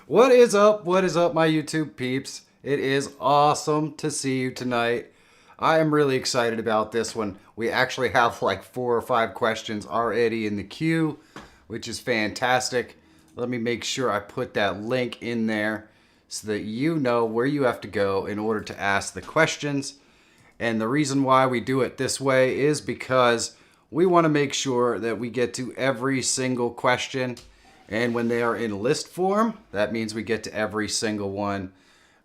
What is up? What is up, my YouTube peeps? It is awesome to see you tonight. I am really excited about this one. We actually have like 4 or 5 questions already in the queue, which is fantastic. Let me make sure I put that link in there so that you know where you have to go in order to ask the questions. And the reason why we do it this way is because we want to make sure that we get to every single question. And when they are in list form, that means we get to every single one.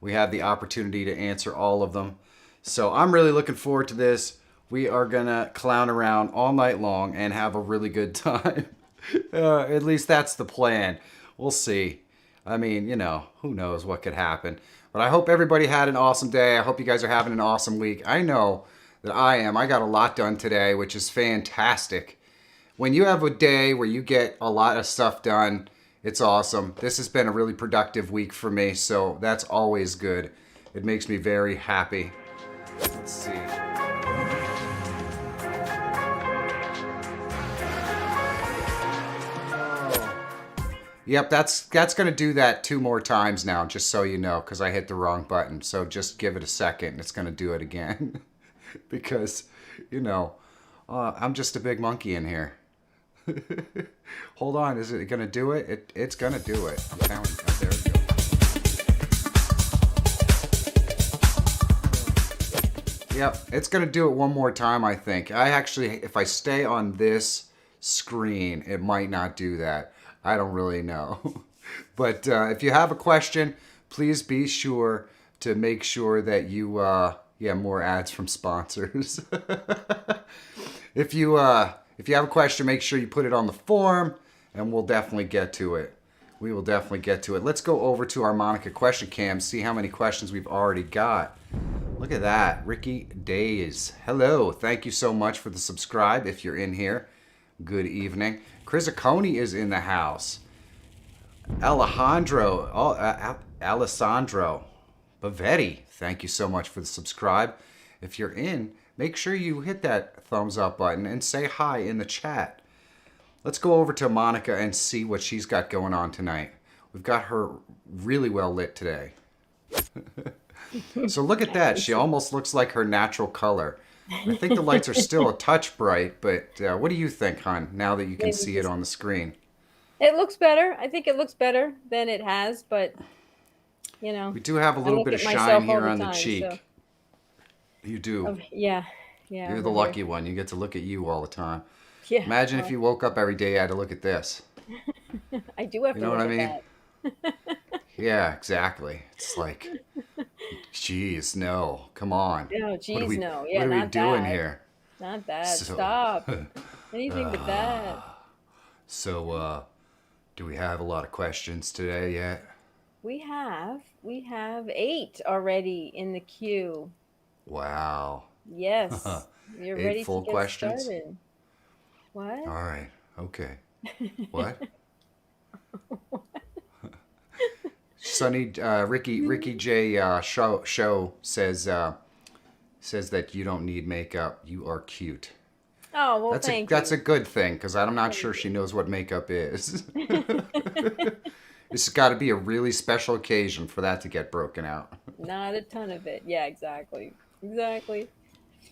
We have the opportunity to answer all of them. So I'm really looking forward to this. We are going to clown around all night long and have a really good time. At least that's the plan. We'll see. I mean, who knows what could happen. But I hope everybody had an awesome day. I hope you guys are having an awesome week. I know that I am. I got a lot done today, which is fantastic. When you have a day where you get a lot of stuff done, it's awesome. This has been a really productive week for me, so that's always good. It makes me very happy. Let's see. Yep, that's going to do that 2 more times now, just so you know, because I hit the wrong button. So just give it a second, and it's going to do it again. Because, I'm just a big monkey in here. Hold on, is it going to do it? It's going to do it. I'm telling you. There we go. Yep, it's going to do it one more time, I think. If I stay on this screen, it might not do that. I don't really know. But if you have a question, please be sure to make sure that you, more ads from sponsors. If you have a question, make sure you put it on the form, and we'll definitely get to it. We will definitely get to it. Let's go over to our Monica question cam, see how many questions we've already got. Look at that. Ricky Days. Hello. Thank you so much for the subscribe if you're in here. Good evening. Chris Aconi is in the house. Alejandro Bavetti. Thank you so much for the subscribe. If you're in, make sure you hit that thumbs up button and say hi in the chat. Let's go over to Monica and see what she's got going on tonight. We've got her really well lit today. So look at that. She almost looks like her natural color. I think the lights are still a touch bright, but what do you think, hon, now that you can see it on the screen? It looks better. I think it looks better than it has, but, We do have a little bit of shine here on the cheek. So. You do. Oh, yeah. You're the lucky one. You get to look at you all the time. Yeah. Imagine if you woke up every day, you had to look at this. I do have to look at that. Yeah, exactly. It's like, geez, no. Come on. No, geez, no. Yeah, what are we doing here? Not that. Stop. Anything but that. So, do we have a lot of questions today yet? We have 8 already in the queue. Wow. Yes. You're 8 ready full to get questions? started. What? All right. Okay. What? Sunny Ricky J show says that you don't need makeup. You are cute. Oh, well, thank you. That's a good thing, because I'm not sure she knows what makeup is. It's got to be a really special occasion for that to get broken out. Not a ton of it. Yeah, exactly. Exactly.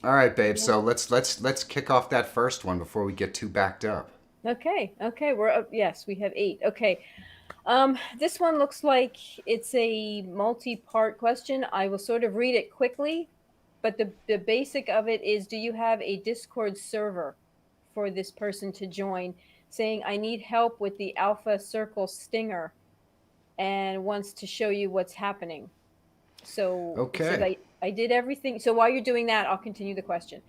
All right, babe. So let's kick off that first one before we get too backed up. Okay. We're up. Yes, we have 8. Okay. This one looks like it's a multi-part question. I will sort of read it quickly, but the basic of it is, do you have a Discord server for this person to join, saying, I need help with the Alpha Circle Stinger and wants to show you what's happening. So, okay. I did everything. So while you're doing that, I'll continue the question.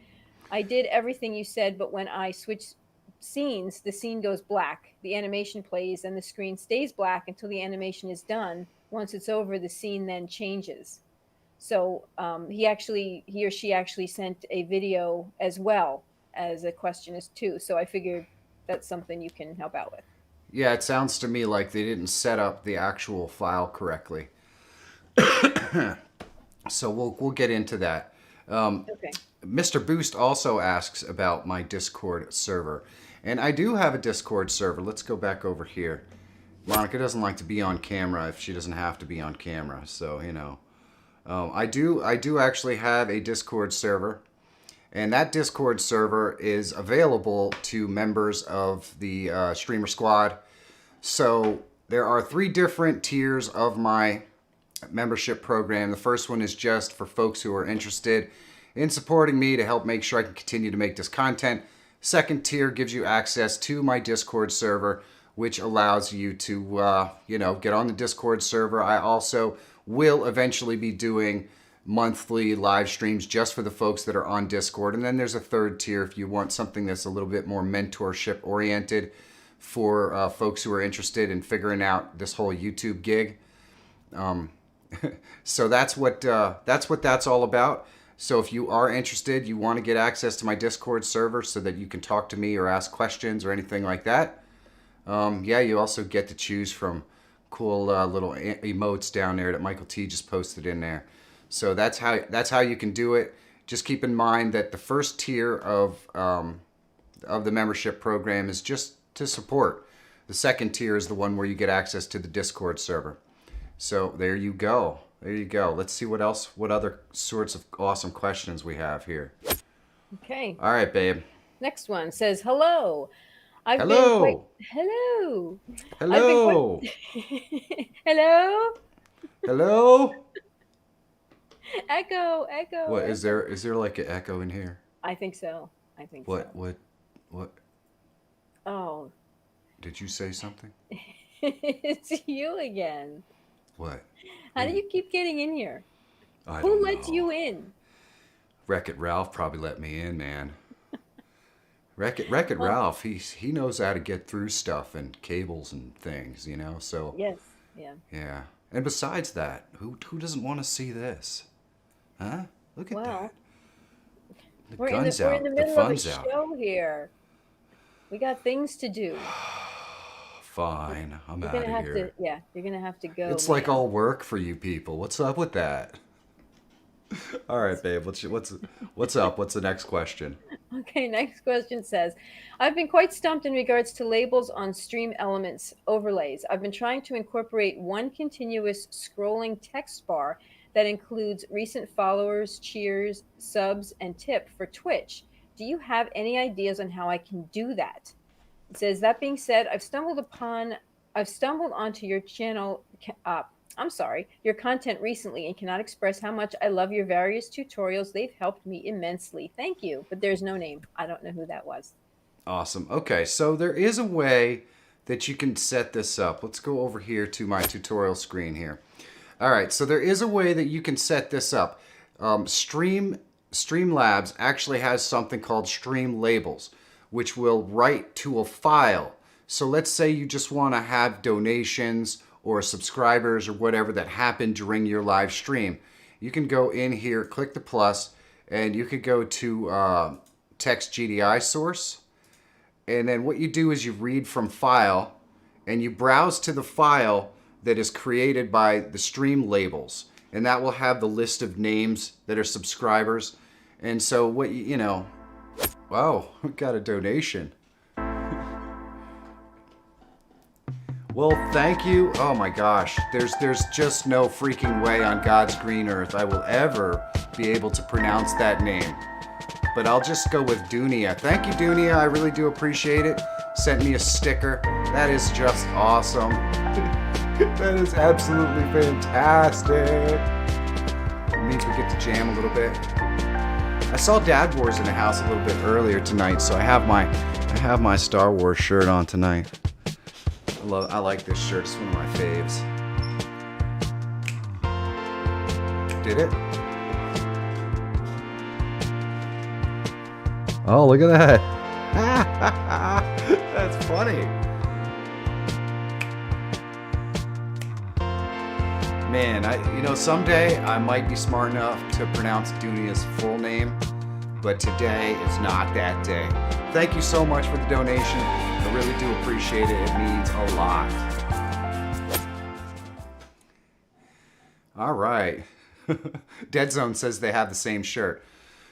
I did everything you said, but when I switch scenes, the scene goes black. The animation plays and the screen stays black until the animation is done. Once it's over, the scene then changes. So he or she actually sent a video as well as a question as too. So I figured that's something you can help out with. Yeah, it sounds to me like they didn't set up the actual file correctly. So we'll get into that. Okay. Mr. Boost also asks about my Discord server. And I do have a Discord server. Let's go back over here. Monica doesn't like to be on camera if she doesn't have to be on camera. So, you know, I do actually have a Discord server, and that Discord server is available to members of the Streamer Squad. So there are 3 different tiers of my membership program. The first one is just for folks who are interested in supporting me to help make sure I can continue to make this content. Second tier gives you access to my Discord server, which allows you to, you know, get on the Discord server. I also will eventually be doing monthly live streams just for the folks that are on Discord. And then there's a third tier if you want something that's a little bit more mentorship oriented for folks who are interested in figuring out this whole YouTube gig. So that's what that's all about. So if you are interested, you want to get access to my Discord server so that you can talk to me or ask questions or anything like that. Yeah, you also get to choose from cool little emotes down there that Michael T just posted in there. So that's how you can do it. Just keep in mind that the first tier of the membership program is just to support. The second tier is the one where you get access to the Discord server. So there you go. There you go. Let's see what other sorts of awesome questions we have here. Okay. All right, babe. Next one says, hello. Hello. Hello. Hello. Hello. Hello. Echo. What is there like an echo in here? I think so. What? Oh. Did you say something? It's you again. What? How do you keep getting in here? Who lets you in? Wreck-It Ralph probably let me in, man. Wreck-It Ralph, he knows how to get through stuff and cables and things, you know. So yes, yeah. Yeah, and besides that, who doesn't want to see this? Huh? Look at that. We're in the middle of a show here. We got things to do. Fine, I'm out of here. You're gonna have to go. It's like all work for you people. What's up with that? All right, babe. What's up? What's the next question? Okay, next question says, I've been quite stumped in regards to labels on stream elements overlays. I've been trying to incorporate one continuous scrolling text bar that includes recent followers, cheers, subs, and tip for Twitch. Do you have any ideas on how I can do that? It says, that being said, I've stumbled onto your channel, your content recently and cannot express how much I love your various tutorials. They've helped me immensely. Thank you. But there's no name. I don't know who that was. Awesome. Okay, so there is a way that you can set this up. Let's go over here to my tutorial screen here. All right, so there is a way that you can set this up. Streamlabs actually has something called stream labels, which will write to a file. So let's say you just want to have donations or subscribers or whatever that happen during your live stream. You can go in here, click the plus, and you could go to text GDI source. And then what you do is you read from file and you browse to the file that is created by the stream labels. And that will have the list of names that are subscribers. And so what you know, wow, we got a donation. Well, thank you. Oh my gosh, there's just no freaking way on God's green earth I will ever be able to pronounce that name. But I'll just go with Dunia. Thank you, Dunia. I really do appreciate it. Sent me a sticker. That is just awesome. That is absolutely fantastic. It means we get to jam a little bit. I saw Dad Wars in the house a little bit earlier tonight, so I have my Star Wars shirt on tonight. I like this shirt. It's one of my faves. Did it? Oh, look at that. That's funny. Man, someday I might be smart enough to pronounce Dunia's full name, but today is not that day. Thank you so much for the donation. I really do appreciate it. It means a lot. All right. Dead Zone says they have the same shirt.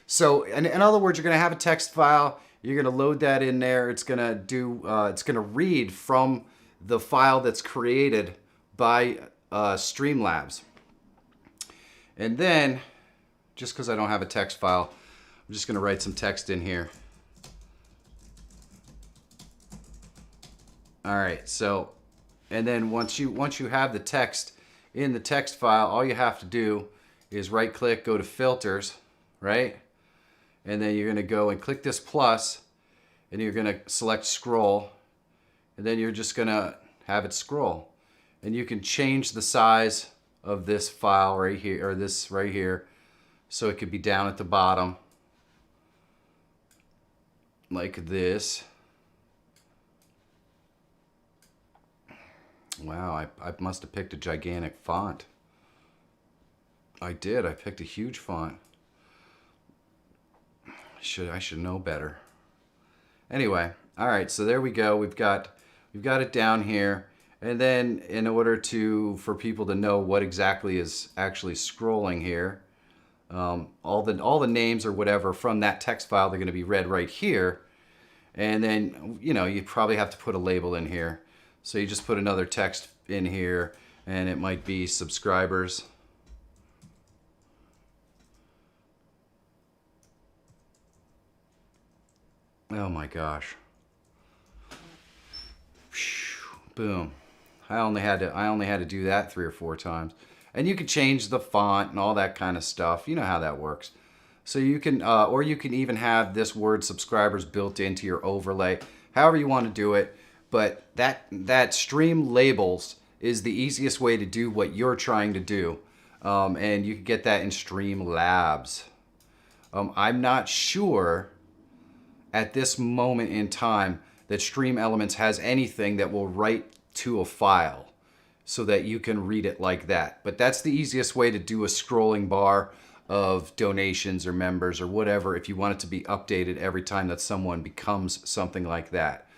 So, in other words, you're going to have a text file. You're going to load that in there. It's going to read from the file that's created by Streamlabs. And then, just because I don't have a text file, I'm just going to write some text in here. All right, so, and then once you have the text in the text file, all you have to do is right click, go to filters, right? And then you're going to go and click this plus, and you're going to select scroll, and then you're just going to have it scroll. And you can change the size of this file right here, or this right here, so it could be down at the bottom like this. Wow, I must have picked a gigantic font. I did. I picked a huge font. I should know better. Anyway, all right. So there we go. We've got it down here, and then in order for people to know what exactly is actually scrolling here, all the names or whatever from that text file, they're going to be read right here, and then you probably have to put a label in here. So you just put another text in here, and it might be subscribers. Oh my gosh. Boom. I only had to do that 3 or 4 times. And you can change the font and all that kind of stuff. You know how that works. So you can, or you can even have this word subscribers built into your overlay. However you want to do it. But that stream labels is the easiest way to do what you're trying to do. And you can get that in Streamlabs. I'm not sure at this moment in time that Stream Elements has anything that will write to a file so that you can read it like that. But that's the easiest way to do a scrolling bar of donations or members or whatever if you want it to be updated every time that someone becomes something like that.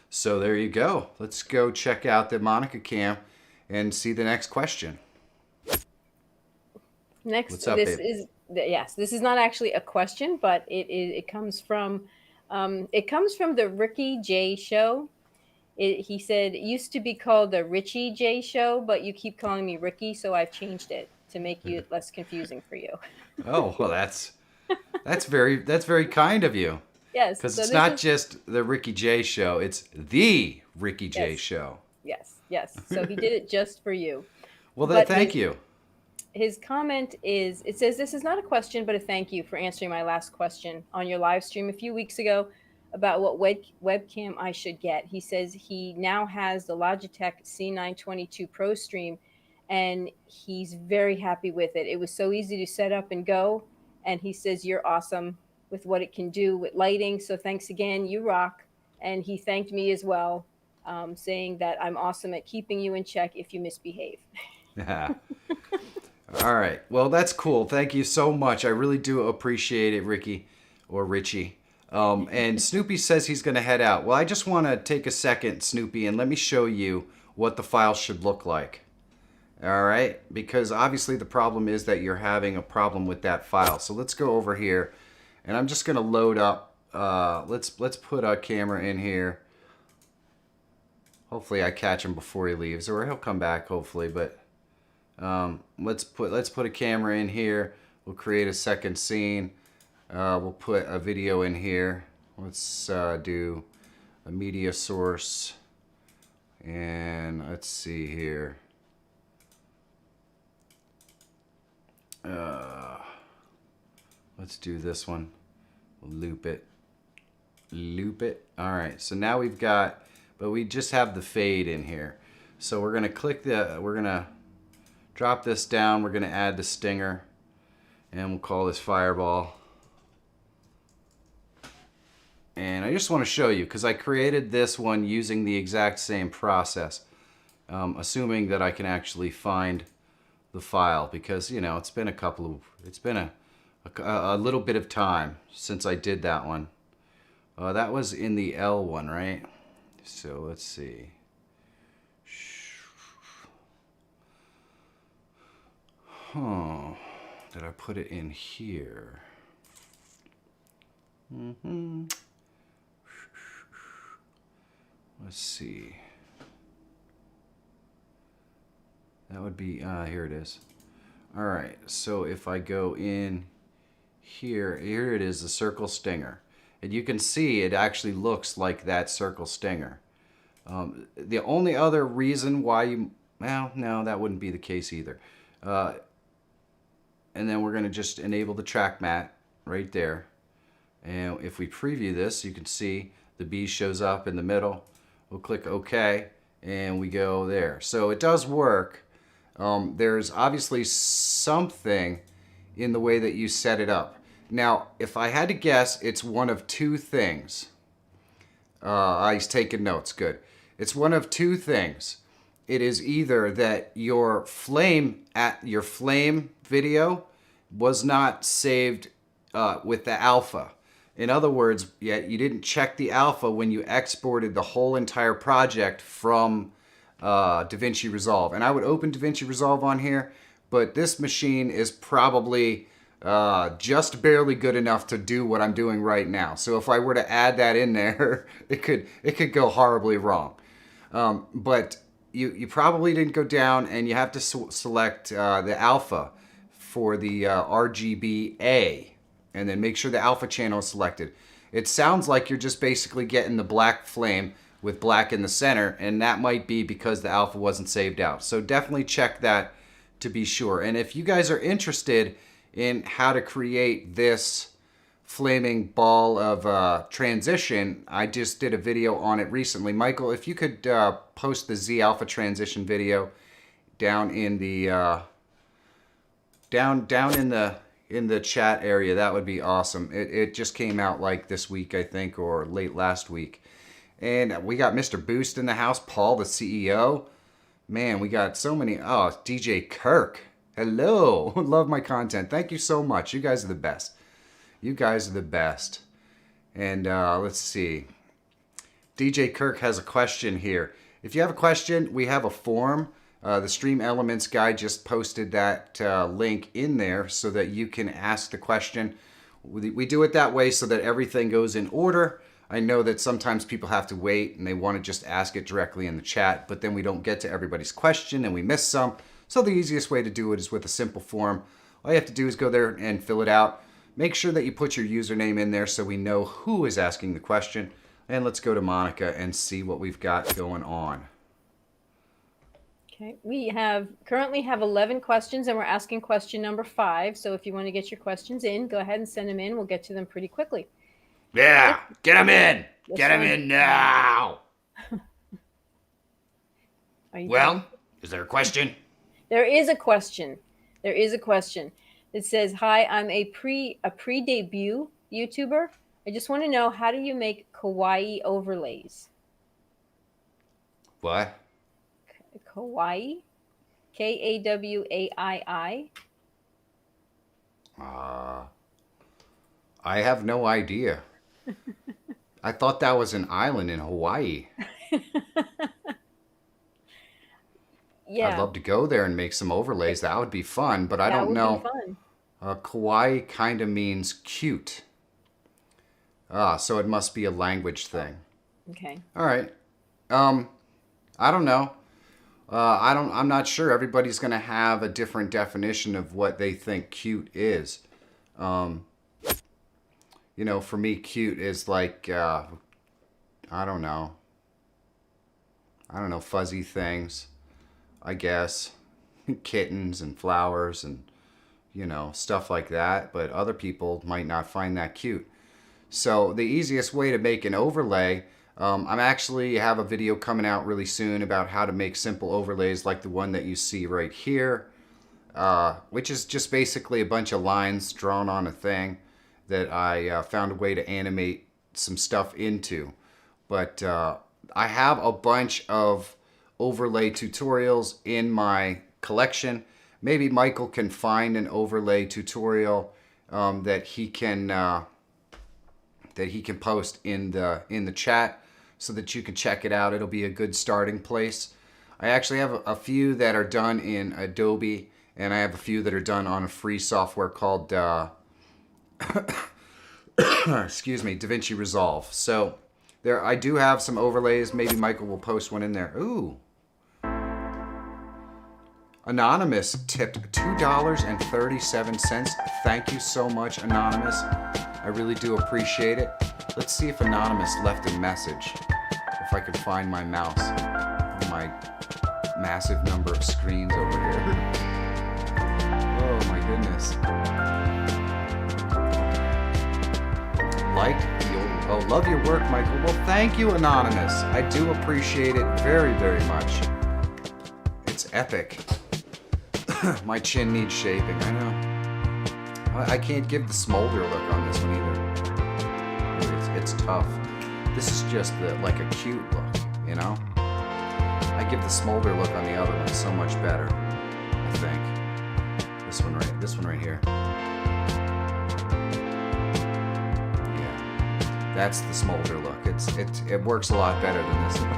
So there you go. Let's go check out the Monica cam and see the next question. Next, what's up, this babe? is yes, this is not actually a question, but it comes from the Ricky J Show. He said it used to be called the Richie J Show, but you keep calling me Ricky, so I've changed it to make you less confusing for you. Oh, well, that's very kind of you. Yes, Because so it's this not is just the Ricky J Show; it's the Ricky J yes, Show. yes. So he did it just for you. Well, But thank you. his comment is, it says, this is not a question, but a thank you for answering my last question on your live stream a few weeks ago about what webcam I should get. He says he now has the Logitech C922 Pro Stream, and he's very happy with it. It was so easy to set up and go, and he says you're awesome with what it can do with lighting. So thanks again, you rock. And he thanked me as well, saying that I'm awesome at keeping you in check if you misbehave. All right. Well, that's cool. Thank you so much. I really do appreciate it, Ricky or Richie. And Snoopy says he's going to head out. Well, I just want to take a second, Snoopy, and let me show you what the file should look like. All right? Because obviously the problem is that you're having a problem with that file. So let's go over here, and I'm just going to load up. Let's put a camera in here. Hopefully I catch him before he leaves, or he'll come back hopefully, but let's put a camera in here. We'll create a second scene. We'll put a video in here. Let's do a media source, and let's see here. Let's do this one. We'll loop it. All right. So now we've got, but we just have the fade in here. So we're gonna we're gonna drop this down. We're gonna add the stinger, and we'll call this Fireball. And I just want to show you, because I created this one using the exact same process, assuming that I can actually find the file, because it's been a little bit of time since I did that one. That was in the L one, right? So let's see. Did I put it in here? Let's see. That would be, here it is. All right, so if I go in here, here it is, the circle stinger. And you can see it actually looks like that circle stinger. The only other reason why you, well, no, that wouldn't be the case either. And then we're going to just enable the track mat right there. And if we preview this, you can see the B shows up in the middle. We'll click OK, and we go there. So it does work. There's obviously something in the way that you set it up. Now, if I had to guess, it's one of two things. He's taking notes. Good. It's one of two things. It is either that your flame video was not saved with the alpha. In other words, you didn't check the alpha when you exported the whole entire project from DaVinci Resolve. And I would open DaVinci Resolve on here, but this machine is probably just barely good enough to do what I'm doing right now. So if I were to add that in there, it could go horribly wrong. But you probably didn't go down, and you have to select the alpha for the RGBA, and then make sure the alpha channel is selected. It sounds like you're just basically getting the black flame with black in the center, and that might be because the alpha wasn't saved out. So definitely check that to be sure. And if you guys are interested in how to create this flaming ball of transition, I just did a video on it recently. Michael, if you could post the Z alpha transition video down in the in the chat area, that would be awesome. It just came out like this week, I think, or late last week. And we got Mr. Boost in the house, Paul, the CEO. Man, we got so many. Oh, DJ Kirk. Hello. Love my content. Thank you so much. You guys are the best. You guys are the best. And let's see. DJ Kirk has a question here. If you have a question, we have a form. The Stream Elements guy just posted that link in there so that you can ask the question. We do it that way so that everything goes in order. I know that sometimes people have to wait and they want to just ask it directly in the chat, but then we don't get to everybody's question and we miss some. So the easiest way to do it is with a simple form. All you have to do is go there and fill it out. Make sure that you put your username in there so we know who is asking the question. And let's go to Monica and see what we've got going on. Okay, we currently have 11 questions, and we're asking question number 5. So if you want to get your questions in, go ahead and send them in. We'll get to them pretty quickly. Yeah, get them in. Get them in now. Well, is there a question? There is a question. There is a question. It says, "Hi, I'm a pre-debut YouTuber. I just want to know, how do you make kawaii overlays?" What? Kawaii? Kawaii? I have no idea. I thought that was an island in Hawaii. Yeah. I'd love to go there and make some overlays. That would be fun, but I don't know. Kawaii kind of means cute. So it must be a language thing. Okay. All right. I don't know. I'm not sure. Everybody's going to have a different definition of what they think cute is. You know, for me, cute is like, I don't know, fuzzy things, I guess. Kittens and flowers and, you know, stuff like that. But other people might not find that cute. So the easiest way to make an overlay, I'm actually have a video coming out really soon about how to make simple overlays like the one that you see right here, which is just basically a bunch of lines drawn on a thing that I found a way to animate some stuff into. But I have a bunch of overlay tutorials in my collection. Maybe Michael can find an overlay tutorial that he can post in the chat so that you can check it out. It'll be a good starting place. I actually have a few that are done in Adobe, and I have a few that are done on a free software called excuse me, DaVinci Resolve. So there, I do have some overlays. Maybe Michael will post one in there. Ooh. Anonymous tipped $2.37. Thank you so much, Anonymous. I really do appreciate it. Let's see if Anonymous left a message. If I could find my mouse on my massive number of screens over here. Oh my goodness. Love your work, Michael. Well, thank you, Anonymous. I do appreciate it very, very much. It's epic. My chin needs shaping, I know. I can't give the smolder look on this one either. It's tough. This is just like a cute look, you know? I give the smolder look on the other one so much better, I think. This one right here. Yeah, that's the smolder look. It works a lot better than this one.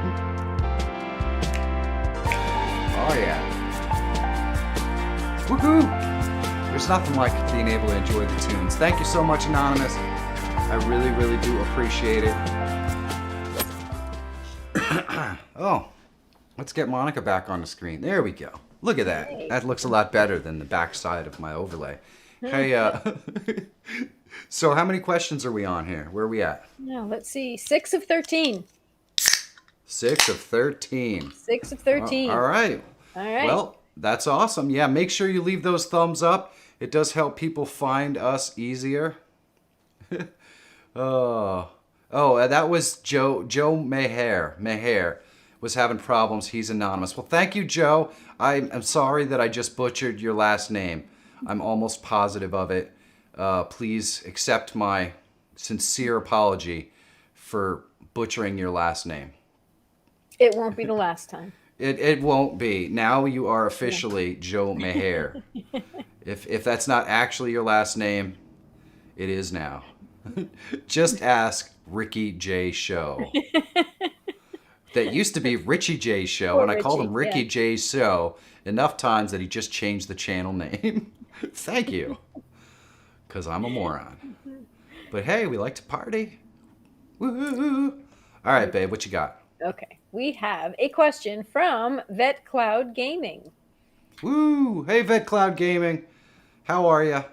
Oh yeah. Woohoo! There's nothing like being able to enjoy the tunes. Thank you so much, Anonymous. I really, really do appreciate it. Oh, let's get Monica back on the screen. There we go. Look at that. Hey. That looks a lot better than the backside of my overlay. Hey, so how many questions are we on here? Where are we at? Now, let's see. 6 of 13. 6 of 13. 6 of 13. All right. All right. Well, that's awesome. Yeah, make sure you leave those thumbs up. It does help people find us easier. Oh, that was Joe Meher was having problems. He's anonymous. Well, thank you, Joe. I'm sorry that I just butchered your last name. I'm almost positive of it. Please accept my sincere apology for butchering your last name. It won't be the last time. It won't be. Now you are officially Joe Meher. If that's not actually your last name, it is now. Just ask Ricky J. Show. That used to be Richie J. Show, Poor and I called him Richie, Ricky yeah. J. Show enough times that he just changed the channel name. Thank you. Because I'm a moron. But hey, we like to party. Woo! All right, babe, what you got? Okay. We have a question from Vet Cloud Gaming. Woo! Hey, VetCloud Gaming. How are ya?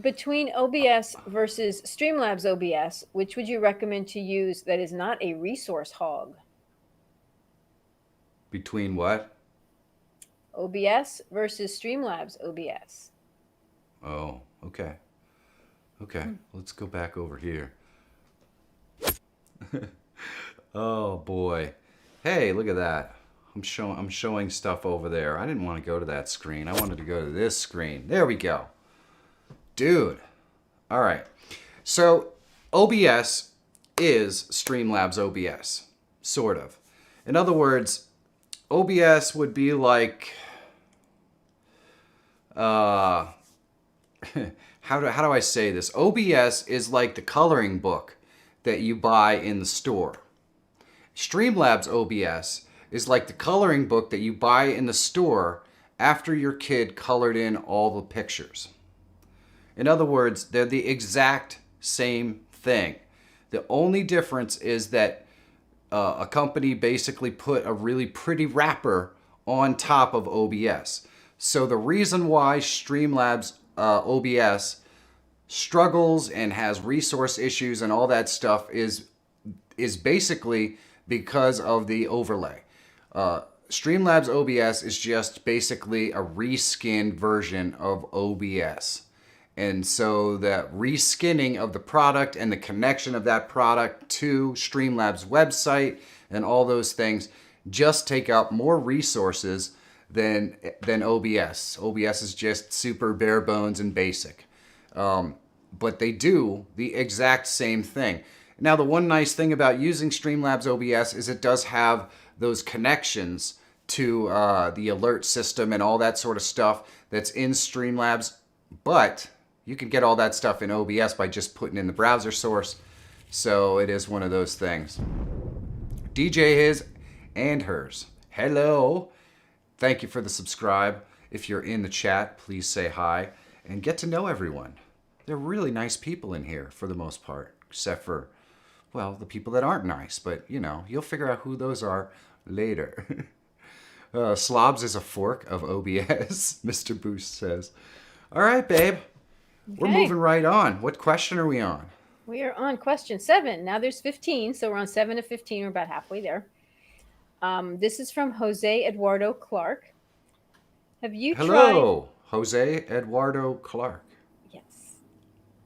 Between OBS versus Streamlabs OBS, which would you recommend to use that is not a resource hog? Between what? OBS versus Streamlabs OBS. Oh, okay. Okay, let's go back over here. Oh boy. Hey, look at that. I'm showing stuff over there. I didn't want to go to that screen. I wanted to go to this screen. There we go. Dude. All right. So OBS is Streamlabs OBS, sort of. In other words, OBS would be like how do I say this? OBS is like the coloring book that you buy in the store. Streamlabs OBS is like the coloring book that you buy in the store after your kid colored in all the pictures. In other words, they're the exact same thing. The only difference is that a company basically put a really pretty wrapper on top of OBS. So the reason why Streamlabs OBS struggles and has resource issues and all that stuff is basically because of the overlay. Streamlabs OBS is just basically a reskinned version of OBS. And so the reskinning of the product and the connection of that product to Streamlabs website and all those things just take up more resources than OBS. OBS is just super bare bones and basic. But they do the exact same thing. Now, the one nice thing about using Streamlabs OBS is it does have those connections to the alert system and all that sort of stuff that's in Streamlabs, but you can get all that stuff in OBS by just putting in the browser source. So it is one of those things. DJ his and hers. Hello. Thank you for the subscribe. If you're in the chat, please say hi and get to know everyone. They're really nice people in here for the most part, except for, well, the people that aren't nice. But, you know, you'll figure out who those are later. Slobs is a fork of OBS, Mr. Boost says. All right, babe. We're Okay. moving right on. What question are we on? We are on question 7. Now there's 15, so we're on 7 to 15. We're about halfway there. This is from Jose Eduardo Clark. Have you tried? Hello, Jose Eduardo Clark. Yes.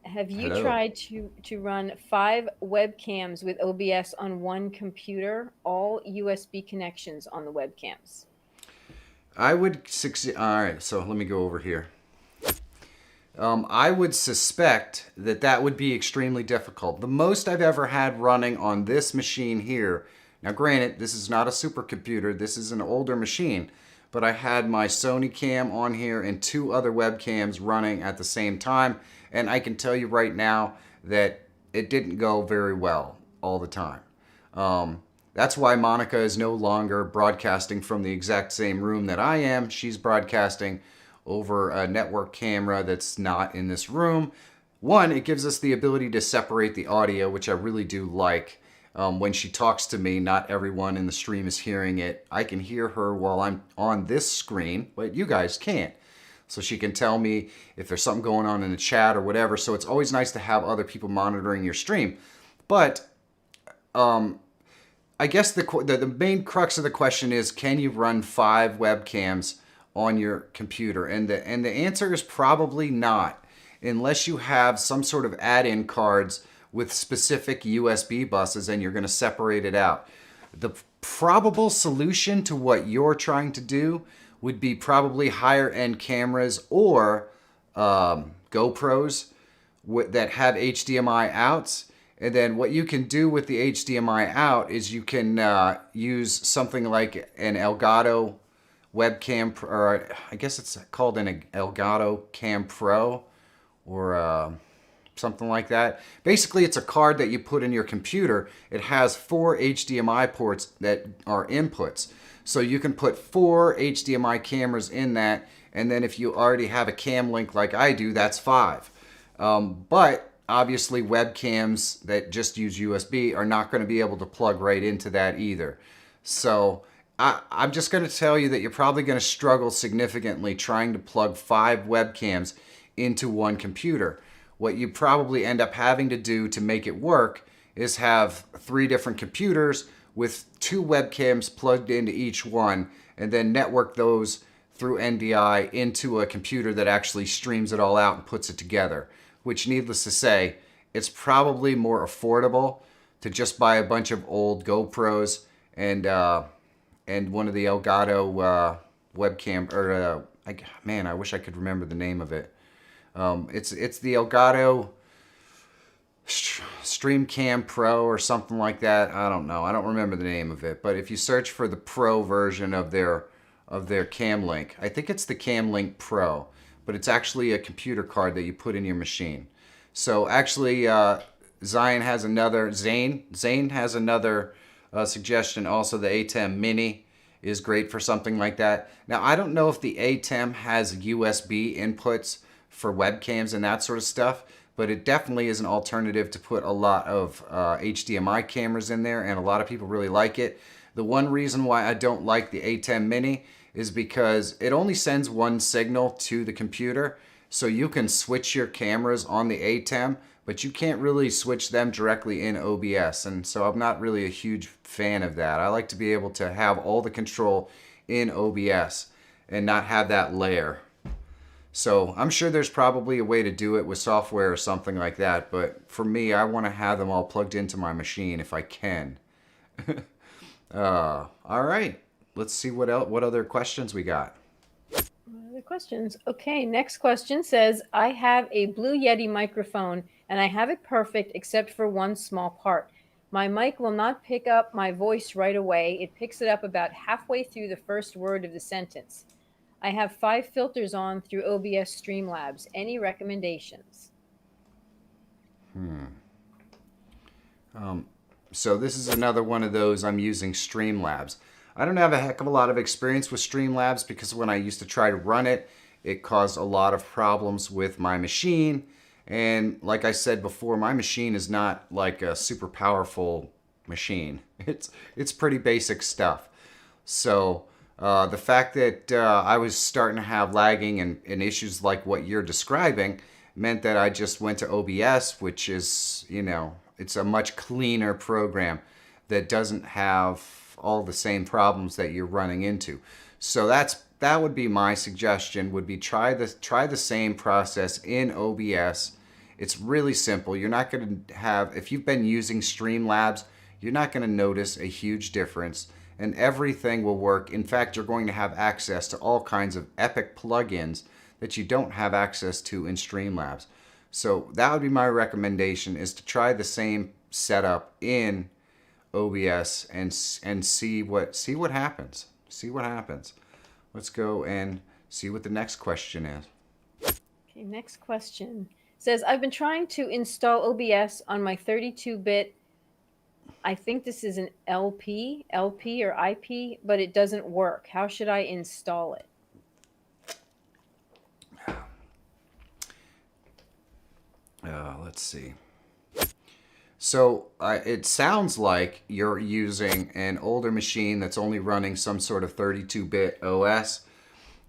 Have you Hello. tried to run 5 webcams with OBS on one computer, all USB connections on the webcams? I would succeed. All right, so let me go over here. I would suspect that that would be extremely difficult. The most I've ever had running on this machine here. Now, granted, this is not a supercomputer. This is an older machine. But I had my Sony cam on here and 2 other webcams running at the same time. And I can tell you right now that it didn't go very well all the time. That's why Monica is no longer broadcasting from the exact same room that I am. She's broadcasting over a network camera that's not in this room. One, it gives us the ability to separate the audio, which I really do like. When she talks to me, not everyone in the stream is hearing it. I can hear her while I'm on this screen, but you guys can't. So she can tell me if there's something going on in the chat or whatever. So it's always nice to have other people monitoring your stream. But I guess the main crux of the question is, can you run 5 webcams on your computer? And the answer is probably not, unless you have some sort of add-in cards with specific USB buses and you're going to separate it out. The probable solution to what you're trying to do would be probably higher end cameras or GoPros that have HDMI outs. And then what you can do with the HDMI out is you can use something like an Elgato webcam, or I guess it's called an Elgato Cam Pro, or something like that. Basically, it's a card that you put in your computer. It has 4 HDMI ports that are inputs. So you can put 4 HDMI cameras in that, and then if you already have a cam link like I do, that's 5. But obviously webcams that just use USB are not going to be able to plug right into that either. So I'm just going to tell you that you're probably going to struggle significantly trying to plug 5 webcams into one computer. What you probably end up having to do to make it work is have 3 different computers with 2 webcams plugged into each one, and then network those through NDI into a computer that actually streams it all out and puts it together. Which, needless to say, it's probably more affordable to just buy a bunch of old GoPros and one of the Elgato webcam, or man, I wish I could remember the name of it. It's the Elgato StreamCam Pro or something like that. I don't know. I don't remember the name of it. But if you search for the Pro version of their Cam Link, I think it's the Cam Link Pro, but it's actually a computer card that you put in your machine. So actually, Zane has another suggestion. Also, the ATEM Mini is great for something like that. Now, I don't know if the ATEM has USB inputs for webcams and that sort of stuff, but it definitely is an alternative to put a lot of HDMI cameras in there, and a lot of people really like it. The one reason why I don't like the ATEM Mini is because it only sends one signal to the computer, so you can switch your cameras on the ATEM, but you can't really switch them directly in OBS, and so I'm not really a huge fan of that. I like to be able to have all the control in OBS and not have that layer. So I'm sure there's probably a way to do it with software or something like that, but for me, I want to have them all plugged into my machine if I can. All right, let's see what other questions we got. Other questions. Okay, next question says, I have a Blue Yeti microphone and I have it perfect except for one small part. My mic will not pick up my voice right away. It picks it up about halfway through the first word of the sentence. I have 5 filters on through OBS Streamlabs. Any recommendations? So this is another one of those. I'm using Streamlabs. I don't have a heck of a lot of experience with Streamlabs because when I used to try to run it, it caused a lot of problems with my machine. And like I said before, my machine is not like a super powerful machine. It's pretty basic stuff. So The fact that I was starting to have lagging and issues like what you're describing meant that I just went to OBS, which is, it's a much cleaner program that doesn't have all the same problems that you're running into. So that would be my suggestion, would be try the same process in OBS. It's really simple. You're not going to have, if you've been using Streamlabs, you're not going to notice a huge difference, and everything will work. In fact, you're going to have access to all kinds of epic plugins that you don't have access to in Streamlabs. So that would be my recommendation, is to try the same setup in OBS and see what happens. See what happens. Let's go and see what the next question is. Okay, next question says, I've been trying to install OBS on my 32-bit, I think this is an LP or IP, but it doesn't work. How should I install it? Let's see. So it sounds like you're using an older machine that's only running some sort of 32-bit OS.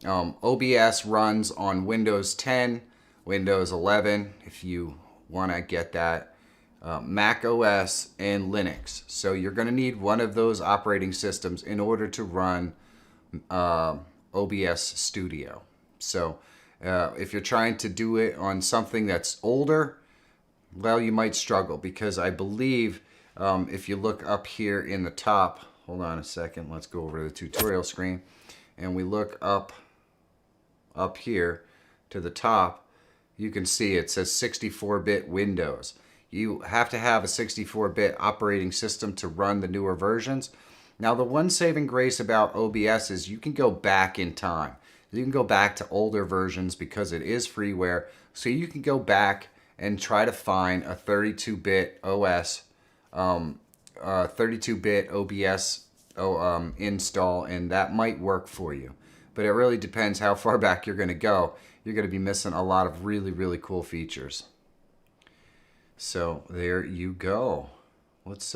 OBS runs on Windows 10, Windows 11, if you want to get that, Mac OS, and Linux. So you're going to need one of those operating systems in order to run OBS Studio. So if you're trying to do it on something that's older, well, you might struggle, because I believe if you look up here in the top, hold on a second, let's go over to the tutorial screen, and we look up here to the top, you can see it says 64-bit Windows. You have to have a 64-bit operating system to run the newer versions. Now, the one saving grace about OBS is you can go back in time. You can go back to older versions because it is freeware. So you can go back and try to find a 32-bit OS, 32-bit OBS install, and that might work for you. But it really depends how far back you're going to go. You're going to be missing a lot of really, really cool features. So there you go. Let's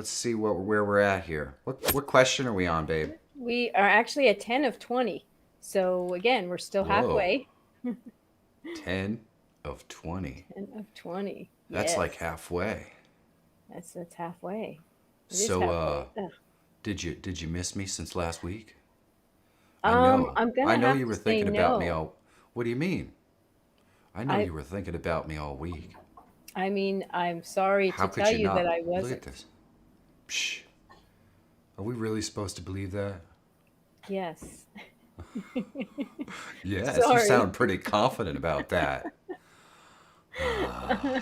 see where we're at here. What question are we on, babe? We are actually at 10 of 20. So again, we're still halfway. 10 of 20. 10 of 20. That's yes. like halfway. That's halfway. So halfway. did you miss me since last week? I'm gonna I know have you were to thinking say about no. me all. What do you mean? I know you were thinking about me all week. I mean, I'm sorry How to could tell you you not? that I Look wasn't. at this. Psh. Are we really supposed to believe that? Yes. Yes, you sound pretty confident about that.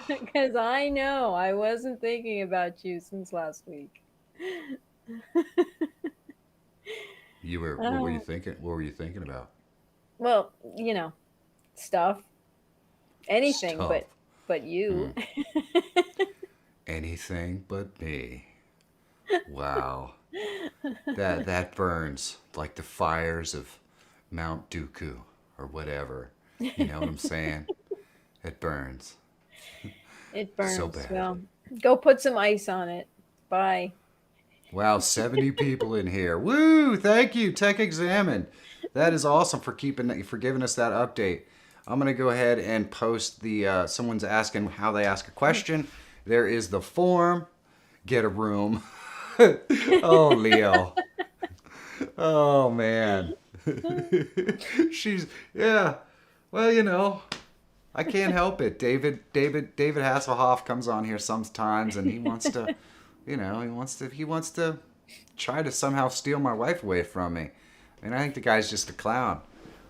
Because I know I wasn't thinking about you since last week. You were. What were you thinking? What were you thinking about? Well, stuff. Anything Stuff. but you. Anything but me. Wow. That burns like the fires of Mount Dooku or whatever. You know what I'm saying? It burns. It burns. So bad. Well, go put some ice on it. Bye. Wow, 70 people in here. Woo! Thank you, Tech Examined. That is awesome for giving us that update. I'm gonna go ahead and post the. Someone's asking how they ask a question. There is the form. Get a room. Oh, Leo. Oh man. Yeah. Well, I can't help it. David Hasselhoff comes on here sometimes, and he wants to, he wants to try to somehow steal my wife away from me. I mean, I think the guy's just a clown.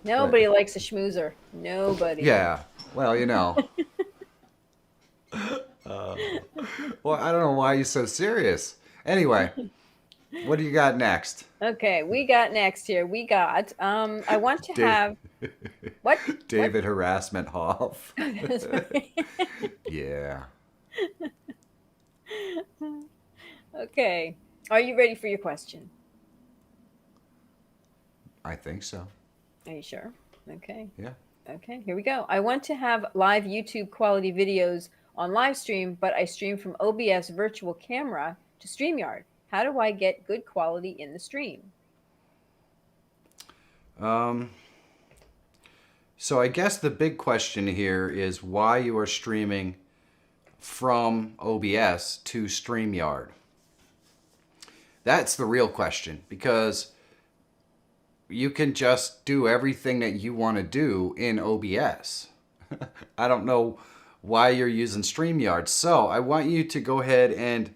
Nobody likes a schmoozer. Nobody. Yeah. Well, well, I don't know why you're so serious. Anyway, what do you got next? Okay, we got next here. We got I want to have what? David Harassment Hoff. Yeah. Okay. Are you ready for your question? I think so. Are you sure? Okay. Yeah. Okay, here we go. I want to have live YouTube quality videos on live stream, but I stream from OBS virtual camera to StreamYard. How do I get good quality in the stream? So I guess the big question here is why you are streaming from OBS to StreamYard. That's the real question, because you can just do everything that you want to do in OBS. I don't know why you're using StreamYard. So I want you to go ahead and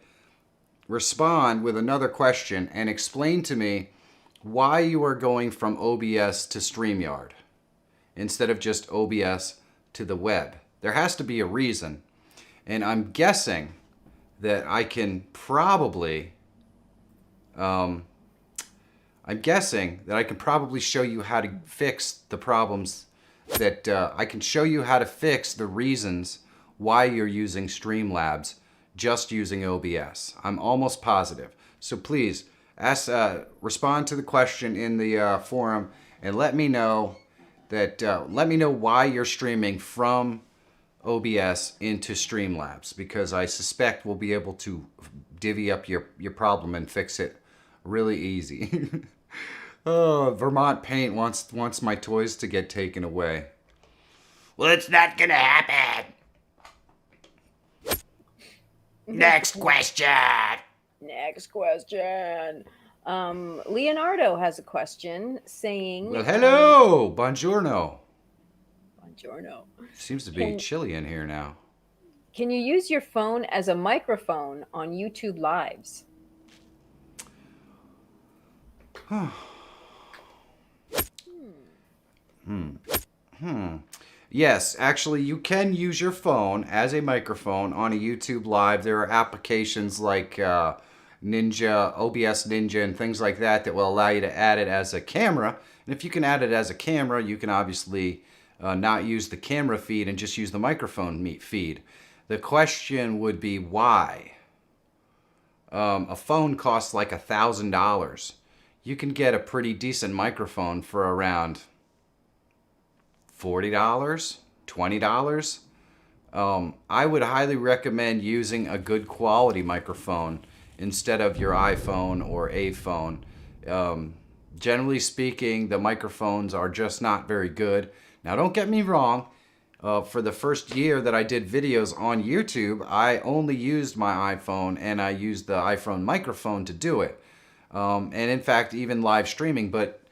respond with another question and explain to me why you are going from OBS to StreamYard instead of just OBS to the web. There has to be a reason. And I'm guessing that I can probably show you how to fix the problems that I can show you how to fix the reasons why you're using Streamlabs just using OBS. I'm almost positive. So please respond to the question in the forum and let me know why you're streaming from OBS into Streamlabs, because I suspect we'll be able to divvy up your problem and fix it really easy. Oh, Vermont Paint wants my toys to get taken away. Well, it's not gonna happen. Next question. Next question. Leonardo has a question saying... Well, hello. Buongiorno. Buongiorno. Seems to be chilly in here now. Can you use your phone as a microphone on YouTube Lives? Yes, actually, you can use your phone as a microphone on a YouTube Live. There are applications like Ninja, OBS Ninja, and things like that that will allow you to add it as a camera. And if you can add it as a camera, you can obviously not use the camera feed and just use the microphone feed. The question would be why? A phone costs like $1,000. You can get a pretty decent microphone for around $40, $20. I would highly recommend using a good quality microphone instead of your iPhone or a phone. Generally speaking, the microphones are just not very good. Now, don't get me wrong. For the first year that I did videos on YouTube, I only used my iPhone and I used the iPhone microphone to do it. And in fact, even live streaming. But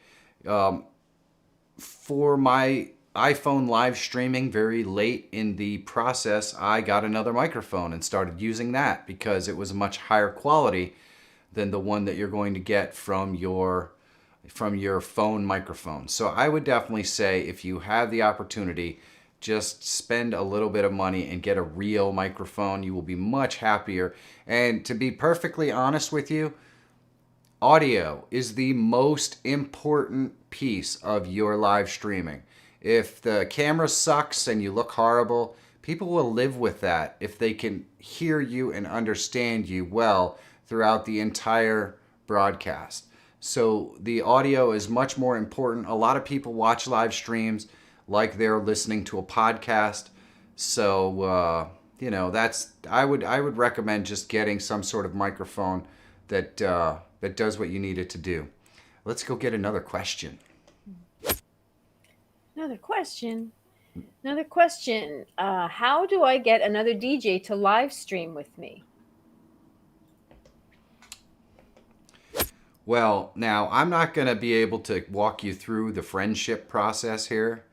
for my iPhone live streaming very late in the process, I got another microphone and started using that because it was much higher quality than the one that you're going to get from your phone microphone. So I would definitely say, if you have the opportunity, just spend a little bit of money and get a real microphone. You will be much happier. And to be perfectly honest with you, audio is the most important piece of your live streaming. If the camera sucks and you look horrible, people will live with that if they can hear you and understand you well throughout the entire broadcast. So the audio is much more important. A lot of people watch live streams like they're listening to a podcast. So, I would recommend just getting some sort of microphone that does what you need it to do. Let's go get another question. Another question. How do I get another DJ to live stream with me? Well, now I'm not going to be able to walk you through the friendship process here.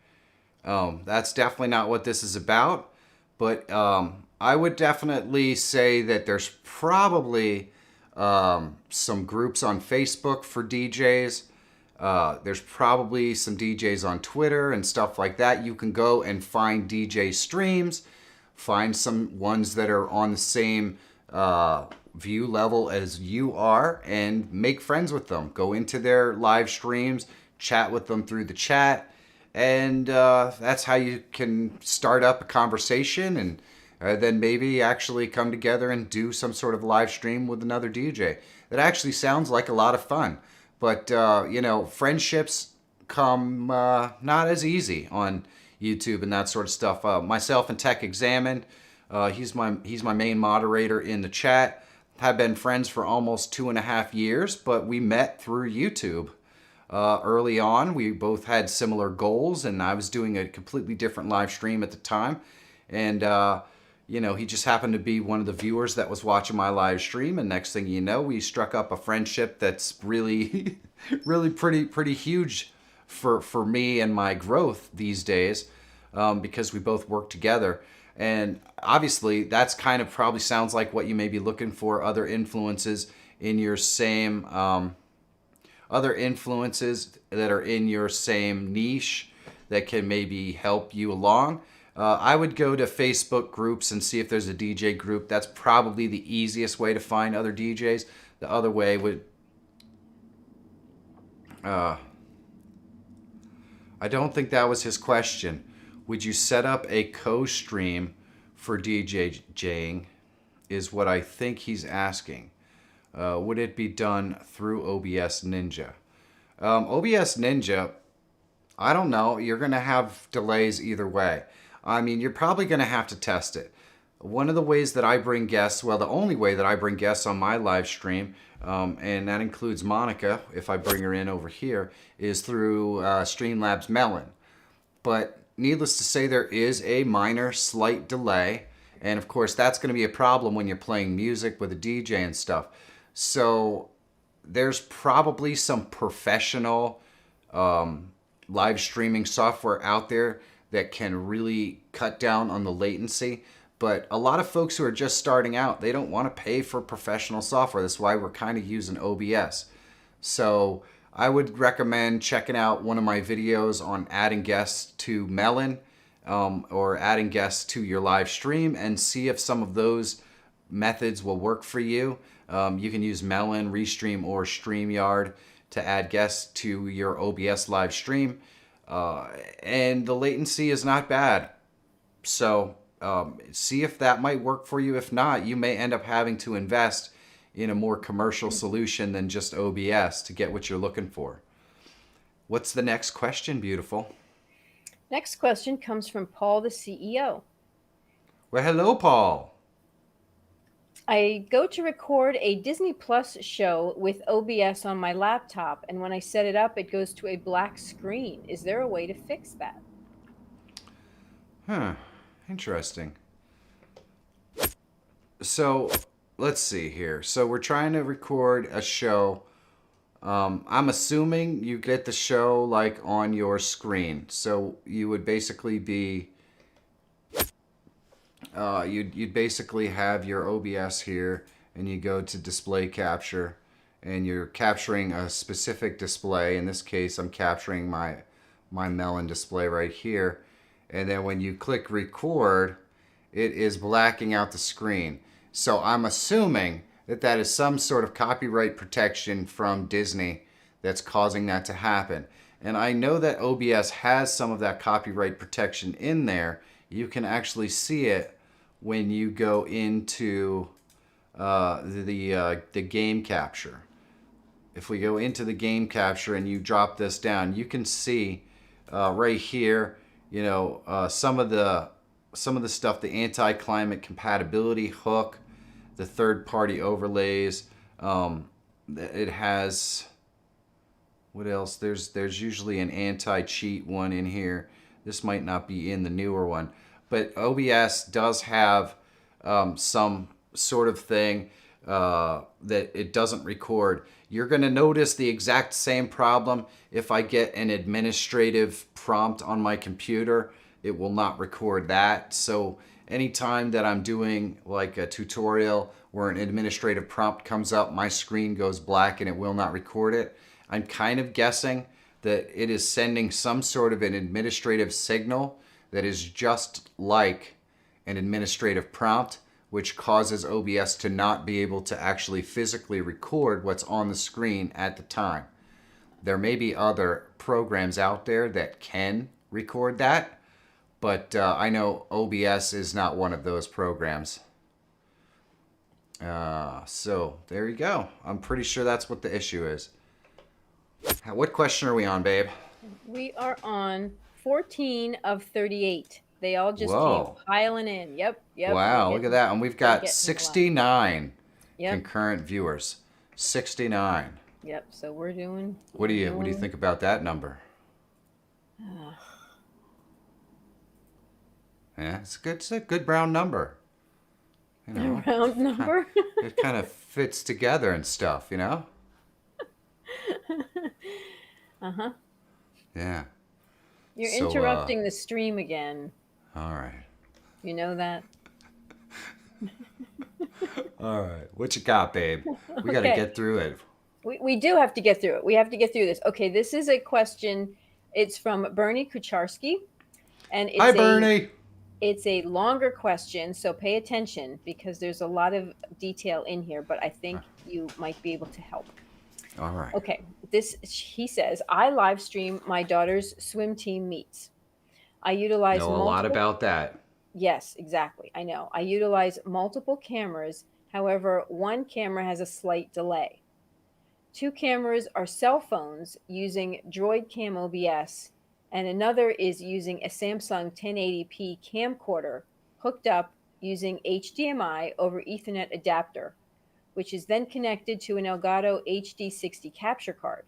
That's definitely not what this is about. But I would definitely say that there's probably some groups on Facebook for DJs. There's probably some DJs on Twitter and stuff like that. You can go and find DJ streams, find some ones that are on the same view level as you are, and make friends with them. Go into their live streams, chat with them through the chat, and that's how you can start up a conversation and then maybe actually come together and do some sort of live stream with another DJ. That actually sounds like a lot of fun. But, friendships come not as easy on YouTube and that sort of stuff. Myself and Tech Examined, he's my main moderator in the chat. Have been friends for almost 2.5 years, but we met through YouTube. early on. We both had similar goals, and I was doing a completely different live stream at the time. And, he just happened to be one of the viewers that was watching my live stream. And next thing you know, we struck up a friendship that's really, really pretty huge for me and my growth these days, because we both work together. And obviously, that's kind of probably sounds like what you may be looking for, other influences in your same other influences that are in your same niche that can maybe help you along. I would go to Facebook groups and see if there's a DJ group. That's probably the easiest way to find other DJs. The other way would... I don't think that was his question. Would you set up a co-stream for DJing is what I think he's asking. Would it be done through OBS Ninja? OBS Ninja, I don't know. You're going to have delays either way. I mean, you're probably going to have to test it. One of the ways that I bring guests, well, the only way that I bring guests on my live stream, and that includes Monica, if I bring her in over here, is through Streamlabs Melon. But needless to say, there is a minor, slight delay. And of course, that's going to be a problem when you're playing music with a DJ and stuff. So there's probably some professional live streaming software out there that can really cut down on the latency. But a lot of folks who are just starting out, they don't want to pay for professional software. That's why we're kind of using OBS. So I would recommend checking out one of my videos on adding guests to Melon, or adding guests to your live stream, and see if some of those methods will work for you. You can use Melon, Restream, or StreamYard to add guests to your OBS live stream. And the latency is not bad. So see if that might work for you. If not, you may end up having to invest in a more commercial solution than just OBS to get what you're looking for. What's the next question, beautiful? Next question comes from Paul, the CEO. Well, hello, Paul. I go to record a Disney Plus show with OBS on my laptop, and when I set it up, it goes to a black screen. Is there a way to fix that? Huh. Interesting. So let's see here. So we're trying to record a show. I'm assuming you get the show like on your screen. So you would basically be, you'd basically have your OBS here, and you go to display capture, and you're capturing a specific display. In this case, I'm capturing my Melon display right here. And then when you click record, it is blacking out the screen. So I'm assuming that that is some sort of copyright protection from Disney that's causing that to happen. And I know that OBS has some of that copyright protection in there. You can actually see it when you go into the game capture. If we go into the game capture and you drop this down, you can see right here, some of the stuff, the anti-climate compatibility hook, the third-party overlays. It has, what else? There's usually an anti-cheat one in here. This might not be in the newer one, but OBS does have some sort of thing that it doesn't record. You're going to notice the exact same problem if I get an administrative prompt on my computer. It will not record that. So anytime that I'm doing like a tutorial where an administrative prompt comes up, my screen goes black and it will not record it. I'm kind of guessing that it is sending some sort of an administrative signal that is just like an administrative prompt, which causes OBS to not be able to actually physically record what's on the screen at the time. There may be other programs out there that can record that, but I know OBS is not one of those programs. So there you go. I'm pretty sure that's what the issue is. What question are we on, babe? We are on 14 of 38. They all just Whoa. came piling in. Yep. Wow, look at that. And we've got getting 69 Yep. concurrent viewers. 69. Yep. So we're doing. What We're do you doing. think about that number? Yeah, it's a good round number. You A know, round kind number. it kind of fits together and stuff. You know. Uh-huh. Yeah. You're So interrupting the stream again. all right. You know that? All right. What you got, babe? We got to Okay. get through it. We do have to get through it. We have to get through this. Okay, this is a question. It's from Bernie Kucharski, and Hi, Bernie. it's a longer question, so pay attention because there's a lot of detail in here, but I think you might be able to help. All right. Okay, this he says, I live stream my daughter's swim team meets. I utilize Know a lot multiple. about that. Yes, exactly. I know. I utilize multiple cameras. However, one camera has a slight delay. Two cameras are cell phones using Droid Cam OBS, and another is using a Samsung 1080p camcorder hooked up using HDMI over Ethernet adapter, which is then connected to an Elgato HD60 capture card.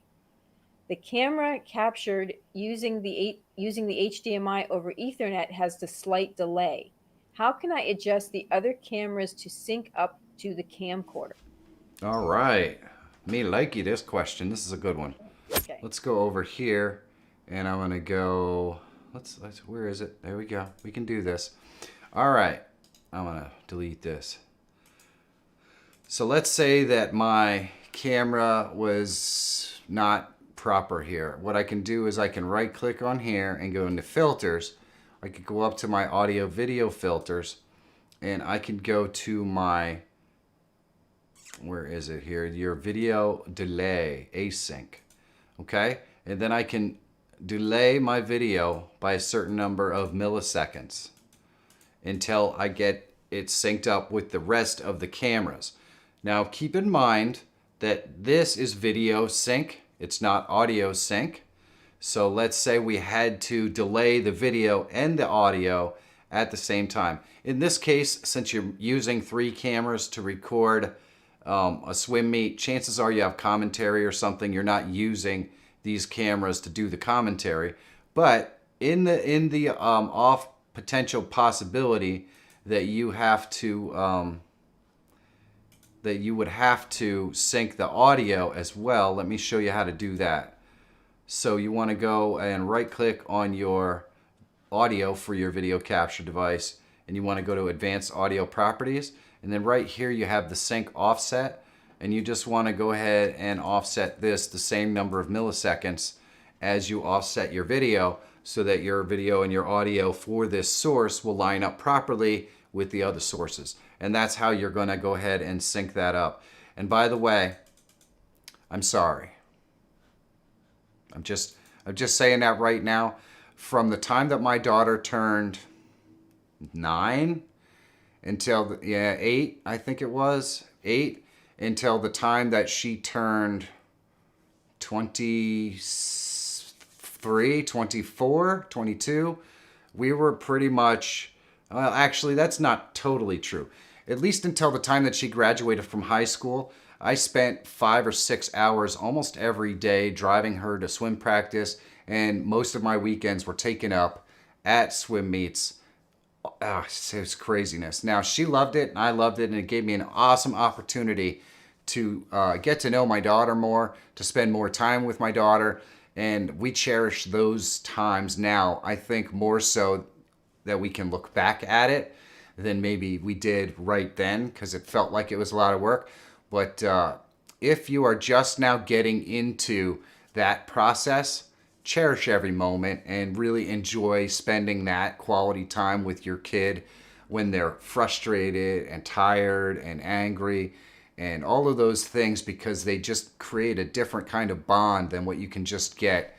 The camera captured using the HDMI over Ethernet has the slight delay. How can I adjust the other cameras to sync up to the camcorder? All right. Me likey this question. This is a good one. Okay. Let's go over here, and I'm gonna go. Let's. Where is it? There we go. We can do this. All right. I'm gonna delete this. So let's say that my camera was not proper here. What I can do is I can right click on here and go into filters. I could go up to my audio video filters, and I can go to my, where is it here? Your video delay, async. Okay? And then I can delay my video by a certain number of milliseconds until I get it synced up with the rest of the cameras. Now keep in mind that this is video sync, it's not audio sync. So let's say we had to delay the video and the audio at the same time. In this case, since you're using 3 cameras to record a swim meet, chances are you have commentary or something. You're not using these cameras to do the commentary. But in the off potential possibility that you have to that you would have to sync the audio as well, let me show you how to do that. So you want to go and right click on your audio for your video capture device, and you want to go to advanced audio properties, and then right here you have the sync offset, and you just want to go ahead and offset this the same number of milliseconds as you offset your video, so that your video and your audio for this source will line up properly with the other sources. And that's how you're going to go ahead and sync that up. And by the way, I'm sorry. I'm just saying that right now. From the time that my daughter turned 9 until 8, I think it was 8, until the time that she turned 23, 24, 22, we were pretty much, well, actually that's not totally true. At least until the time that she graduated from high school, I spent 5 or 6 hours almost every day driving her to swim practice, and most of my weekends were taken up at swim meets. It was craziness. Now, she loved it, and I loved it, and it gave me an awesome opportunity to get to know my daughter more, to spend more time with my daughter, and we cherish those times now, I think, more so that we can look back at it than maybe we did right then, because it felt like it was a lot of work. But if you are just now getting into that process, cherish every moment and really enjoy spending that quality time with your kid when they're frustrated and tired and angry and all of those things, because they just create a different kind of bond than what you can just get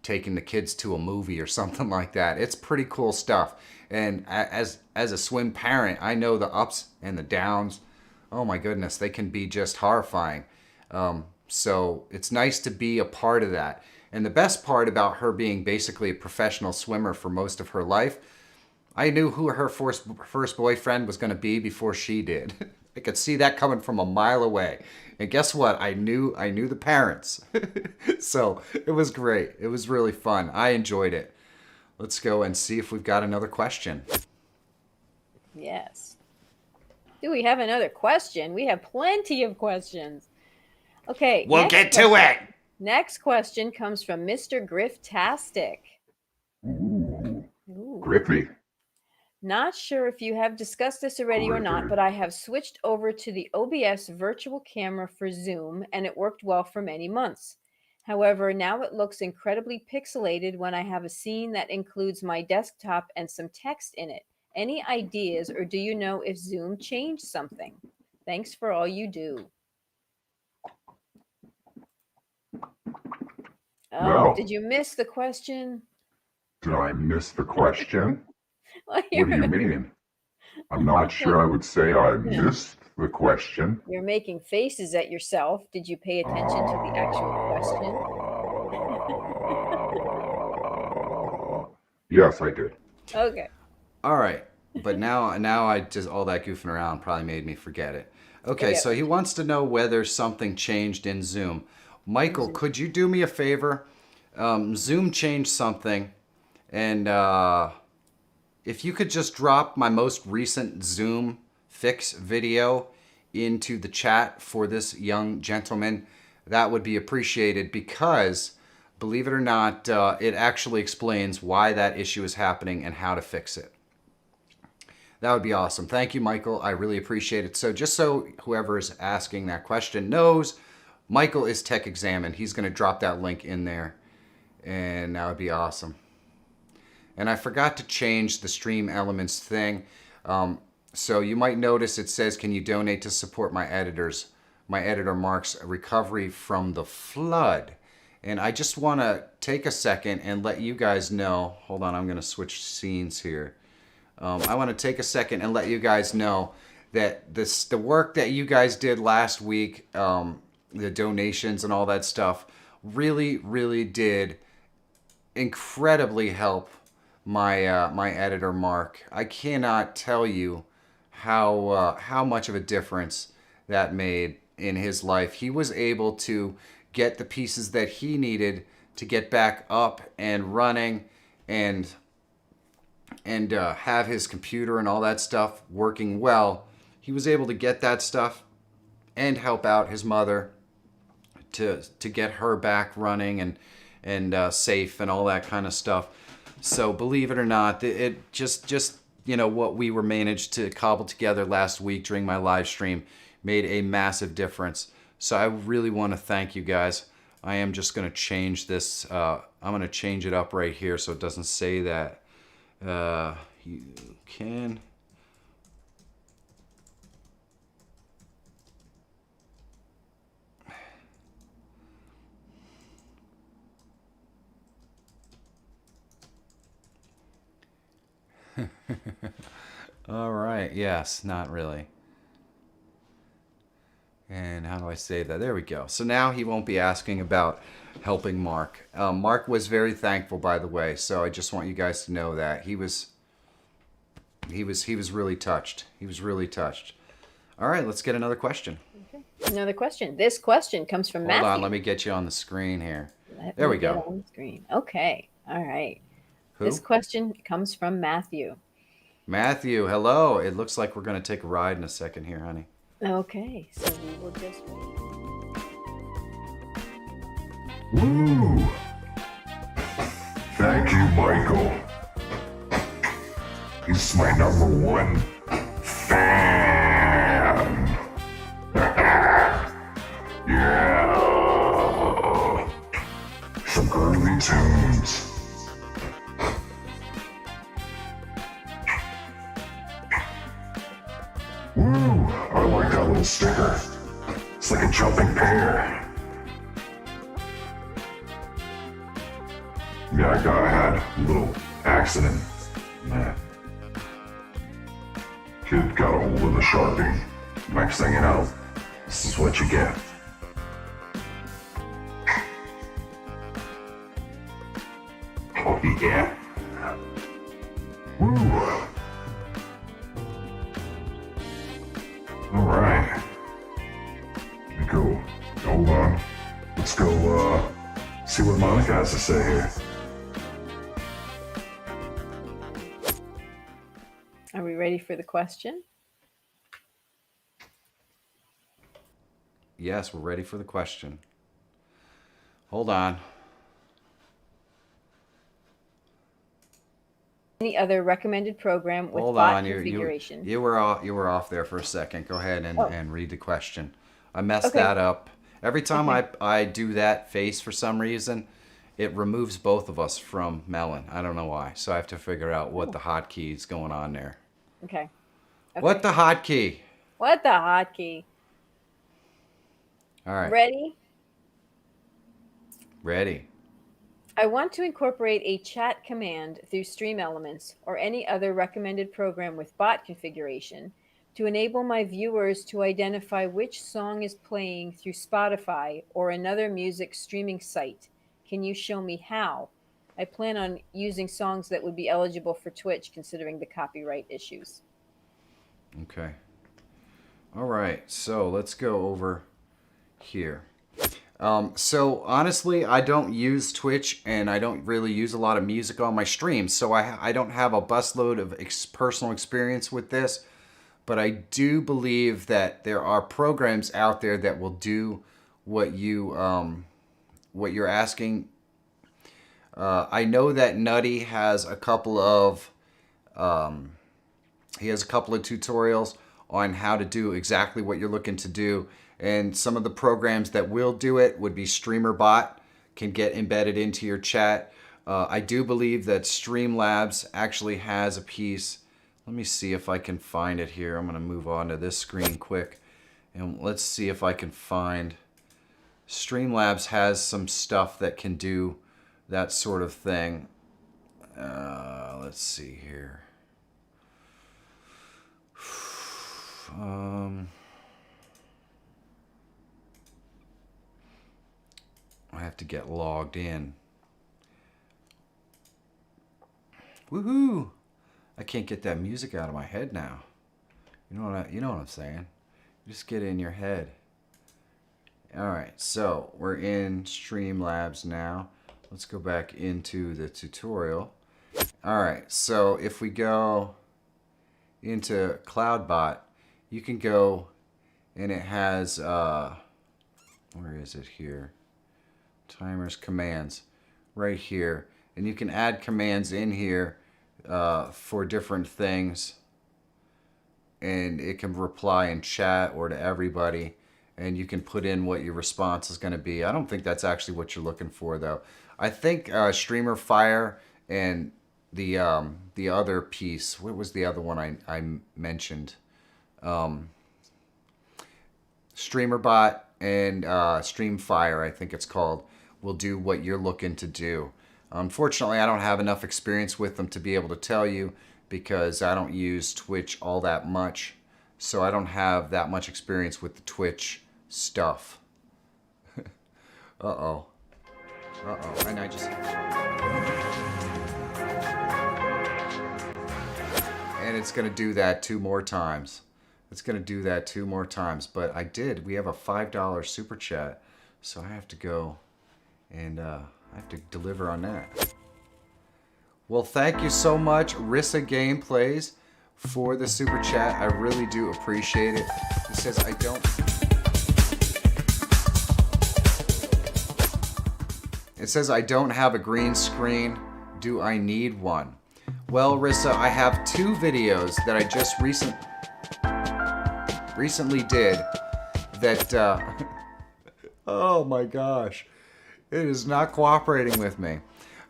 taking the kids to a movie or something like that. It's pretty cool stuff. And as a swim parent, I know the ups and the downs. Oh my goodness, they can be just horrifying. So it's nice to be a part of that. And the best part about her being basically a professional swimmer for most of her life, I knew who her first boyfriend was going to be before she did. I could see that coming from a mile away. And guess what? I knew the parents. So it was great. It was really fun. I enjoyed it. Let's go and see if we've got another question. Yes. Do we have another question? We have plenty of questions. Okay. We'll get to it. Next question comes from Mr. Grifftastic. Ooh, Ooh. Griffy. Not sure if you have discussed this already or not, but I have switched over to the OBS virtual camera for Zoom, and it worked well for many months. However, now it looks incredibly pixelated when I have a scene that includes my desktop and some text in it. Any ideas, or do you know if Zoom changed something? Thanks for all you do. Oh, Well, did you miss the question? did I miss the question? Well, What do you mean? I'm not sure I would say I missed the question. You're making faces at yourself. Did you pay attention to the actual question? Yes, I did. Okay. All right. But now I just, all that goofing around probably made me forget it. Okay, so he wants to know whether something changed in Zoom. Michael, could you do me a favor? Zoom changed something, and if you could just drop my most recent Zoom fix video into the chat for this young gentleman, that would be appreciated, because, believe it or not, it actually explains why that issue is happening and how to fix it. That would be awesome. Thank you, Michael. I really appreciate it. So just so whoever is asking that question knows, Michael is Tech Examined. He's going to drop that link in there, and that would be awesome. And I forgot to change the Stream Elements thing. So you might notice it says, can you donate to support my editors? My editor Mark's recovery from the flood. And I just want to take a second and let you guys know. Hold on, I'm going to switch scenes here. I want to take a second and let you guys know that the work that you guys did last week, the donations and all that stuff, really, really did incredibly help my my editor Mark. I cannot tell you how much of a difference that made in his life. He was able to get the pieces that he needed to get back up and running, and have his computer and all that stuff working well. He was able to get that stuff and help out his mother to get her back running and safe and all that kind of stuff. So believe it or not, it just you know, what we were managed to cobble together last week during my live stream made a massive difference. So I really want to thank you guys. I am just going to change this. I'm going to change it up right here so it doesn't say that. You can. All right. Yes, not really. And how do I save that? There we go. So now he won't be asking about helping Mark. Mark was very thankful, by the way. So I just want you guys to know that he was really touched. He was really touched. All right, let's get another question. Okay. Another question. This question comes from Matthew. Hold on, let me get you on the screen here. There we go. On the screen. Okay. All right. Who? This question comes from Matthew. Matthew, hello. It looks like we're going to take a ride in a second here, honey. Okay, so we will just wait. Woo! Thank you, Michael. He's my #1 fan. Yeah. Some early tunes. Woo! I like that little sticker. It's like a jumping pear. Yeah, I had a little accident. Yeah. Kid got a hold of the Sharpie. Next thing you know, this is what you get. Oh yeah. Woo. All right. See what Monica has to say here. Are we ready for the question? Yes, we're ready for the question. Hold on. Any other recommended program with Hold bot on. configuration? You were off there for a second. Go ahead and read the question. I messed Okay. that up. Every time Okay. I do that face for some reason, it removes both of us from Melon. I don't know why. So I have to figure out what the hotkey is going on there. Okay. What the hotkey? What the hotkey? All right. Ready? Ready. I want to incorporate a chat command through Stream Elements or any other recommended program with bot configuration to enable my viewers to identify which song is playing through Spotify or another music streaming site. Can you show me how? I plan on using songs that would be eligible for Twitch considering the copyright issues. Okay. All right. So let's go over here. So honestly, I don't use Twitch and I don't really use a lot of music on my streams. So I don't have a busload of personal experience with this. But I do believe that there are programs out there that will do what you're asking. I know that Nutty has a couple of tutorials on how to do exactly what you're looking to do. And some of the programs that will do it would be StreamerBot, can get embedded into your chat. I do believe that Streamlabs actually has a piece. Let me see if I can find it here. I'm going to move on to this screen quick. And let's see if I can find... Streamlabs has some stuff that can do that sort of thing. Let's see here. I have to get logged in. Woohoo! I can't get that music out of my head now. You know what I'm saying? Just get it in your head. All right, so we're in Streamlabs now. Let's go back into the tutorial. All right, so if we go into CloudBot, you can go and it has, where is it here? Timers, commands, right here. And you can add commands in here for different things. And it can reply in chat or to everybody. And you can put in what your response is going to be. I don't think that's actually what you're looking for, though. I think Streamer Fire and the other piece, what was the other one I mentioned? StreamerBot and Streamfire, I think it's called, will do what you're looking to do. Unfortunately, I don't have enough experience with them to be able to tell you because I don't use Twitch all that much. So I don't have that much experience with the Twitch stuff. Uh-oh. Uh-oh. And I just... And it's going to do that 2 more times. It's going to do that 2 more times. But I did. We have a $5 super chat. So I have to go and I have to deliver on that. Well, thank you so much, Rissa Gameplays, for the super chat. I really do appreciate it. It says I don't... It says I don't have a green screen. Do I need one? Well, Rissa, I have 2 videos that I just recently did that... oh my gosh. It is not cooperating with me.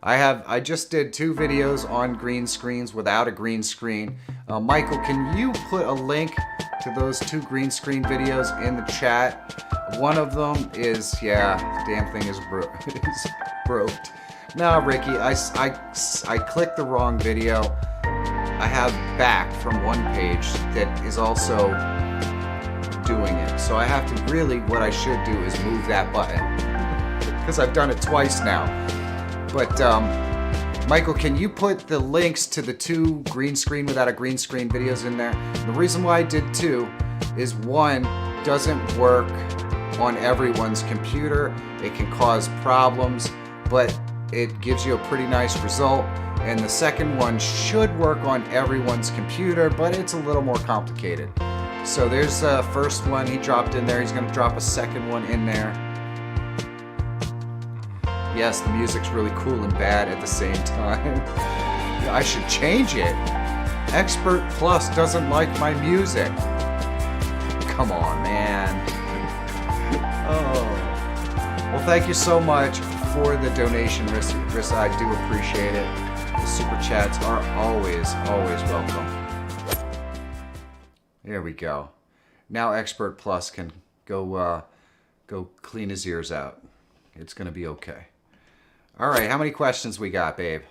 I just did 2 videos on green screens without a green screen. Michael, can you put a link to those 2 green screen videos in the chat? One of them is, yeah, damn thing is broke. No, Ricky, I clicked the wrong video. I have back from one page that is also doing it. So I have to really, what I should do is move that button. Because I've done it twice now. But, Michael, can you put the links to the 2 green screen without a green screen videos in there? The reason why I did 2 is 1 doesn't work on everyone's computer. It can cause problems. but it gives you a pretty nice result. And the second one should work on everyone's computer, but it's a little more complicated. So there's the first one he dropped in there. He's going to drop a second one in there. Yes, the music's really cool and bad at the same time. I should change it. Expert Plus doesn't like my music. Come on, man. Oh. Well, thank you so much for the donation, Rissa. I do appreciate it. The super chats are always welcome. There we go. Now Expert Plus can go clean his ears out. It's gonna be okay. All right, how many questions we got, babe?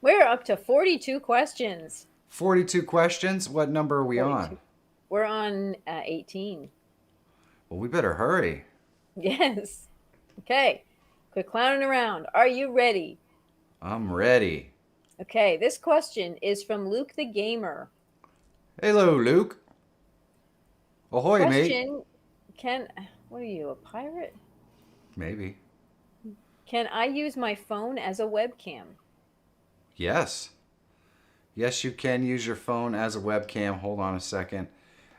We're up to 42 questions. 42 questions? What number are we 42. on? We're on 18. Well, we better hurry. Yes. Okay. Quit clowning around. Are you ready? I'm ready. Okay, this question is from Luke the Gamer. Hello, Luke. Ahoy, Question, mate. what are you, a pirate? Maybe. Can I use my phone as a webcam? Yes. Yes, you can use your phone as a webcam. Hold on a second.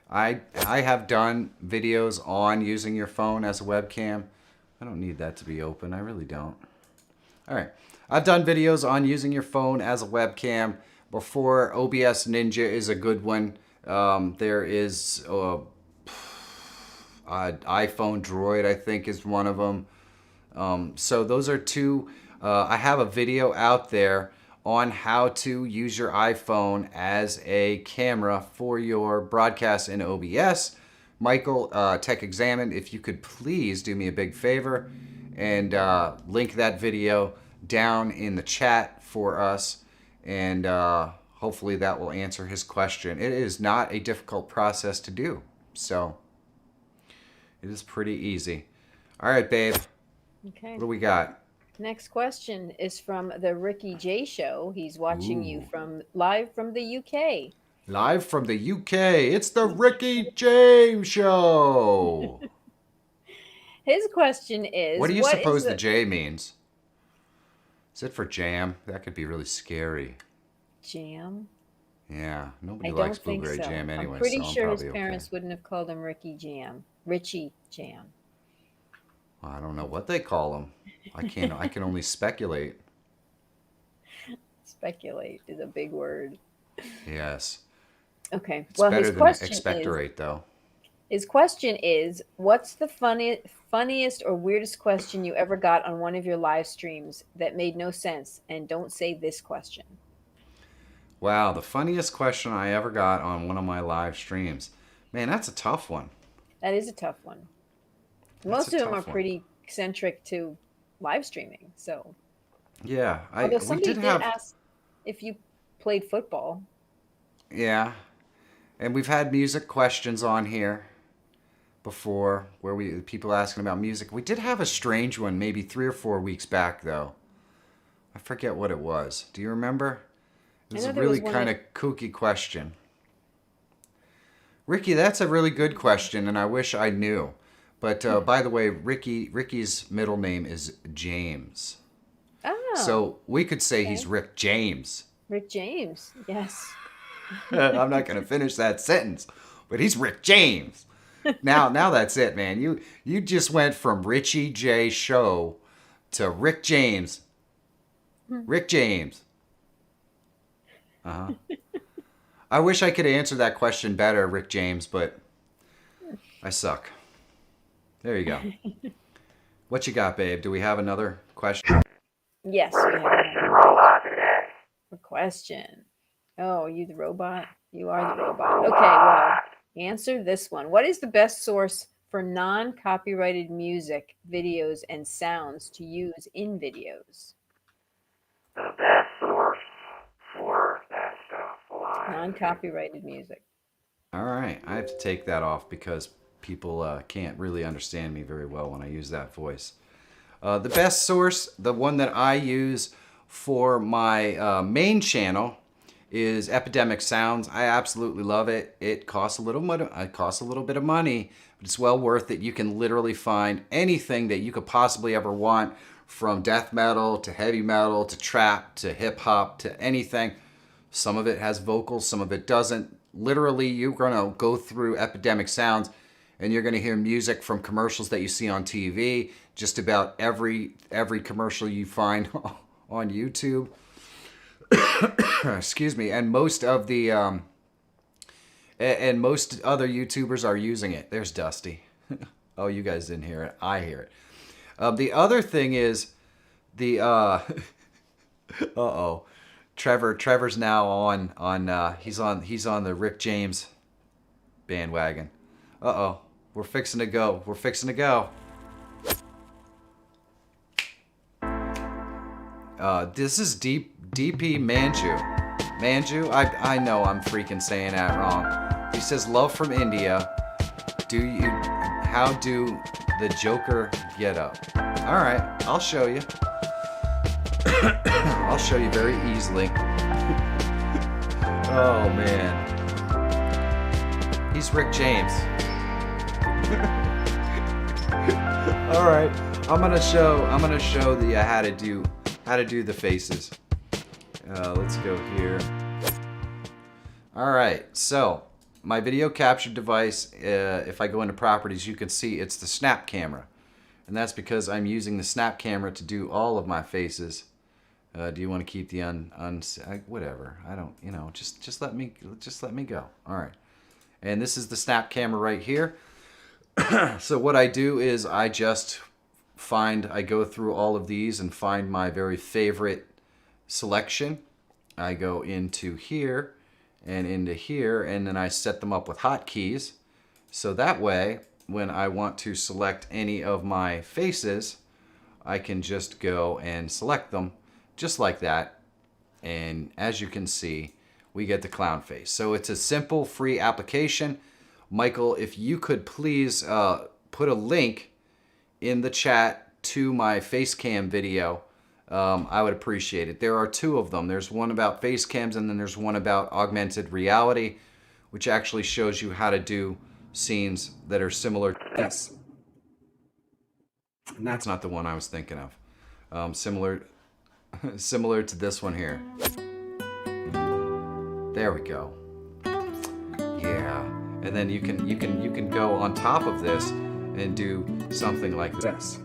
I have done videos on using your phone as a webcam. I don't need that to be open. I really don't. All right. I've done videos on using your phone as a webcam before. OBS Ninja is a good one. There is iPhone Droid, I think, is one of them. So those are two. I have a video out there on how to use your iPhone as a camera for your broadcast in OBS. Michael, Tech Examined, if you could please do me a big favor and link that video down in the chat for us, and hopefully that will answer his question. It is not a difficult process to do, so it is pretty easy. All right, babe. Okay. What do we got? Next question is from the Ricky J Show. He's watching you live from the UK. Live from the UK, it's the Ricky James Show. His question is, what do you suppose the J means? Is it for jam? That could be really scary. Jam? Yeah, nobody I likes don't think blueberry so. jam anyway. I'm pretty so sure I'm his probably parents okay. wouldn't have called him Ricky Jam. Richie Jam. I don't know what they call them. I can only speculate. Speculate is a big word. Yes. Okay. It's well, better his than question expectorate, though. His question is, what's the funniest or weirdest question you ever got on one of your live streams that made no sense? And don't say this question. Wow, the funniest question I ever got on one of my live streams. Man, that's a tough one. That is a tough one. Most of them are pretty eccentric to live streaming. So yeah, although somebody did ask if you played football. Yeah, and we've had music questions on here before, where people asking about music. We did have a strange one maybe 3 or 4 weeks back, though. I forget what it was. Do you remember? It was a really kind of kooky question. Ricky, that's a really good question, and I wish I knew. But by the way, Ricky's middle name is James. Oh. So we could say he's Rick James. Rick James, yes. I'm not going to finish that sentence, but he's Rick James. Now that's it, man. You just went from Richie J Show to Rick James. Rick James. I wish I could answer that question better, Rick James, but I suck. There you go. What you got, babe? Do we have another question? Yes, we have another question. Oh, you the robot? You are the robot. Okay, well, answer this one. What is the best source for non-copyrighted music, videos, and sounds to use in videos? The best source for that stuff. Non-copyrighted music. All right. I have to take that off because people can't really understand me very well when I use that voice. The best source, the one that I use for my main channel, is Epidemic Sounds. I absolutely love it. It costs a little money. It costs a little bit of money, but it's well worth it. You can literally find anything that you could possibly ever want from death metal to heavy metal to trap to hip hop to anything. Some of it has vocals, some of it doesn't. Literally, you're going to go through Epidemic Sounds and you're going to hear music from commercials that you see on TV, just about every commercial you find on YouTube. Excuse me. And most of the and most other YouTubers are using it. There's Dusty. Oh, you guys didn't hear it. I hear it. The other thing is the uh-oh. Trevor's now on he's on the Rick James bandwagon. Uh-oh. We're fixing to go. We're fixing to go. This is DP Manju. Manju? I know I'm freaking saying that wrong. He says, love from India. How do the Joker get up? Alright, I'll show you. I'll show you very easily. Oh man. He's Rick James. Alright, I'm gonna show the how to do the faces. Let's go here. Alright, so my video capture device, if I go into properties, you can see it's the snap camera. And that's because I'm using the snap camera to do all of my faces. Do you want to keep the whatever? I don't, just let me go. All right. And this is the snap camera right here. So what I do is I go through all of these and find my very favorite selection. I go into here and into here, and then I set them up with hotkeys. So that way, when I want to select any of my faces, I can just go and select them just like that. And as you can see, we get the clown face. So it's a simple, free application. Michael, if you could please put a link in the chat to my face cam video, I would appreciate it. There are two of them. There's one about face cams, and then there's one about augmented reality, which actually shows you how to do scenes that are similar to this. And that's not the one I was thinking of. Similar to this one here. There we go. Yeah. And then you can go on top of this and do something like this.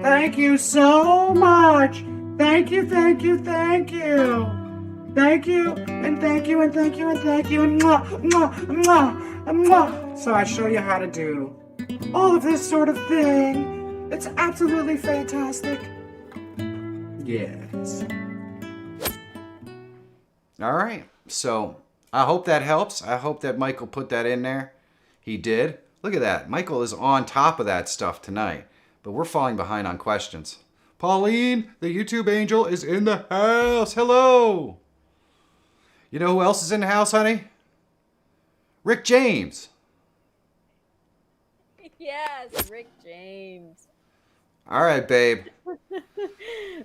Thank you so much. Thank you, thank you, thank you. Thank you, and thank you, and thank you, and thank you, and mwah, mwah, mwah, mwah. So I show you how to do all of this sort of thing. It's absolutely fantastic. Yes. All right. So I hope that helps. I hope that Michael put that in there. He did. Look at that. Michael is on top of that stuff tonight. But we're falling behind on questions. Pauline, the YouTube angel, is in the house. Hello. You know who else is in the house, honey? Rick James. Yes, Rick James. All right, babe.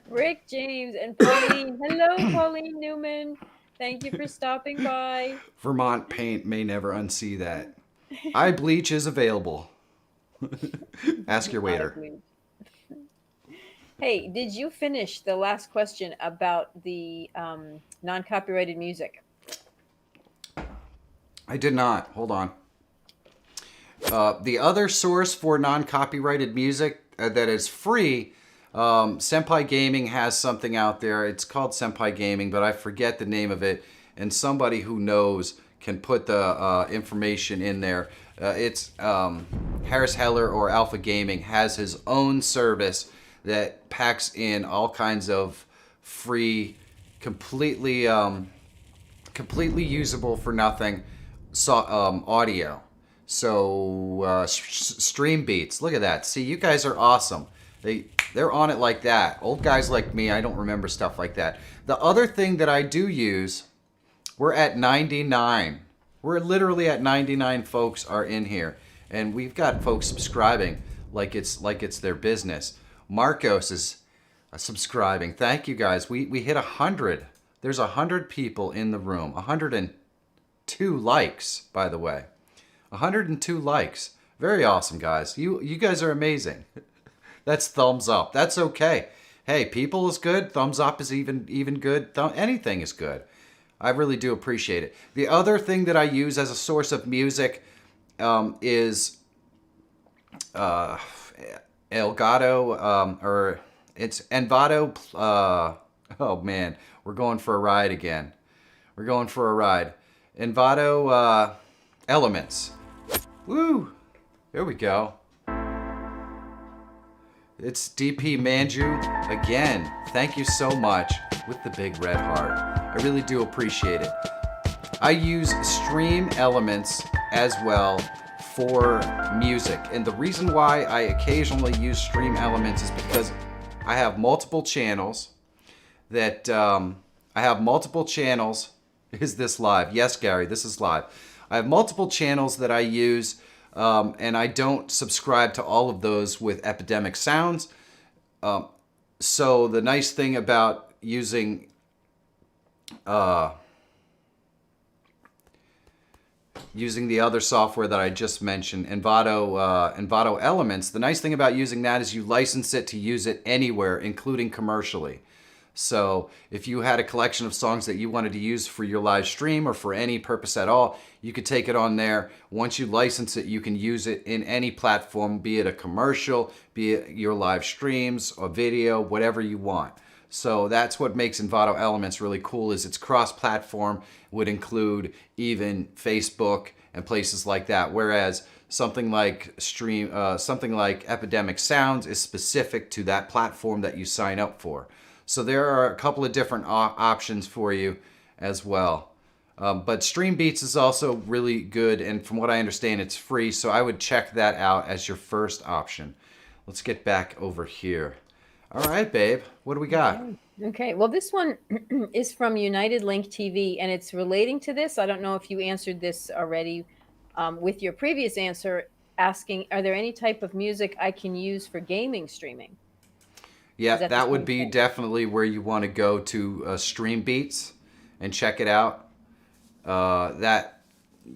Rick James and Pauline. Hello, Pauline Newman. Thank you for stopping by. Vermont Paint may never unsee that. Eye bleach is available. Ask your waiter. Hey, did you finish the last question about the non-copyrighted music? I did not. Hold on. The other source for non-copyrighted music that is free, Senpai Gaming has something out there. It's called Senpai Gaming, but I forget the name of it. And somebody who knows can put the information in there. It's Harris Heller or Alpha Gaming has his own service that packs in all kinds of free, completely usable for nothing audio. So Stream Beats, look at that. See, you guys are awesome. They're on it like that. Old guys like me, I don't remember stuff like that. The other thing that I do use, we're at 99. We're literally at 99 folks are in here. And we've got folks subscribing like it's their business. Marcos is subscribing. Thank you guys. We hit 100. There's 100 people in the room. 102 likes, by the way. 102 likes. Very awesome, guys. You guys are amazing. That's thumbs up. That's okay. Hey, people is good. Thumbs up is even good. Anything is good. I really do appreciate it. The other thing that I use as a source of music is Elgato, or it's Envato. Oh man, we're going for a ride again. We're going for a ride. Envato Elements. Woo! Here we go. It's DP Manju again. Thank you so much with the big red heart. I really do appreciate it. I use Stream Elements as well for music. And the reason why I occasionally use Stream Elements is because I have multiple channels that Is this live? Yes, Gary, this is live. I have multiple channels that I use, and I don't subscribe to all of those with Epidemic Sounds. So the nice thing about using the other software that I just mentioned, Envato Elements, the nice thing about using that is you license it to use it anywhere, including commercially. So if you had a collection of songs that you wanted to use for your live stream or for any purpose at all, you could take it on there. Once you license it, you can use it in any platform, be it a commercial, be it your live streams or video, whatever you want. So that's what makes Envato Elements really cool, is it's cross-platform, would include even Facebook and places like that. Whereas something like Epidemic Sounds is specific to that platform that you sign up for. So there are a couple of different options for you as well. But Stream Beats is also really good, and from what I understand, it's free. So I would check that out as your first option. Let's get back over here. All right, babe. What do we got? Okay. Well, this one is from United Link TV, and it's relating to this. I don't know if you answered this already with your previous answer, asking, are there any type of music I can use for gaming streaming? Yeah, that would be definitely where you want to go to Stream Beats and check it out.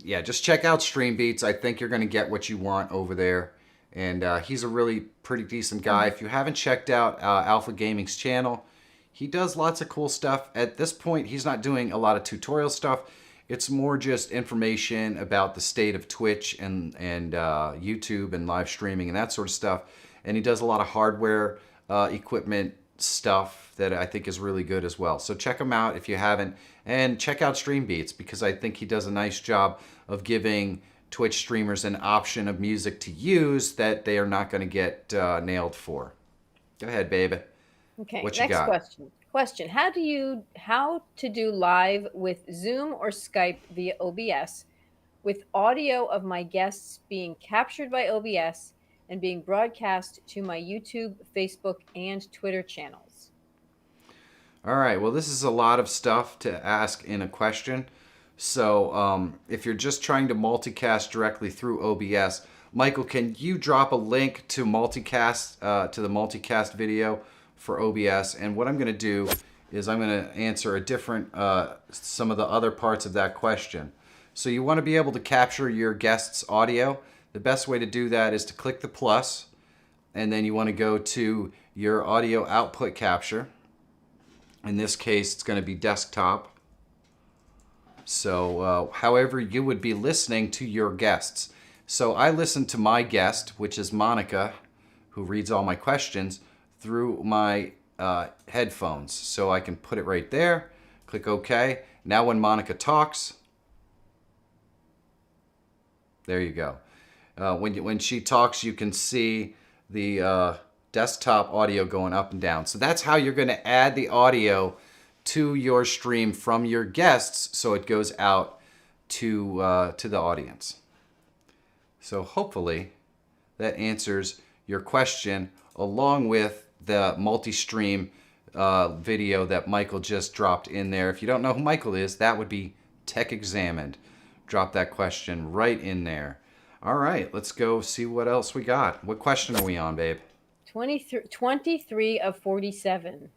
Just check out Stream Beats. I think you're going to get what you want over there. And he's a really pretty decent guy. If you haven't checked out Alpha Gaming's channel, he does lots of cool stuff. At this point, he's not doing a lot of tutorial stuff. It's more just information about the state of Twitch and YouTube and live streaming and that sort of stuff. And he does a lot of hardware equipment stuff that I think is really good as well. So check him out if you haven't, and check out Stream Beats, because I think he does a nice job of giving Twitch streamers an option of music to use that they are not going to get nailed for. Go ahead, baby. Okay, what you next got? Question. How to do live with Zoom or Skype via OBS with audio of my guests being captured by OBS and being broadcast to my YouTube, Facebook, and Twitter channels? All right, well, this is a lot of stuff to ask in a question. So if you're just trying to multicast directly through OBS, Michael, can you drop a link to multicast to the multicast video for OBS? And what I'm going to do is I'm going to answer a different some of the other parts of that question. So you want to be able to capture your guest's audio. The best way to do that is to click the plus, and then you want to go to your audio output capture. In this case, it's going to be desktop. So however you would be listening to your guests. So I listen to my guest, which is Monica, who reads all my questions, through my headphones. So I can put it right there, click OK. Now when Monica talks, there you go. When she talks, you can see the desktop audio going up and down. So that's how you're going to add the audio to your stream from your guests, so it goes out to the audience. So hopefully that answers your question, along with the multi-stream video that Michael just dropped in there. If you don't know who Michael is, that would be Tech Examined. Drop that question right in there. All right, let's go see what else we got. What question are we on, babe? 23 of 47.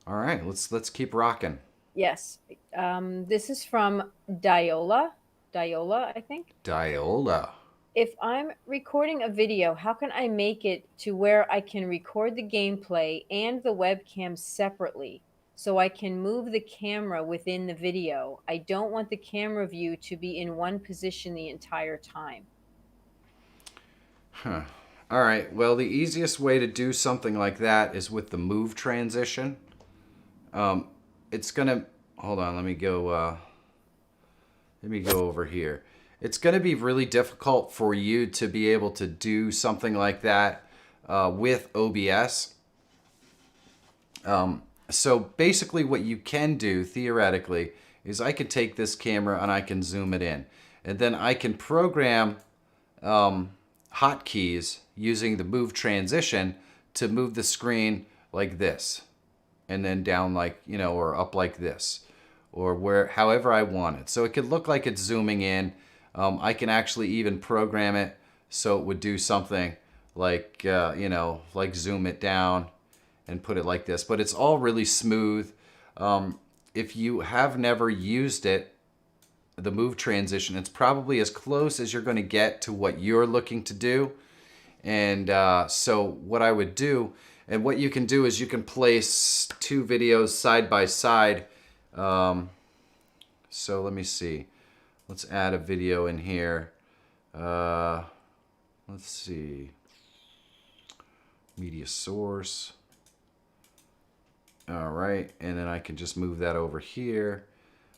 All right, let's keep rocking. Yes. This is from Diola, I think. Diola. If I'm recording a video, how can I make it to where I can record the gameplay and the webcam separately so I can move the camera within the video? I don't want the camera view to be in one position the entire time. Huh. All right. Well, the easiest way to do something like that is with the move transition. It's gonna. Hold on. Let me go. Let me go over here. It's gonna be really difficult for you to be able to do something like that with OBS. So basically, what you can do theoretically is I could take this camera and I can zoom it in, and then I can program hotkeys using the move transition to move the screen like this, and then down like, you know, or up like this, or where, however I want it. So it could look like it's zooming in. I can actually even program it so it would do something like, you know, like zoom it down and put it like this. But it's all really smooth. If you have never used it, the move transition, it's probably as close as you're going to get to what you're looking to do. And so what I would do, and what you can do is you can place two videos side by side. So let me see. Let's add a video in here. Let's see. Media source. All right, and then I can just move that over here.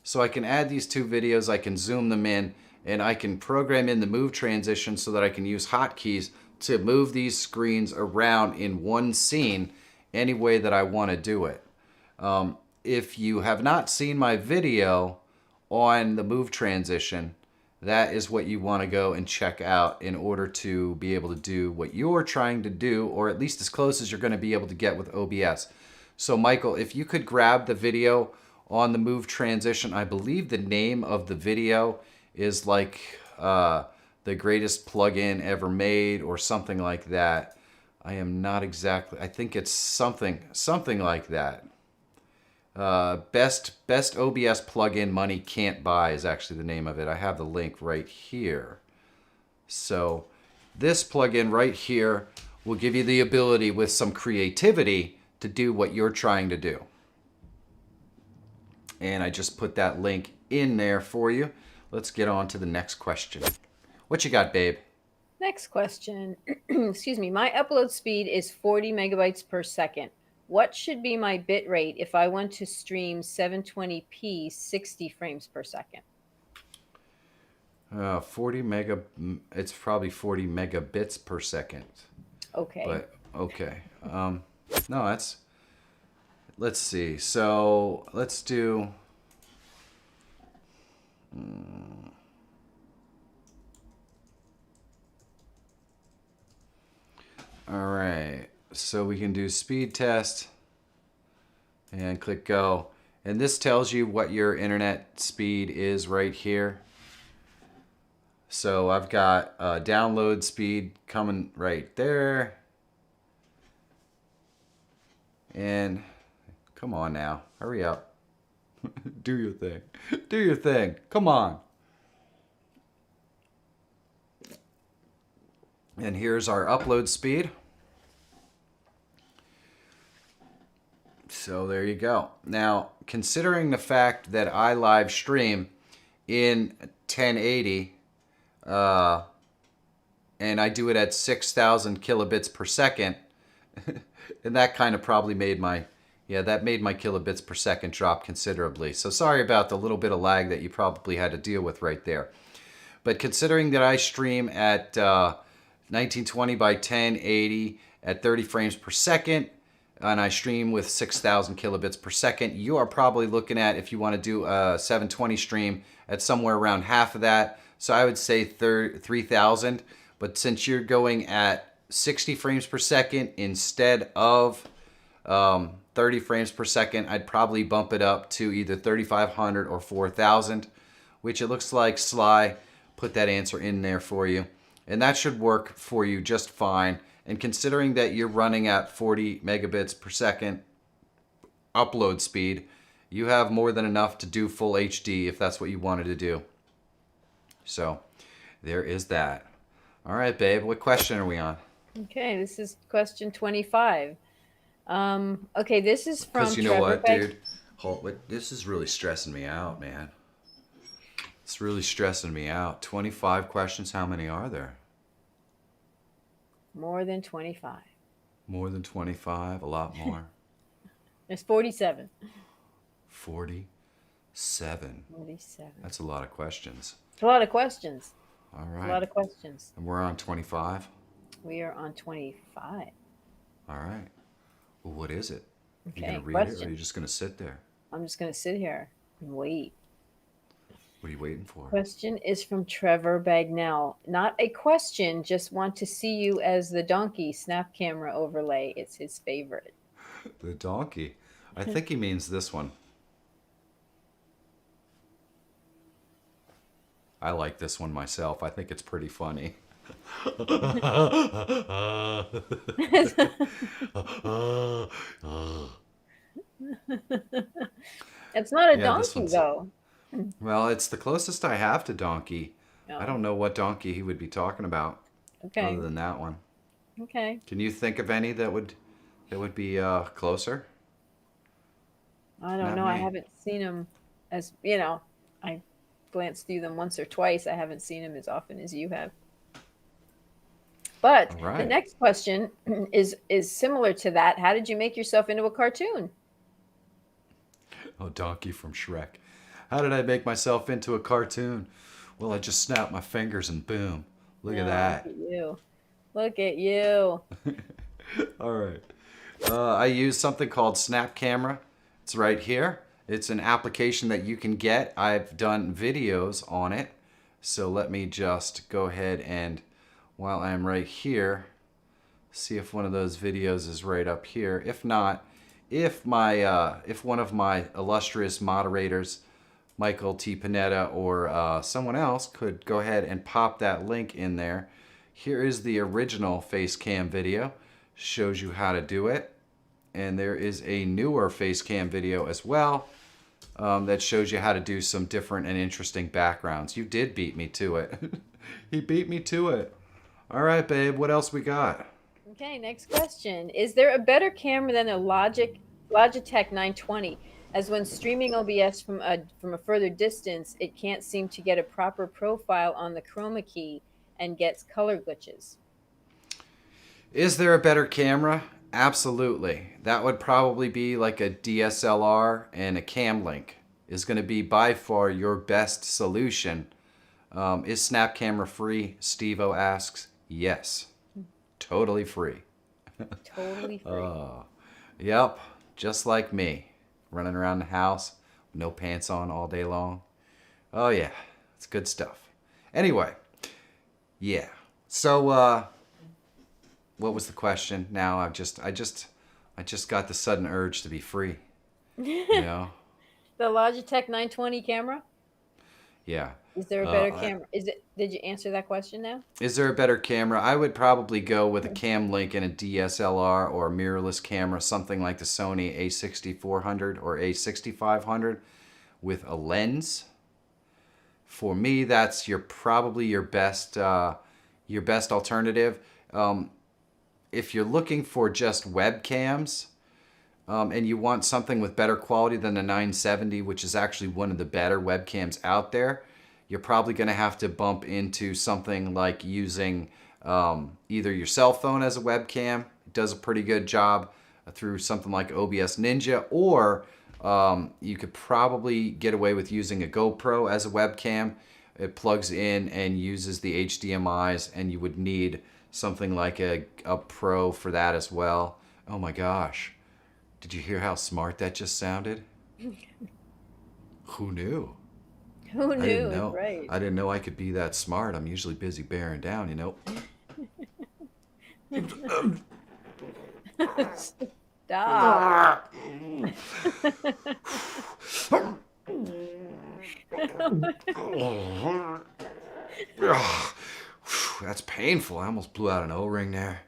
So I can add these two videos, I can zoom them in, and I can program in the move transition so that I can use hotkeys to move these screens around in one scene any way that I want to do it. If you have not seen my video on the move transition, that is what you want to go and check out in order to be able to do what you're trying to do, or at least as close as you're going to be able to get with OBS. So Michael, if you could grab the video on the move transition, I believe the name of the video is like the greatest plugin ever made or something like that. I am not exactly, I think it's something like that. Best OBS plugin money can't buy is actually the name of it. I have the link right here. So this plugin right here will give you the ability with some creativity to do what you're trying to do. And I just put that link in there for you. Let's get on to the next question. What you got, babe? Next question. Excuse me. My upload speed is 40 megabytes per second. What should be my bit rate if I want to stream 720p 60 frames per second? 40 mega, it's probably 40 megabits per second. Okay. But, okay. No, that's, let's see. So, let's do, all right. So we can do speed test and click go. And this tells you what your internet speed is right here. So I've got download speed coming right there. And come on now, hurry up. Do your thing. Do your thing. Come on. And here's our upload speed. So there you go. Now, considering the fact that I live stream in 1080, and I do it at 6,000 kilobits per second, and that kind of probably made my, that made my kilobits per second drop considerably. So sorry about the little bit of lag that you probably had to deal with right there. But considering that I stream at 1920 by 1080 at 30 frames per second, and I stream with 6,000 kilobits per second, you are probably looking at, if you want to do a 720 stream, at somewhere around half of that. So I would say 3,000. But since you're going at 60 frames per second instead of 30 frames per second, I'd probably bump it up to either 3,500 or 4,000, which it looks like Sly put that answer in there for you. And that should work for you just fine. And considering that you're running at 40 megabits per second upload speed, you have more than enough to do full HD if that's what you wanted to do. So there is that. All right, babe. What question are we on? Okay, this is question 25. Okay, this is from Because you know Trevor what, Beck. dude? This is really stressing me out, man. It's really stressing me out. 25 questions. How many are there? More than 25. More than 25? A lot more? There's 47. 47. 47. That's a lot of questions. It's a lot of questions. All A right. lot of questions. And we're on 25? We are on 25. All right. Well, what is it? Okay, You gonna read it, or question. are you just gonna sit there? I'm just going to sit here and wait. What are you waiting for? Question is from Trevor Bagnell. Not a question, just want to see you as the donkey snap camera overlay. It's his favorite. The donkey. I think he means this one. I like this one myself. I think it's pretty funny. It's not a Yeah, this donkey, one's. though. Well, it's the closest I have to donkey. No. I don't know what donkey he would be talking about Okay. other than that one. Okay. Can you think of any that would be closer? I don't Not know. I me. haven't seen him as, you know, I glanced through them once or twice. I haven't seen him as often as you have. But All the right. next question is similar to that. How did you make yourself into a cartoon? Oh, Donkey from Shrek. How did I make myself into a cartoon? Well, I just snapped my fingers and boom. Look at Oh, that. Look at you. Look at you. All right. I use something called Snap Camera. It's right here. It's an application that you can get. I've done videos on it. So let me just go ahead and, while I'm right here, see if one of those videos is right up here. If not, if one of my illustrious moderators, Michael T. Panetta or someone else, could go ahead and pop that link in there. Here is the original face cam video. Shows you how to do it. And there is a newer face cam video as well that shows you how to do some different and interesting backgrounds. You did beat me to it. He beat me to it. All right, babe. What else we got? Okay, next question. Is there a better camera than a Logitech 920? As when streaming OBS from a further distance, it can't seem to get a proper profile on the chroma key and gets color glitches. Is there a better camera? Absolutely. That would probably be like a DSLR, and a cam link is going to be by far your best solution. Is Snap Camera free? Steve-O asks. Yes. Totally free. Totally free. Yep. Just like me. Running around the house with no pants on all day long. Oh yeah. It's good stuff. Anyway. Yeah. So, what was the question? Now I just got the sudden urge to be free. You know? The Logitech 920 camera? Yeah. Is there a better camera? Did you answer that question now? Is there a better camera? I would probably go with a cam link and a DSLR or a mirrorless camera, something like the Sony a6400 or a6500 with a lens. For me, that's probably your best alternative. If you're looking for just webcams and you want something with better quality than the 970, which is actually one of the better webcams out there, you're probably going to have to bump into something like using either your cell phone as a webcam. It does a pretty good job through something like OBS Ninja, or you could probably get away with using a GoPro as a webcam. It plugs in and uses the HDMIs, and you would need something like a Pro for that as well. Oh my gosh. Did you hear how smart that just sounded? Who knew? Who I knew? didn't know. Right. I didn't know I could be that smart. I'm usually busy bearing down, you know. Stop. That's painful. I almost blew out an O-ring there.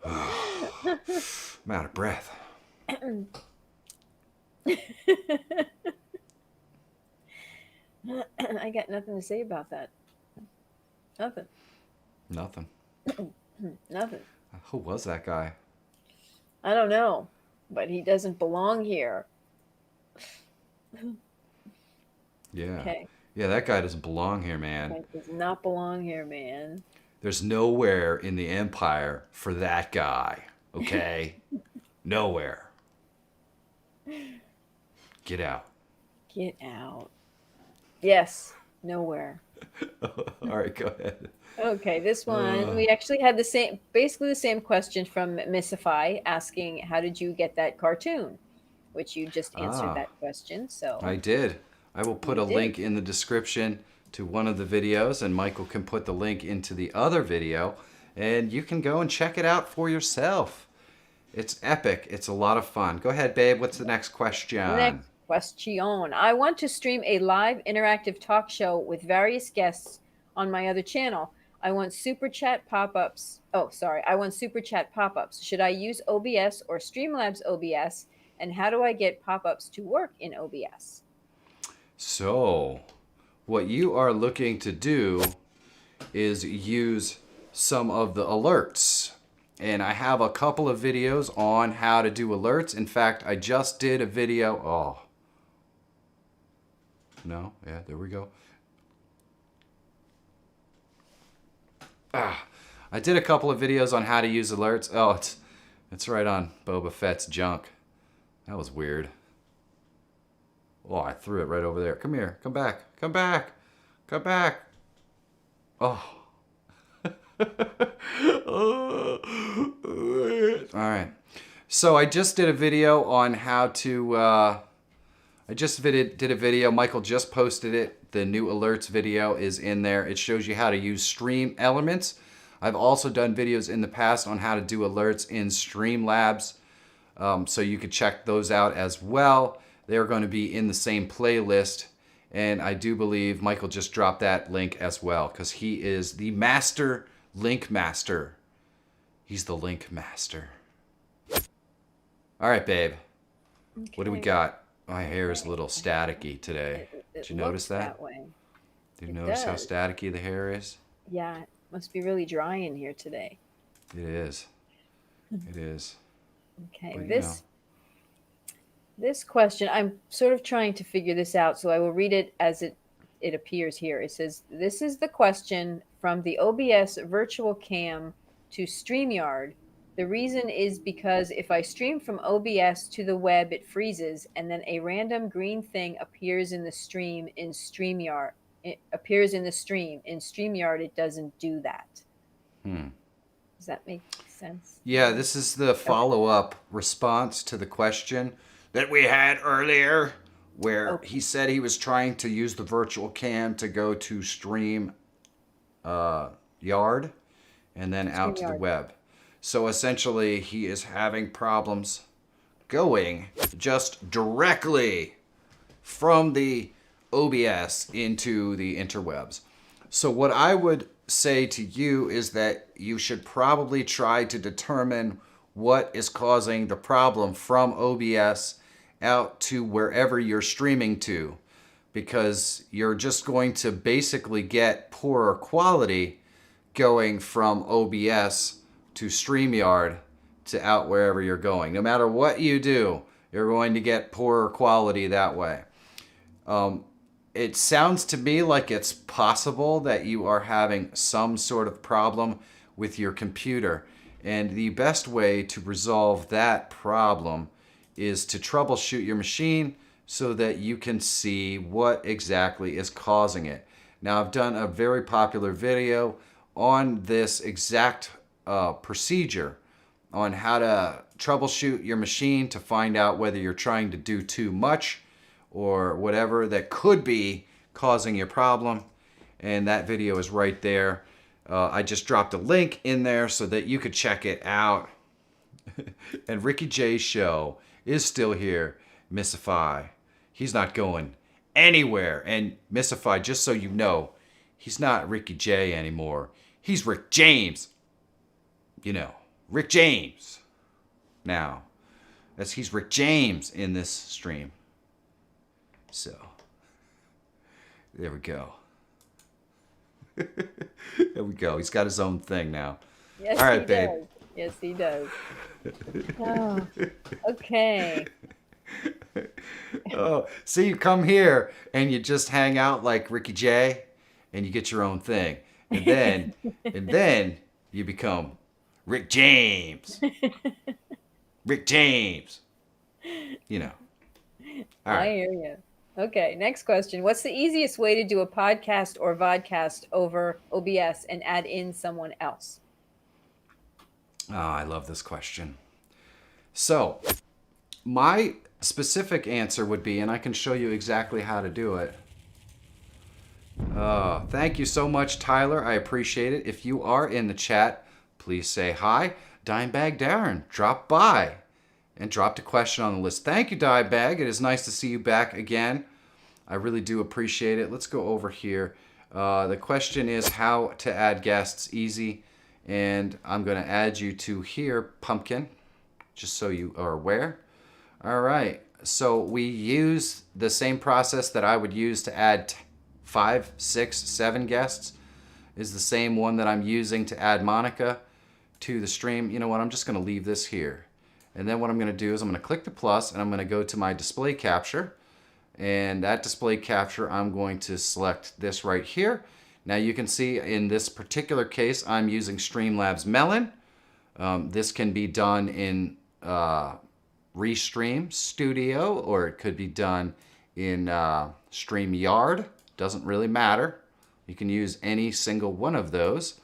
I'm out of breath. I got nothing to say about that. Nothing. Nothing. Nothing. Who was that guy? I don't know, but he doesn't belong here. Yeah. Okay. Yeah, that guy doesn't belong here, man. That does not belong here, man. There's nowhere in the Empire for that guy. Okay? Nowhere. Get out. Get out. Yes, nowhere. All right, go ahead. Okay, this one we actually had basically the same question from Missify asking, "How did you get that cartoon?" Which you just answered that question. So I did. I will put You a did. link in the description to one of the videos, and Michael can put the link into the other video, and you can go and check it out for yourself. It's epic. It's a lot of fun. Go ahead, babe. What's the next question? next question: I want to stream a live interactive talk show with various guests on my other channel. I want super chat pop-ups. Oh, sorry. I want super chat pop-ups. Should I use OBS or Streamlabs OBS? And how do I get pop-ups to work in OBS? So, what you are looking to do is use some of the alerts. And I have a couple of videos on how to do alerts. In fact, I just did a video. Oh. No, yeah, there we go. I did a couple of videos on how to use alerts. Oh, it's right on Boba Fett's junk. That was weird. Oh, I threw it right over there. Come here. Come back. Come back. Come back. Oh. All right. So I just did a video on how to... I just did a video. Michael just posted it. The new alerts video is in there. It shows you how to use Stream Elements. I've also done videos in the past on how to do alerts in Streamlabs. So you could check those out as well. They're going to be in the same playlist. And I do believe Michael just dropped that link as well, because he is the master link master. He's the link master. All right, babe. Okay. What do we got? My hair is a little staticky today. Did you notice that? Way. Did you It notice how does. staticky the hair is? Yeah, it must be really dry in here today. It is. It is. Okay, Well, you this question, I'm sort of trying to figure this out, so I will read it as it appears here. It says, "This is the question from the OBS virtual cam to StreamYard. The reason is because if I stream from OBS to the web, it freezes, and then a random green thing appears in the stream in StreamYard. It appears in the stream. In StreamYard, it doesn't do that." Does that make sense? Yeah, this is the follow-up response to the question that we had earlier, where he said he was trying to use the virtual cam to go to Stream Yard and then out to the web. So essentially, he is having problems going just directly from the OBS into the interwebs. So what I would say to you is that you should probably try to determine what is causing the problem from OBS out to wherever you're streaming to, because you're just going to basically get poorer quality going from OBS to StreamYard to out wherever you're going. No matter what you do, you're going to get poorer quality that way. It sounds to me like it's possible that you are having some sort of problem with your computer. And the best way to resolve that problem is to troubleshoot your machine so that you can see what exactly is causing it. Now, I've done a very popular video on this exact procedure on how to troubleshoot your machine to find out whether you're trying to do too much or whatever that could be causing your problem. And that video is right there. I just dropped a link in there so that you could check it out. And Ricky J's show is still here. Missify. He's not going anywhere. And Missify, just so you know, he's not Ricky J anymore. He's Rick James. You know, Rick James. Now, he's Rick James in this stream. So, there we go. There we go. He's got his own thing now. Yes, All right, he babe. does. Yes, he does. Oh, okay. Oh, see, you come here and you just hang out like Ricky Jay, and you get your own thing, and then you become Rick James. Rick James. You know. All I right. hear you. Okay, next question. What's the easiest way to do a podcast or vodcast over OBS and add in someone else? Oh, I love this question. So, my specific answer would be, and I can show you exactly how to do it. Thank you so much, Tyler. I appreciate it. If you are in the chat, please say hi. Dimebag Darren, drop by and dropped a question on the list. Thank you, Dimebag. It is nice to see you back again. I really do appreciate it. Let's go over here. The question is how to add guests easy. And I'm going to add you to here, Pumpkin, just so you are aware. All right. So we use the same process that I would use to add 5, 6, 7 guests is the same one that I'm using to add Monica to the stream. You know what? I'm just going to leave this here. And then what I'm going to do is I'm going to click the plus and I'm going to go to my display capture. And that display capture, I'm going to select this right here. Now you can see in this particular case, I'm using Streamlabs Melon. This can be done in Restream Studio, or it could be done in StreamYard. Doesn't really matter. You can use any single one of those.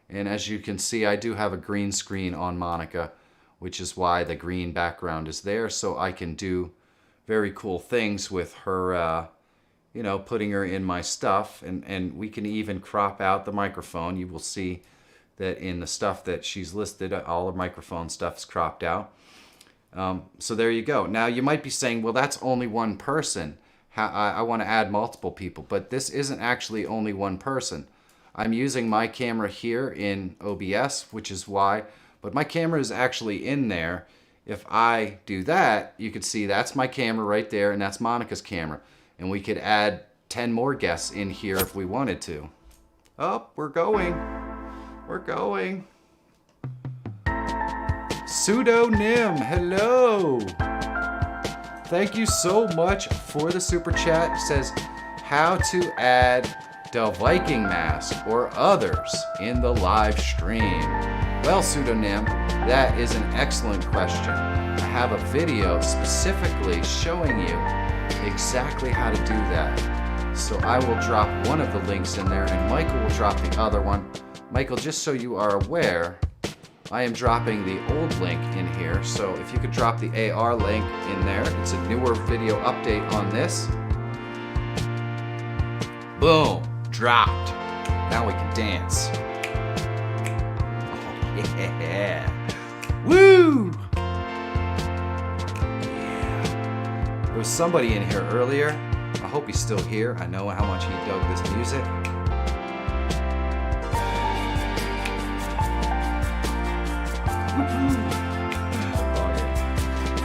And as you can see, I do have a green screen on Monica, which is why the green background is there, so I can do very cool things with her, you know, putting her in my stuff. And we can even crop out the microphone. You will see that in the stuff that she's listed, all the microphone stuff is cropped out. So there you go. Now you might be saying, well, that's only one person. I want to add multiple people, but this isn't actually only one person. I'm using my camera here in OBS, which is why, but my camera is actually in there. If I do that, you can see that's my camera right there, and that's Monica's camera. And we could add 10 more guests in here if we wanted to. Oh, we're going. We're going. Pseudonym, hello. Thank you so much for the super chat. It says how to add the Viking mask or others in the live stream. Well, Pseudonym, that is an excellent question. I have a video specifically showing you exactly how to do that. So I will drop one of the links in there and Michael will drop the other one. Michael, just so you are aware, I am dropping the old link in here. So if you could drop the AR link in there, it's a newer video update on this. Boom, dropped. Now we can dance. Yeah. Woo! Yeah. There was somebody in here earlier. I hope he's still here. I know how much he dug this music.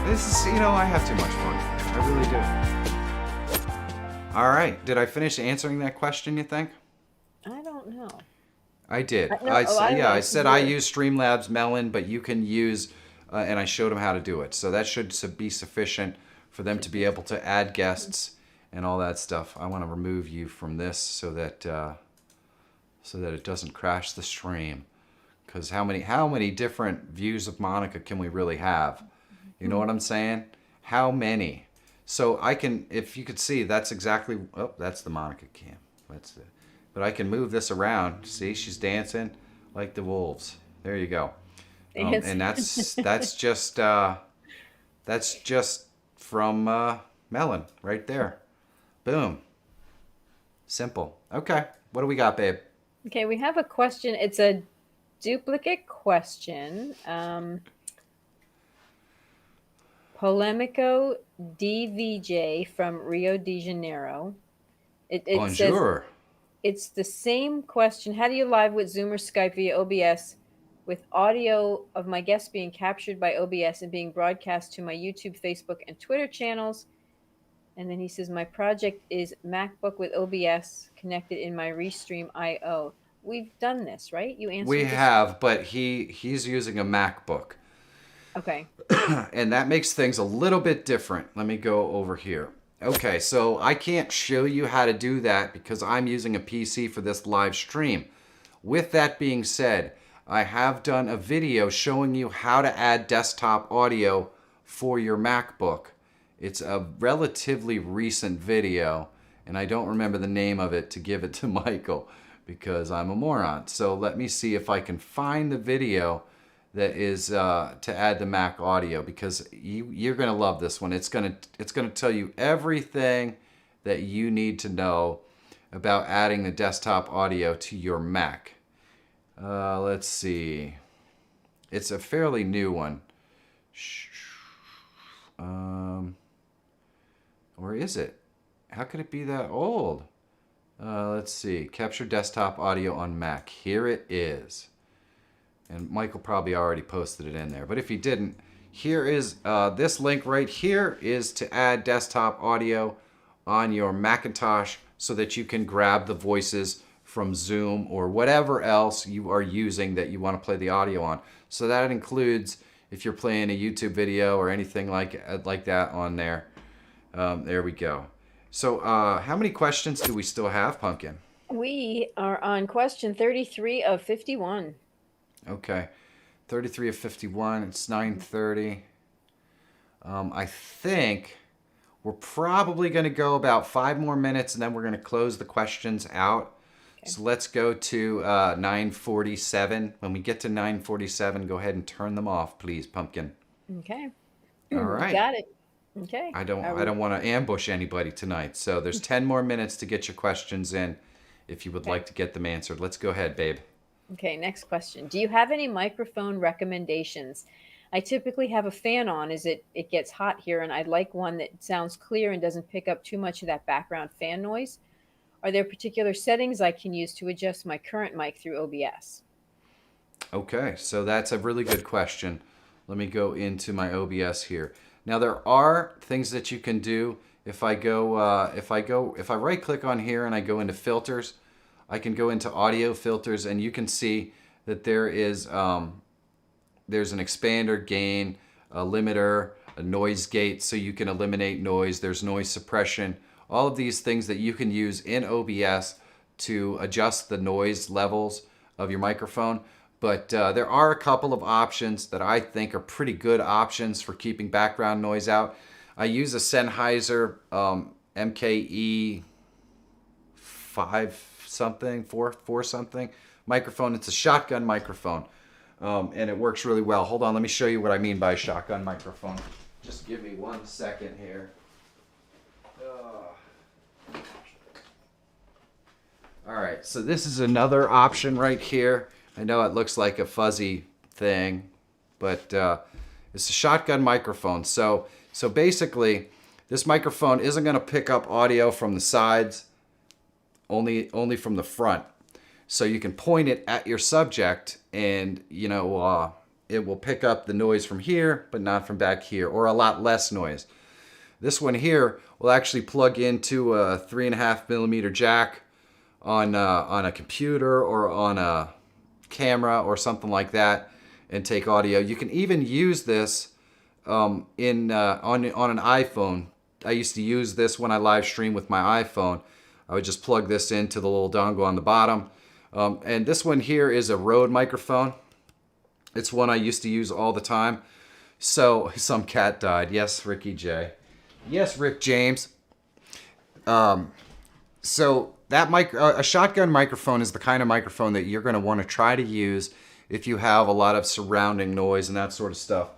This is, you know, I have too much fun. I really do. All right. Did I finish answering that question, you think? I don't know. I did. No, I said I use Streamlabs Melon, but you can use, and I showed them how to do it. So that should be sufficient for them to be able to add guests and all that stuff. I want to remove you from this so that it doesn't crash the stream. Because how many different views of Monica can we really have? You know what I'm saying? How many? So I can, if you could see, that's exactly. Oh, that's the Monica cam. That's it. But I can move this around. See, she's dancing like the wolves. There you go. And that's just from Melon right there. Boom. Simple. Okay. What do we got, babe? Okay, we have a question. It's a duplicate question. Polemico DVJ from Rio de Janeiro. It Bonjour. says, it's the same question. How do you live with Zoom or Skype via OBS with audio of my guests being captured by OBS and being broadcast to my YouTube, Facebook, and Twitter channels? And then he says, my project is MacBook with OBS connected in my Restream IO. We've done this, right? You answered We this? have, but he's using a MacBook. Okay. And that makes things a little bit different. Let me go over here. Okay, so I can't show you how to do that because I'm using a PC for this live stream. With that being said, I have done a video showing you how to add desktop audio for your MacBook. It's a relatively recent video, and I don't remember the name of it to give it to Michael because I'm a moron. So let me see if I can find the video that is to add the Mac audio, because you're gonna love this one. It's gonna tell you everything that you need to know about adding the desktop audio to your Mac. Let's see. It's a fairly new one. Or is it? How could it be that old? Let's see. Capture desktop audio on Mac. Here it is. And Michael probably already posted it in there. But if he didn't, here is this link right here is to add desktop audio on your Macintosh so that you can grab the voices from Zoom or whatever else you are using that you want to play the audio on. So that includes if you're playing a YouTube video or anything like that on there. There we go. So how many questions do we still have, Pumpkin? We are on question 33 of 51. Okay, 33 of 51. It's 9:30. I think we're probably going to go about 5 more minutes, and then we're going to close the questions out. Okay. So let's go to 9:47. When we get to 9:47, go ahead and turn them off, please, Pumpkin. Okay. All right. Got it. Okay. I don't want to ambush anybody tonight. So there's 10 more minutes to get your questions in if you would like to get them answered. Let's go ahead, babe. Okay, next question. Do you have any microphone recommendations? I typically have a fan on as it gets hot here, and I'd like one that sounds clear and doesn't pick up too much of that background fan noise. Are there particular settings I can use to adjust my current mic through OBS? Okay, so that's a really good question. Let me go into my OBS here. Now there are things that you can do. If I right click on here and I go into filters, I can go into audio filters, and you can see that there is there's an expander, gain, a limiter, a noise gate, so you can eliminate noise. There's noise suppression. All of these things that you can use in OBS to adjust the noise levels of your microphone. But there are a couple of options that I think are pretty good options for keeping background noise out. I use a Sennheiser MKE 4 something microphone. It's a shotgun microphone, and it works really well. Hold on, let me show you what I mean by a shotgun microphone. Just give me 1 second here. All right, so this is another option right here. I know it looks like a fuzzy thing, but it's a shotgun microphone. So basically, this microphone isn't going to pick up audio from the sides, only from the front. So you can point it at your subject, and it will pick up the noise from here, but not from back here, or a lot less noise. This one here will actually plug into a 3.5 millimeter jack on a computer or on a camera or something like that, and take audio. You can even use this on an iPhone. I used to use this when I live stream with my iPhone. I would just plug this into the little dongle on the bottom. And this one here is a Rode microphone. It's one I used to use all the time. So some cat died. Yes, Ricky J. Yes, Rick James. So that a shotgun microphone is the kind of microphone that you're going to want to try to use if you have a lot of surrounding noise and that sort of stuff.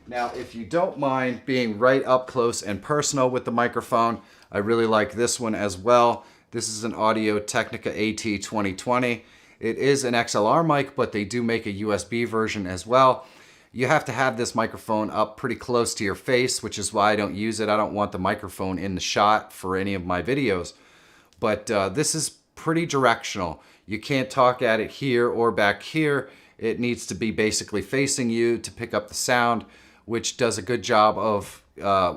Now, if you don't mind being right up close and personal with the microphone, I really like this one as well. This is an Audio Technica AT 2020. It is an XLR mic, but they do make a USB version as well. You have to have this microphone up pretty close to your face, which is why I don't use it. I don't want the microphone in the shot for any of my videos. But this is pretty directional. You can't talk at it here or back here. It needs to be basically facing you to pick up the sound, which does a good job of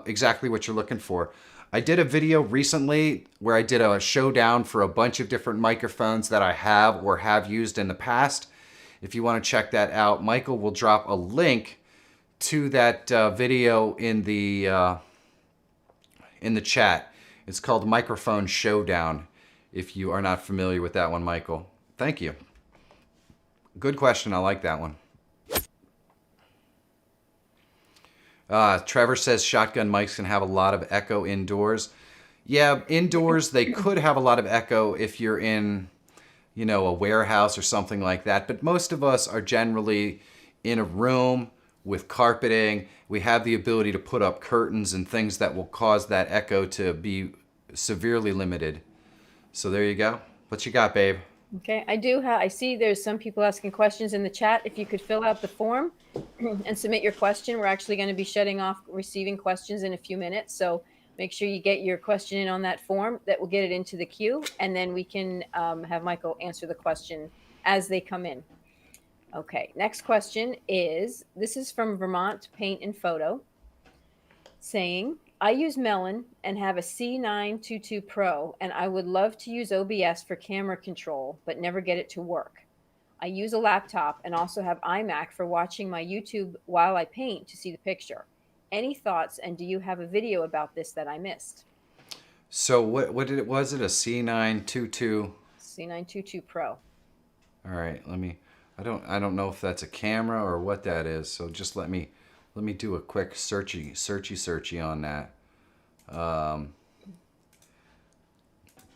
exactly what you're looking for. I did a video recently where I did a showdown for a bunch of different microphones that I have or have used in the past. If you want to check that out, Michael will drop a link to that video in the chat. It's called Microphone Showdown, if you are not familiar with that one, Michael. Thank you. Good question. I like that one. Trevor says shotgun mics can have a lot of echo indoors. Yeah, indoors they could have a lot of echo if you're in, you know, a warehouse or something like that. But most of us are generally in a room with carpeting. We have the ability to put up curtains and things that will cause that echo to be severely limited. So there you go. What you got, babe? Okay, I see there's some people asking questions in the chat. If you could fill out the form and submit your question, we're actually going to be shutting off receiving questions in a few minutes. So make sure you get your question in on that form. That will get it into the queue, and then we can have Michael answer the question as they come in. Okay, next question is, this is from Vermont Paint and Photo, saying, I use Melon and have a C922 Pro, and I would love to use OBS for camera control, but never get it to work. I use a laptop and also have iMac for watching my YouTube while I paint to see the picture. Any thoughts, and do you have a video about this that I missed? So what did it, was it a C922? C922 Pro. All right, I don't know if that's a camera or what that is. So just let me do a quick searchy on that.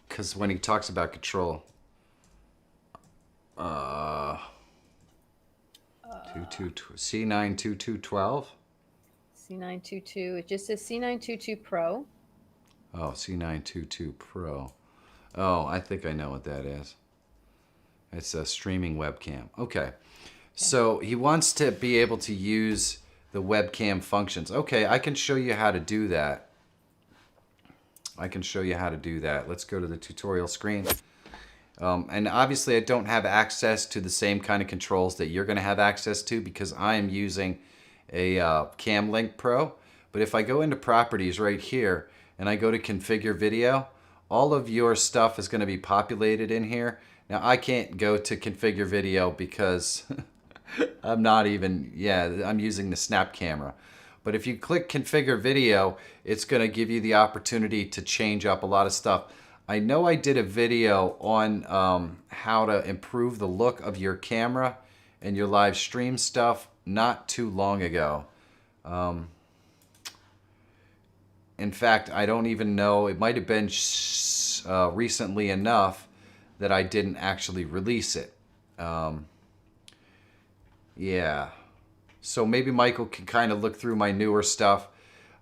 Because when he talks about control, C92212. C922. It just says C922 Pro. Oh, C922 Pro. Oh, I think I know what that is. It's a streaming webcam. Okay. So he wants to be able to use the webcam functions. Okay, I can show you how to do that. Let's go to the tutorial screen. And obviously I don't have access to the same kind of controls that you're going to have access to because I am using a CamLink Pro. But if I go into properties right here and I go to configure video, all of your stuff is going to be populated in here. Now I can't go to configure video because I'm using the snap camera. But if you click configure video, it's going to give you the opportunity to change up a lot of stuff. I know I did a video on how to improve the look of your camera and your live stream stuff not too long ago. In fact, I don't even know, it might have been recently enough that I didn't actually release it. Yeah. So maybe Michael can kind of look through my newer stuff.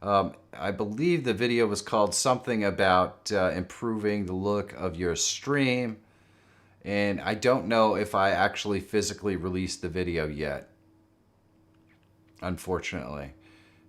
I believe the video was called something about improving the look of your stream. And I don't know if I actually physically released the video yet, unfortunately.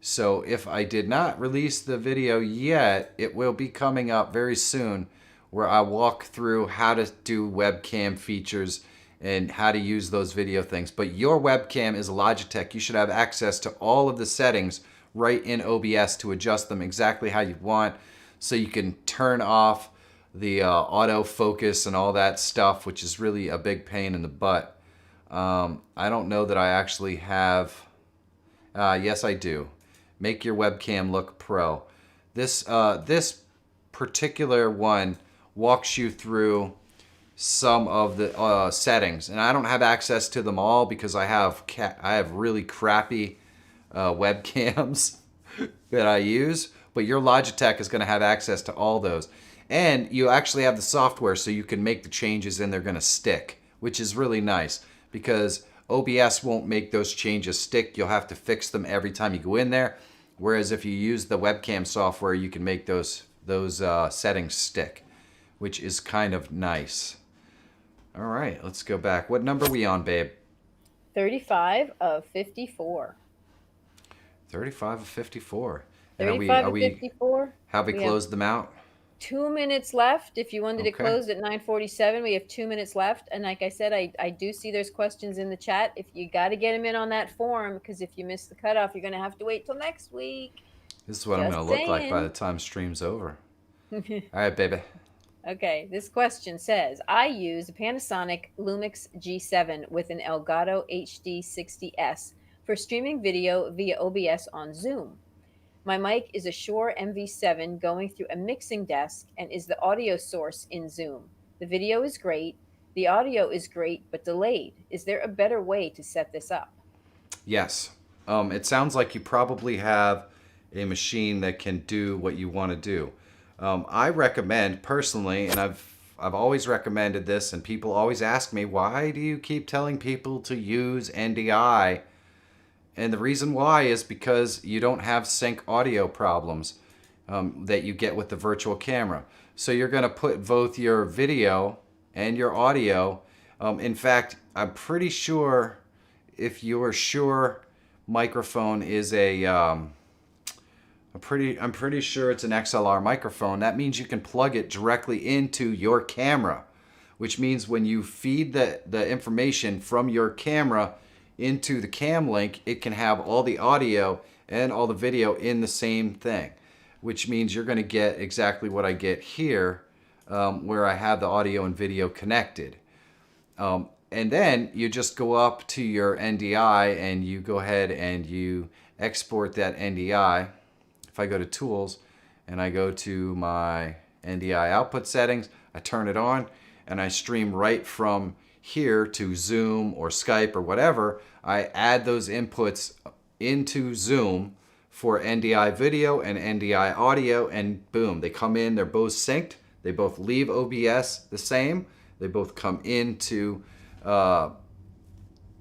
So if I did not release the video yet, it will be coming up very soon where I walk through how to do webcam features and how to use those video things. But your webcam is a Logitech. You should have access to all of the settings right in OBS to adjust them exactly how you want, so you can turn off the autofocus and all that stuff, which is really a big pain in the butt. I don't know that I actually have... yes, I do. Make your webcam look pro. This particular one walks you through some of the settings, and I don't have access to them all because I have really crappy webcams that I use, but your Logitech is going to have access to all those. And you actually have the software so you can make the changes and they're going to stick, which is really nice because OBS won't make those changes stick. You'll have to fix them every time you go in there. Whereas if you use the webcam software, you can make those settings stick, which is kind of nice. All right, let's go back. What number are we on, babe? 35 of 54. 35 of 54. 35 of 54. Have we closed them out? 2 minutes left. If you wanted to Okay. close at 9:47, we have 2 minutes left. And like I said, I do see there's questions in the chat. If you got to get them in on that form, because if you miss the cutoff, you're going to have to wait till next week. This is what I'm Just going to look like by saying. the time stream's over. All right, baby. Okay, this question says, I use a Panasonic Lumix G7 with an Elgato HD60S for streaming video via OBS on Zoom. My mic is a Shure MV7 going through a mixing desk and is the audio source in Zoom. The video is great. The audio is great, but delayed. Is there a better way to set this up? Yes. It sounds like you probably have a machine that can do what you want to do. I recommend personally, and I've always recommended this, and people always ask me, why do you keep telling people to use NDI? And the reason why is because you don't have sync audio problems that you get with the virtual camera. So you're going to put both your video and your audio. In fact, I'm pretty sure if your Shure microphone is I'm pretty sure it's an XLR microphone. That means you can plug it directly into your camera, which means when you feed the information from your camera into the cam link, it can have all the audio and all the video in the same thing, which means you're going to get exactly what I get here, where I have the audio and video connected. And then you just go up to your NDI and you go ahead and you export that NDI. If I go to Tools and I go to my NDI output settings, I turn it on and I stream right from here to Zoom or Skype or whatever. I add those inputs into Zoom for NDI video and NDI audio, and boom, they come in, they're both synced. They both leave OBS the same. They both come into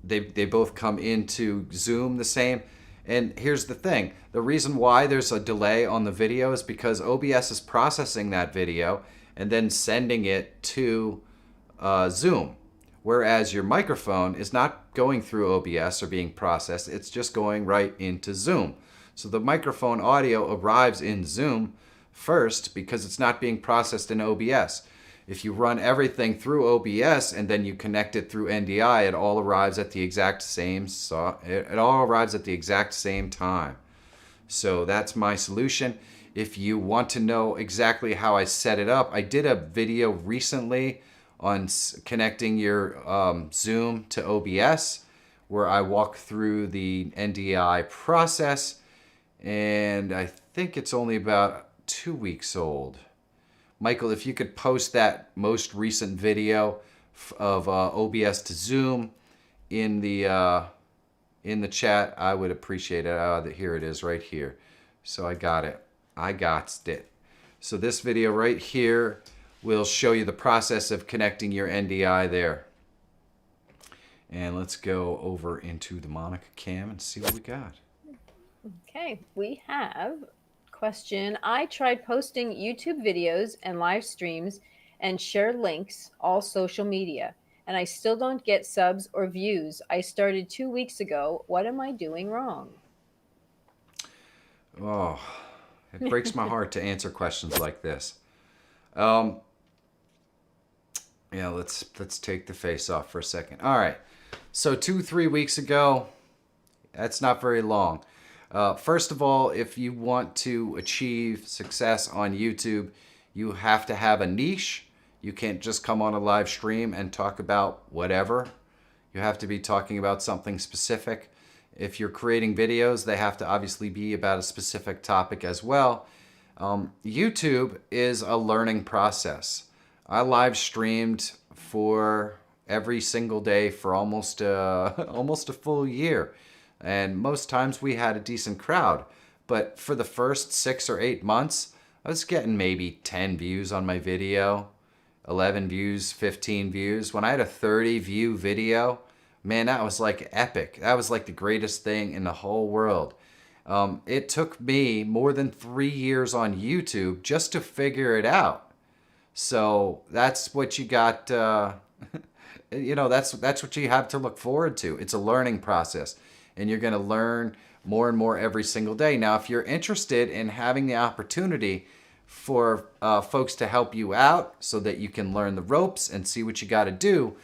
they both come into Zoom the same. And here's the thing. The reason why there's a delay on the video is because OBS is processing that video and then sending it to Zoom. Whereas your microphone is not going through OBS or being processed. It's just going right into Zoom. So the microphone audio arrives in Zoom first because it's not being processed in OBS. If you run everything through OBS and then you connect it through NDI, it all arrives at the exact same time. So that's my solution. If you want to know exactly how I set it up, I did a video recently on connecting your Zoom to OBS where I walk through the NDI process, and I think it's only about 2 weeks old. Michael, if you could post that most recent video of OBS to Zoom in the chat, I would appreciate it. Here it is right here. So I got it. So this video right here will show you the process of connecting your NDI there. And let's go over into the Monica cam and see what we got. Okay, we have question. I tried posting YouTube videos and live streams and share links, all social media, and I still don't get subs or views. I started 2 weeks ago. What am I doing wrong? Oh, it breaks my heart to answer questions like this. Yeah, let's take the face off for a second. All right, so 2-3 weeks ago, that's not very long. First of all, if you want to achieve success on YouTube, you have to have a niche. You can't just come on a live stream and talk about whatever. You have to be talking about something specific. If you're creating videos, they have to obviously be about a specific topic as well. YouTube is a learning process. I live streamed for every single day for almost a full year. And most times we had a decent crowd. But for the first 6 or 8 months, I was getting maybe 10 views on my video, 11 views, 15 views. When I had a 30 view video, man, that was like epic. That was like the greatest thing in the whole world. It took me more than 3 years on YouTube just to figure it out. So that's what you got, that's what you have to look forward to. It's a learning process. And you're going to learn more and more every single day. Now, if you're interested in having the opportunity for folks to help you out so that you can learn the ropes and see what you got to do,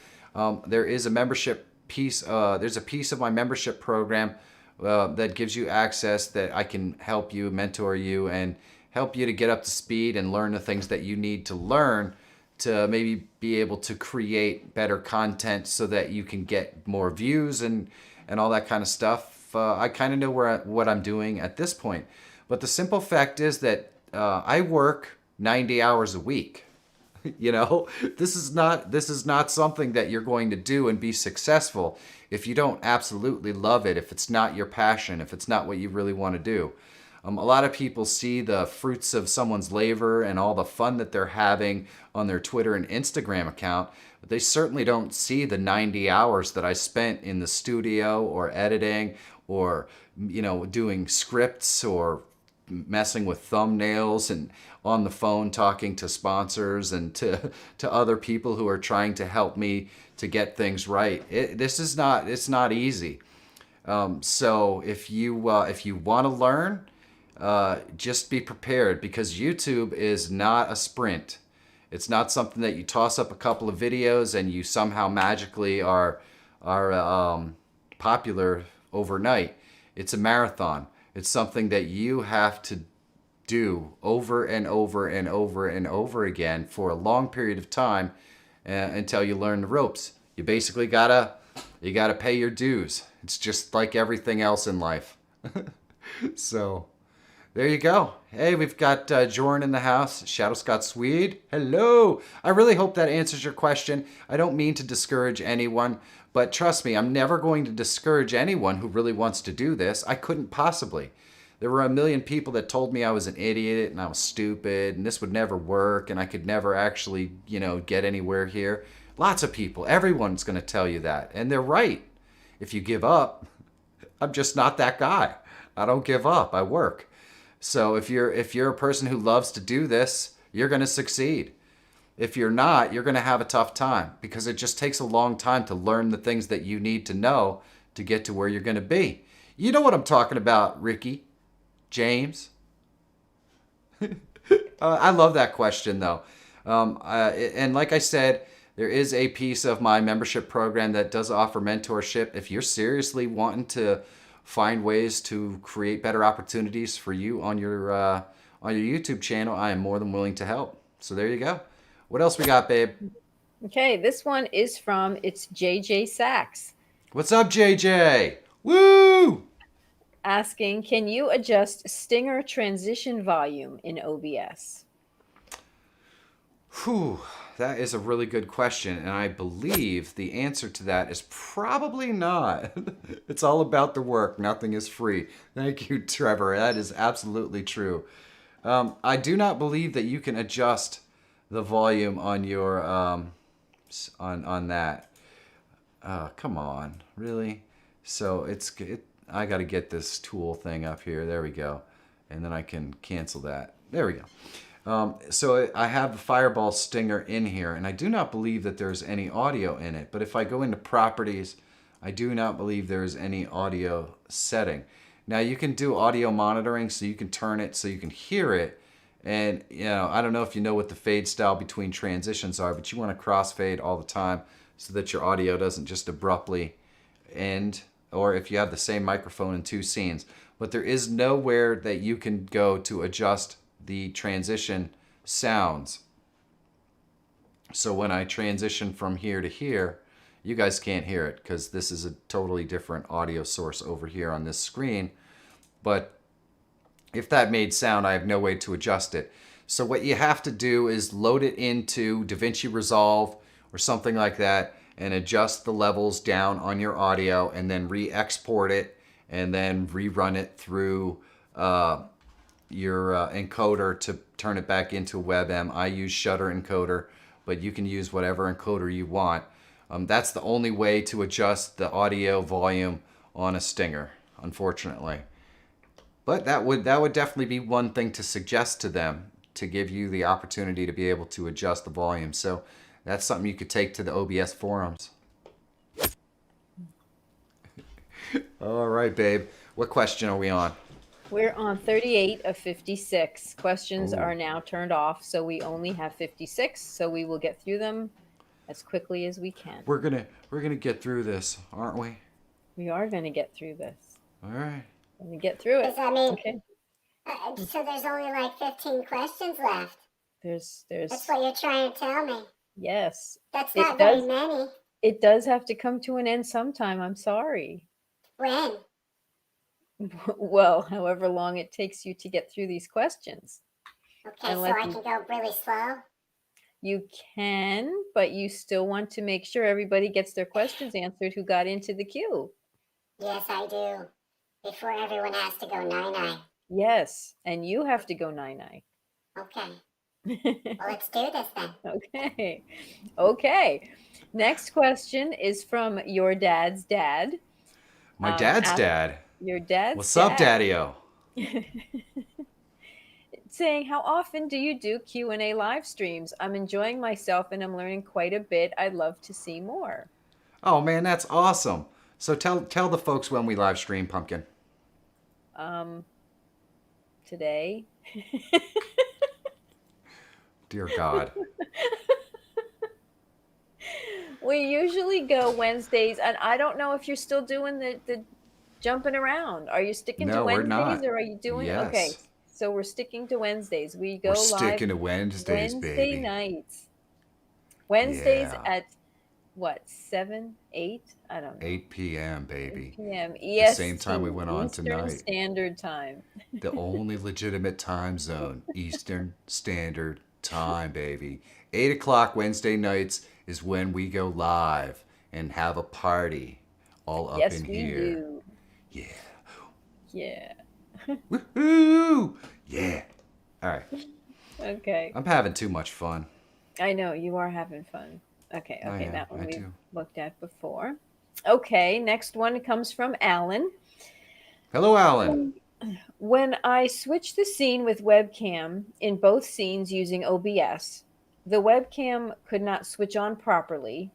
there is a membership piece. There's a piece of my membership program that gives you access that I can help you, mentor you, and help you to get up to speed and learn the things that you need to learn to maybe be able to create better content so that you can get more views and all that kind of stuff. I kind of know what I'm doing at this point. But the simple fact is that I work 90 hours a week. You know, this is not something that you're going to do and be successful if you don't absolutely love it, if it's not your passion, if it's not what you really want to do. A lot of people see the fruits of someone's labor and all the fun that they're having on their Twitter and Instagram account, but they certainly don't see the 90 hours that I spent in the studio or editing or, you know, doing scripts or messing with thumbnails and on the phone talking to sponsors and to other people who are trying to help me to get things right. It's not easy. So if you want to learn, just be prepared, because YouTube is not a sprint. It's not something that you toss up a couple of videos and you somehow magically are popular overnight. It's a marathon. It's something that you have to do over and over and over and over again for a long period of time until you learn the ropes. You basically gotta pay your dues. It's just like everything else in life. So there you go. Hey, we've got Jorn in the house. Shadow Scott Swede. Hello. I really hope that answers your question. I don't mean to discourage anyone, but trust me, I'm never going to discourage anyone who really wants to do this. I couldn't possibly. There were a million people that told me I was an idiot and I was stupid and this would never work and I could never actually, you know, get anywhere here. Lots of people. Everyone's going to tell you that. And they're right. If you give up, I'm just not that guy. I don't give up. I work. So if you're a person who loves to do this, you're going to succeed. If you're not, you're going to have a tough time, because it just takes a long time to learn the things that you need to know to get to where you're going to be. You know what I'm talking about, Ricky, James? I love that question, though. And like I said, there is a piece of my membership program that does offer mentorship. If you're seriously wanting to find ways to create better opportunities for you on your YouTube channel, I am more than willing to help. So there you go. What else we got, babe? Okay, this one is from it's JJ Sachs. What's up, JJ? Woo! Asking, can you adjust stinger transition volume in OBS? Whew, that is a really good question, and I believe the answer to that is probably not. It's all about the work. Nothing is free. Thank you, Trevor. That is absolutely true. I do not believe that you can adjust the volume on your on that. Come on, really? So I got to get this tool thing up here. There we go, and then I can cancel that. There we go. So I have the Fireball Stinger in here, and I do not believe that there's any audio in it. But if I go into Properties, I do not believe there's any audio setting. Now you can do audio monitoring, so you can turn it so you can hear it. And, you know, I don't know if you know what the fade style between transitions are, but you want to crossfade all the time so that your audio doesn't just abruptly end, or if you have the same microphone in two scenes. But there is nowhere that you can go to adjust the transition sounds. So when I transition from here to here, you guys can't hear it because this is a totally different audio source over here on this screen. But if that made sound, I have no way to adjust it. So what you have to do is load it into DaVinci Resolve or something like that and adjust the levels down on your audio and then re-export it and then rerun it through your encoder to turn it back into WebM. I use Shutter encoder, but you can use whatever encoder you want. That's the only way to adjust the audio volume on a Stinger, unfortunately. But that would definitely be one thing to suggest to them, to give you the opportunity to be able to adjust the volume. So that's something you could take to the OBS forums. All right, babe. What question are we on? We're on 38 of 56. Questions are now turned off, so we only have 56. So we will get through them as quickly as we can. We're gonna get through this, aren't we? We are going to get through this. All right. Let me get through it. Does that mean, Okay. so there's only like 15 questions left? There's That's what you're trying to tell me. yes. That's It not very does. many. It does have to come to an end sometime. I'm sorry. When? Well, however long it takes you to get through these questions. Okay, so let I me- can go really slow? You can, but you still want to make sure everybody gets their questions answered who got into the queue. Yes, I do. Before everyone has to go nine-nine. Yes, and you have to go nine-nine. Okay. Well, let's do this then. Okay. Okay. Next question is from your dad's dad. My dad's dad. Your dad's What's up, Daddy-O? Saying, how often do you do Q&A live streams? I'm enjoying myself and I'm learning quite a bit. I'd love to see more. Oh man, that's awesome. So tell the folks when we live stream, Pumpkin. Today. Dear God. We usually go Wednesdays, and I don't know if you're still doing the jumping around. Are you sticking to No, we're Wednesdays, not. or are you doing Yes. okay? So we're sticking to Wednesdays. We go We're live sticking to Wednesdays, Wednesday baby. nights. Wednesdays Yeah. at what, 7, 8? I don't know. 8 p.m., baby. 8 p.m. The EST, same time we went on Eastern tonight. Standard Time. The only legitimate time zone, Eastern Standard Time, baby. 8 o'clock Wednesday nights is when we go live and have a party all up Yes, in we here. do. Yeah. Yeah. Woohoo! Yeah. All right. Okay. I'm having too much fun. I know you are having fun. Okay. I Okay. am, That one I we've do. looked at before. Okay. Next one comes from Alan. Hello, Alan. When I switched the scene with webcam in both scenes using OBS, the webcam could not switch on properly,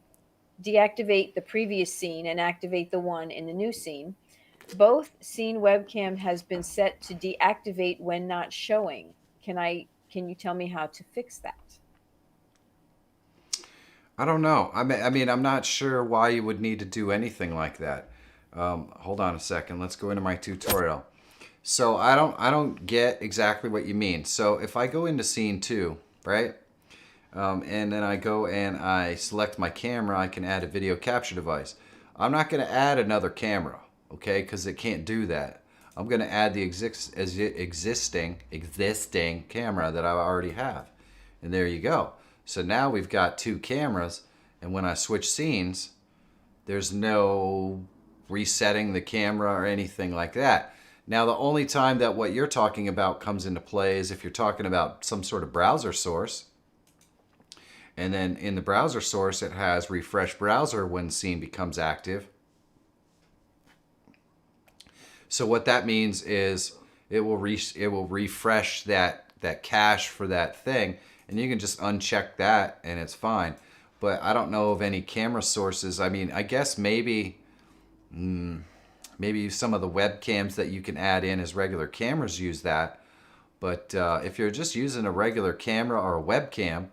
deactivate the previous scene and activate the one in the new scene. Both scene webcam has been set to deactivate when not showing. Can you tell me how to fix that? I don't know. I mean, I'm not sure why you would need to do anything like that. Hold on a second. Let's go into my tutorial. So I don't get exactly what you mean. So if I go into scene 2, right? And then I go and I select my camera, I can add a video capture device. I'm not going to add another camera, okay? Because it can't do that. I'm going to add the existing camera that I already have. And there you go. So now we've got 2 cameras, and when I switch scenes, there's no resetting the camera or anything like that. Now, the only time that what you're talking about comes into play is if you're talking about some sort of browser source. And then in the browser source, it has refresh browser when scene becomes active. So what that means is it will refresh that cache for that thing, and you can just uncheck that and it's fine. But I don't know of any camera sources. I mean, I guess maybe some of the webcams that you can add in as regular cameras use that. But if you're just using a regular camera or a webcam,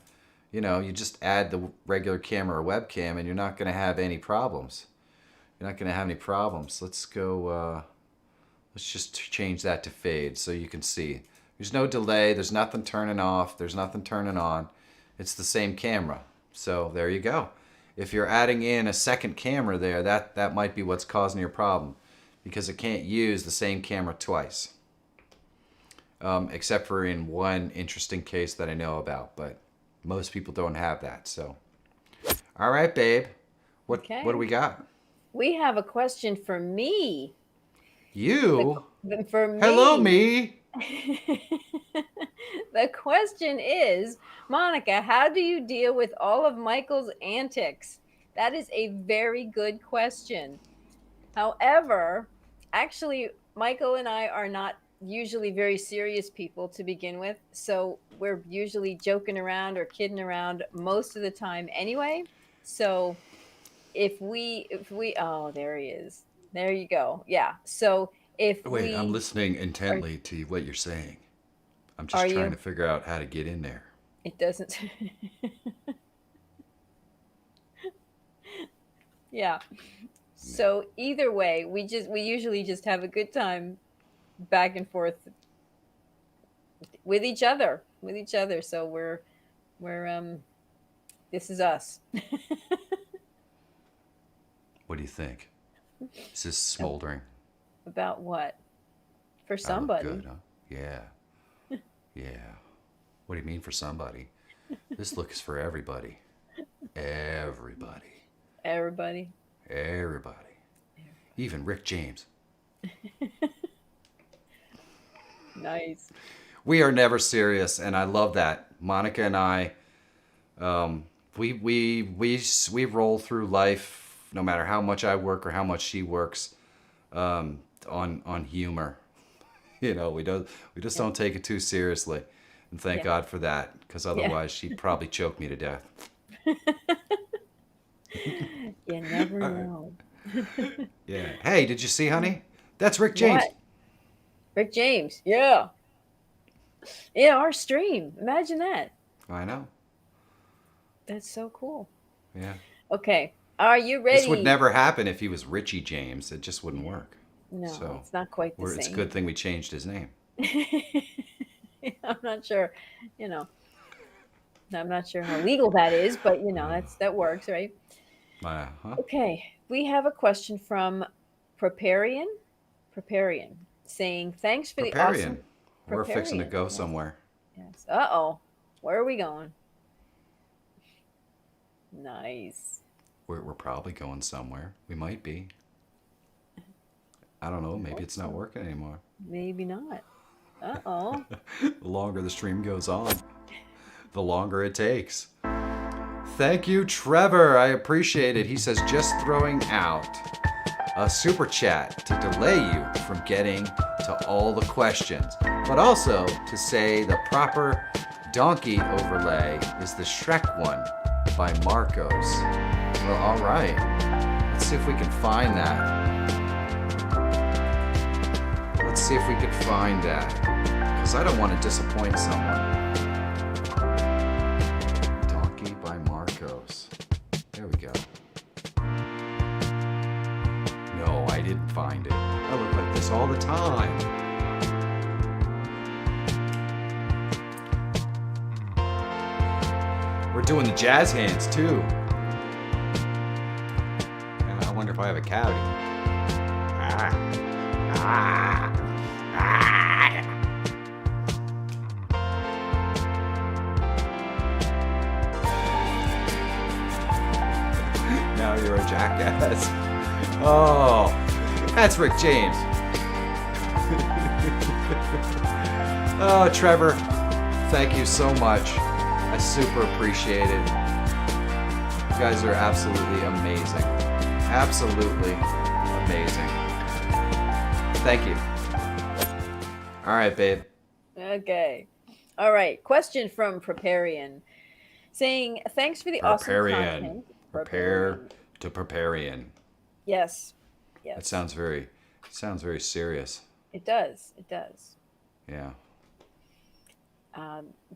you know, you just add the regular camera or webcam and you're not going to have any problems. You're not going to have any problems. Let's go, let's just change that to fade so you can see. There's no delay. There's nothing turning off. There's nothing turning on. It's the same camera. So there you go. If you're adding in a second camera there, that might be what's causing your problem, because it can't use the same camera twice. Except for in one interesting case that I know about, but most people don't have that. So, all right, babe. What do we got? We have a question for me. You? For me. Hello, me. The question is, Monica, how do you deal with all of Michael's antics? That is a very good question. However, actually, Michael and I are not usually very serious people to begin with, so we're usually joking around or kidding around most of the time anyway. So if we oh, there he is. There you go. Yeah. So Wait, I'm listening intently to what you're saying. I'm just trying to figure out how to get in there. It doesn't. No, So either way, we usually just have a good time back and forth with each other. So we're this is us. What do you think? Is this smoldering? About what? For I look somebody. good, huh? Yeah. Yeah. What do you mean for somebody? This look is for everybody. Everybody. Everybody. Everybody. Even Rick James. Nice. We are never serious, and I love that. Monica and I, we roll through life, no matter how much I work or how much she works, on humor. You know, we just don't take it too seriously, and thank God for that, because otherwise she'd probably choke me to death. You never know. Yeah. Hey, did you see, honey? That's Rick James. What? Rick James. Yeah. Yeah, our stream. Imagine that. I know. That's so cool. Yeah. Okay. Are you ready? This would never happen if he was Richie James. It just wouldn't work. No, So it's not quite the same. it's a good thing we changed his name. I'm not sure, I'm not sure how legal that is, but that works, right? Uh-huh. Okay. We have a question from Preparian, saying, thanks for the awesome. We're fixing to Preparian, go yes. somewhere. Yes. Uh-oh. Where are we going? Nice. We're probably going somewhere. We might be. I don't know. Maybe it's not working anymore. Maybe not. Uh-oh. The longer the stream goes on, the longer it takes. Thank you, Trevor. I appreciate it. He says, just throwing out a super chat to delay you from getting to all the questions, but also to say the proper donkey overlay is the Shrek one by Marcos. Well, all right. Let's see if we can find that. Let's see if we can find that, because I don't want to disappoint someone. Donkey by Marcos. There we go. No, I didn't find it. I look like this all the time. We're doing the jazz hands too. And I wonder if I have a cavity. Now you're a jackass. Oh, that's Rick James. Oh, Trevor, thank you so much. I super appreciate it. You guys are absolutely amazing. Absolutely amazing. Thank you. All right, babe. Okay. All right. Question from Preparian, saying, thanks for the awesome content. Prepare to preparian. Yes. That sounds very serious. It does. Yeah.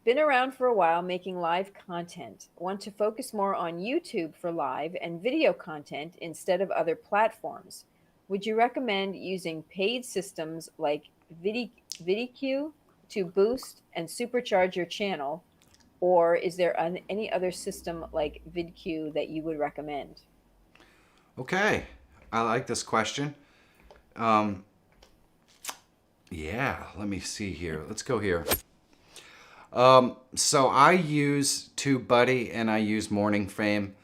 Been around for a while making live content. Want to focus more on YouTube for live and video content instead of other platforms. Would you recommend using paid systems like VidIQ to boost and supercharge your channel? Or is there any other system like VidQ that you would recommend? Okay. I like this question. Yeah, let me see here. Let's go here. So I use TubeBuddy and I use Morning Fame.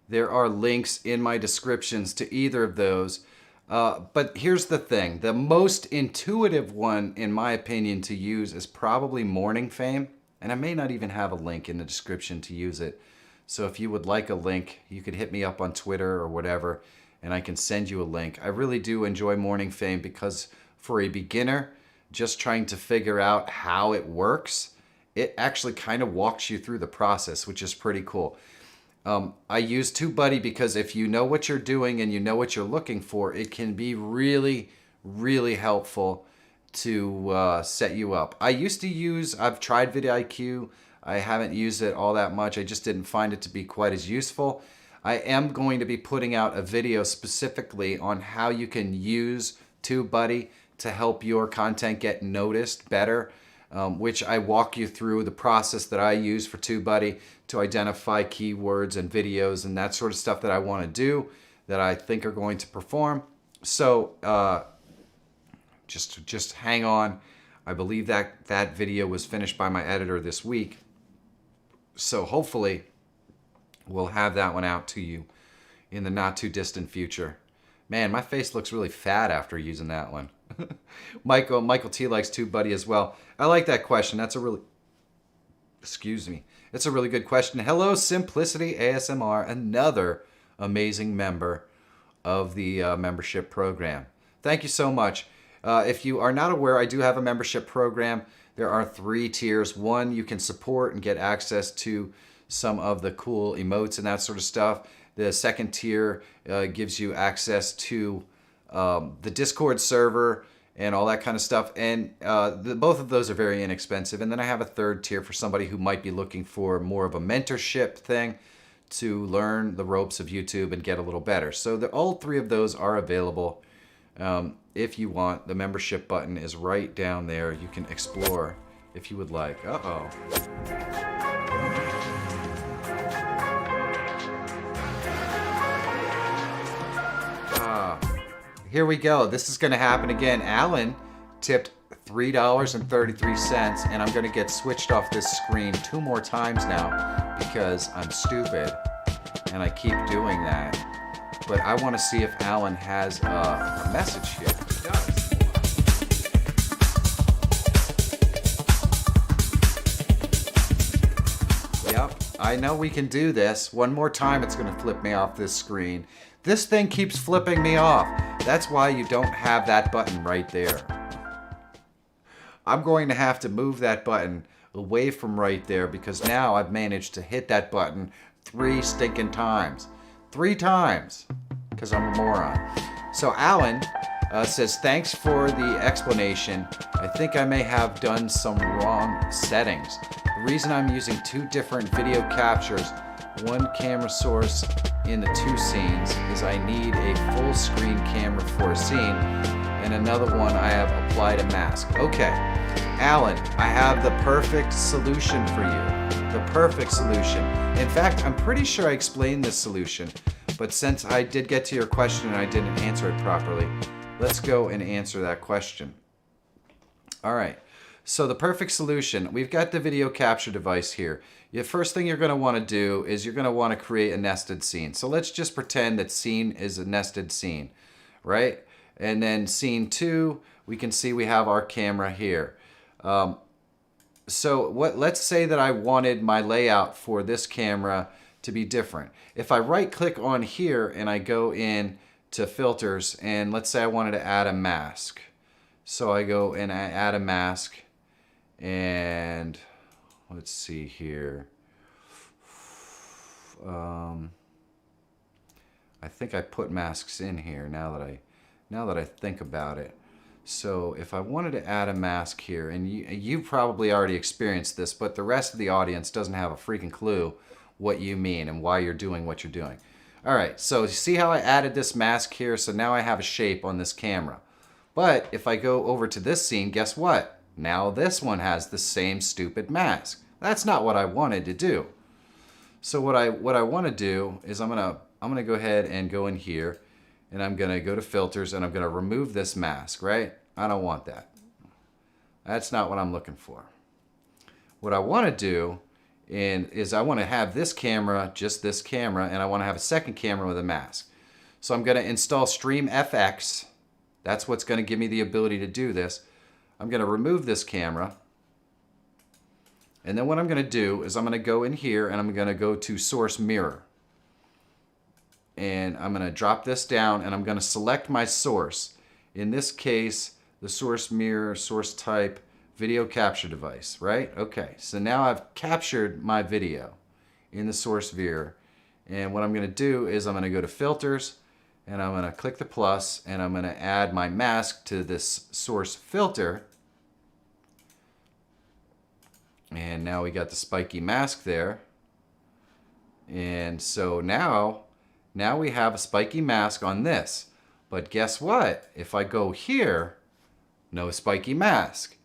There are links in my descriptions to either of those. But here's the thing. The most intuitive one, in my opinion, to use is probably Morning Fame. And I may not even have a link in the description to use it. So if you would like a link, you could hit me up on Twitter or whatever, and I can send you a link. I really do enjoy Morning Fame because for a beginner, just trying to figure out how it works, it actually kind of walks you through the process, which is pretty cool. I use TubeBuddy because if you know what you're doing and you know what you're looking for, it can be really, really helpful to set you up. I've tried vidIQ. I haven't used it all that much. I just didn't find it to be quite as useful. I am going to be putting out a video specifically on how you can use TubeBuddy to help your content get noticed better, which I walk you through the process that I use for TubeBuddy to identify keywords and videos and that sort of stuff that I want to do that I think are going to perform. So just hang on. I believe that video was finished by my editor this week. So hopefully we'll have that one out to you in the not too distant future. Man, my face looks really fat after using that one. Michael T likes TubeBuddy as well. I like that question. That's a really, excuse me. It's a really good question. Hello, Simplicity ASMR, another amazing member of the membership program. Thank you so much. If you are not aware, I do have a membership program. There are 3 tiers. One, you can support and get access to some of the cool emotes and that sort of stuff. The second tier gives you access to the Discord server and all that kind of stuff. And both of those are very inexpensive. And then I have a third tier for somebody who might be looking for more of a mentorship thing to learn the ropes of YouTube and get a little better. So all 3 of those are available. If you want, the membership button is right down there. You can explore if you would like. Uh-oh. Here we go. This is going to happen again. Alan tipped $3.33, and I'm going to get switched off this screen 2 more times now because I'm stupid and I keep doing that. But I want to see if Alan has a message here. He does. Yep, I know we can do this. One more time, it's going to flip me off this screen. This thing keeps flipping me off. That's why you don't have that button right there. I'm going to have to move that button away from right there because now I've managed to hit that button 3 stinking times. 3 times, because I'm a moron. So Alan says, thanks for the explanation. I think I may have done some wrong settings. The reason I'm using 2 different video captures, one camera source in the 2 scenes, is I need a full screen camera for a scene, and another one I have applied a mask. Okay, Alan, I have the perfect solution for you. The perfect solution. In fact, I'm pretty sure I explained this solution, but since I did get to your question and I didn't answer it properly, let's go and answer that question. All right, so the perfect solution, we've got the video capture device here. The first thing you're going to want to do is you're going to want to create a nested scene. So let's just pretend that scene is a nested scene, right? And then scene 2, we can see we have our camera here. So let's say that I wanted my layout for this camera to be different. If I right click on here and I go in to filters, and let's say I wanted to add a mask. So I go and I add a mask, and let's see here. I think I put masks in here now that I think about it. So if I wanted to add a mask here, and you probably already experienced this, but the rest of the audience doesn't have a freaking clue what you mean and why you're doing what you're doing. All right, so you see how I added this mask here? So now I have a shape on this camera. But if I go over to this scene, guess what? Now this one has the same stupid mask. That's not what I wanted to do. So what I want to do is I'm gonna go ahead and go in here, and I'm gonna go to filters, and I'm gonna remove this mask, right? I don't want that. That's not what I'm looking for. What I want to do is I want to have this camera, just this camera, and I want to have a second camera with a mask. So I'm going to install Stream FX. That's what's going to give me the ability to do this. I'm going to remove this camera. And then what I'm going to do is I'm going to go in here and I'm going to go to Source Mirror. And I'm going to drop this down and I'm going to select my source. In this case, the source mirror, source type, video capture device, right? Okay, so now I've captured my video in the source mirror. And what I'm going to do is I'm going to go to filters and I'm going to click the plus and I'm going to add my mask to this source filter. And now we got the spiky mask there. And so now Now we have a spiky mask on this. But guess what? If I go here, no spiky mask.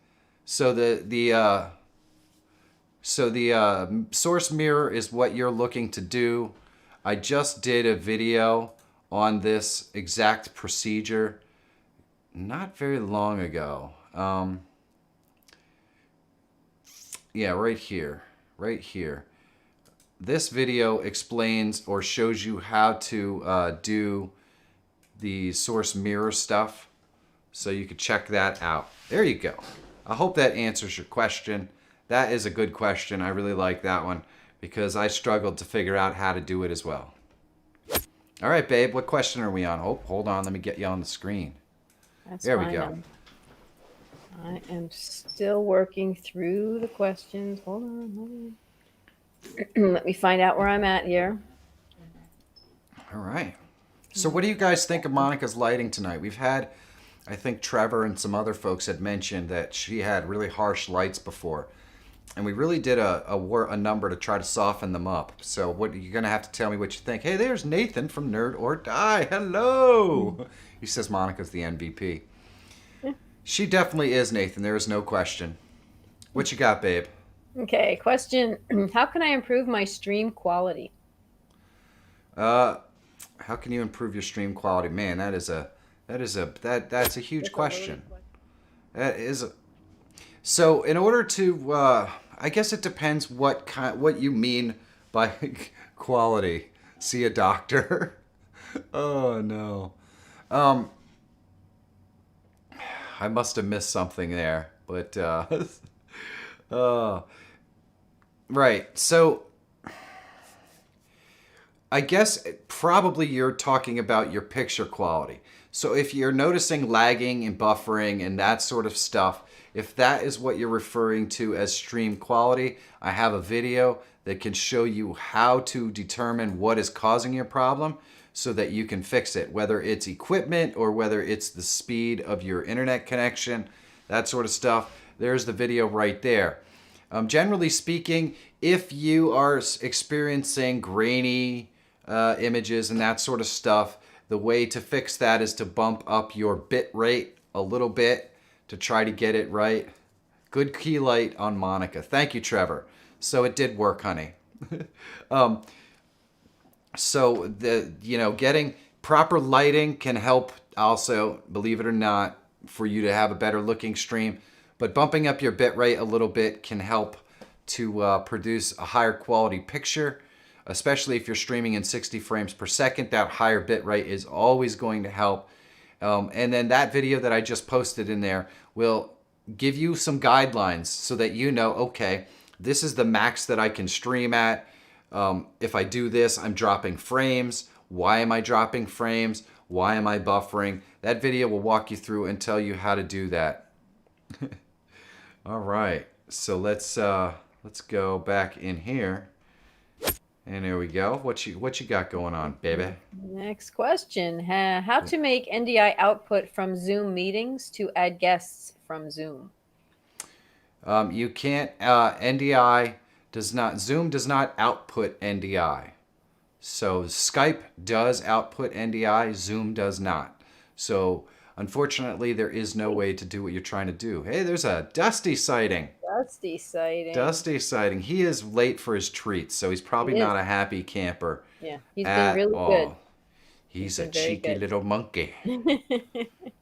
So the source mirror is what you're looking to do. I just did a video on this exact procedure not very long ago. Yeah, right here. Right here. This video explains or shows you how to do the source mirror stuff. So you can check that out. There you go. I hope that answers your question. That is a good question. I really like that one because I struggled to figure out how to do it as well. All right, babe, what question are we on? Oh, hold on. Let me get you on the screen. That's There fine. we go. I am still working through the questions. Hold on. Let me find out where I'm at here. All right. So what do you guys think of Monica's lighting tonight? We've had, I think Trevor and some other folks had mentioned that she had really harsh lights before. And we really did a number to try to soften them up. So what you're going to have to tell me what you think. Hey, there's Nathan from Nerd or Die. Hello. He says Monica's the MVP. She definitely is, Nathan. There is no question. What you got, babe? Okay, question. How can I improve my stream quality? How can you improve your stream quality? Man, that's a huge question. That is so in order to I guess it depends what you mean by quality. See a doctor. Oh no. I must have missed something there, but right. So I guess probably you're talking about your picture quality. So if you're noticing lagging and buffering and that sort of stuff, if that is what you're referring to as stream quality, I have a video that can show you how to determine what is causing your problem so that you can fix it, whether it's equipment or whether it's the speed of your internet connection, that sort of stuff. There's the video right there. Generally speaking, if you are experiencing grainy images and that sort of stuff, the way to fix that is to bump up your bit rate a little bit to try to get it right. Good key light on Monica. Thank you, Trevor. So it did work, honey. So getting proper lighting can help also, believe it or not, for you to have a better looking stream. But bumping up your bit rate a little bit can help to produce a higher quality picture, especially if you're streaming in 60 frames per second. That higher bit rate is always going to help. And then that video that I just posted in there will give you some guidelines so that you know, okay, this is the max that I can stream at. If I do this, I'm dropping frames. Why am I dropping frames? Why am I buffering? That video will walk you through and tell you how to do that. All right, so let's go back in here. And there we go. What you got going on, baby? Next question. How to make NDI output from Zoom meetings to add guests from Zoom? You can't, Zoom does not output NDI. So Skype does output NDI, Zoom does not. So unfortunately, there is no way to do what you're trying to do. Hey, there's a Dusty sighting. Dusty sighting. Dusty sighting. He is late for his treats, so he's probably not a happy camper. Yeah, he's been really good. He's a cheeky little monkey.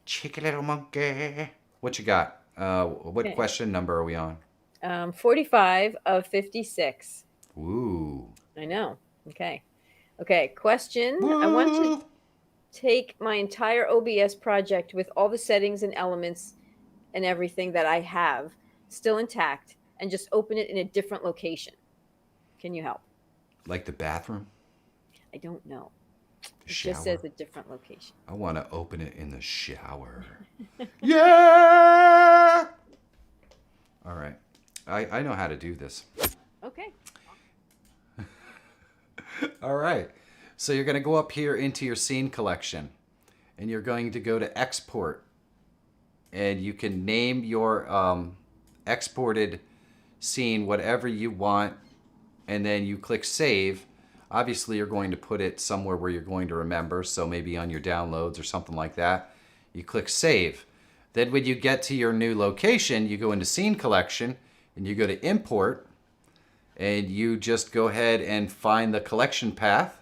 Cheeky little monkey. What you got? What question number are we on? 45 of 56. Ooh. I know. Okay. Question. Woo. I want to take my entire OBS project with all the settings and elements and everything that I have still intact and just open it in a different location. Can you help? Like the bathroom? I don't know. The It shower? just says a different location. I want to open it in the shower. Yeah! All right. I know how to do this. Okay. All right. So you're going to go up here into your scene collection. And you're going to go to export. And you can name your exported scene whatever you want. And then you click save. obviously you're going to put it somewhere where you're going to remember, so maybe on your downloads or something like that. You click save. Then when you get to your new location, you go into scene collection and you go to import, and you just go ahead and find the collection path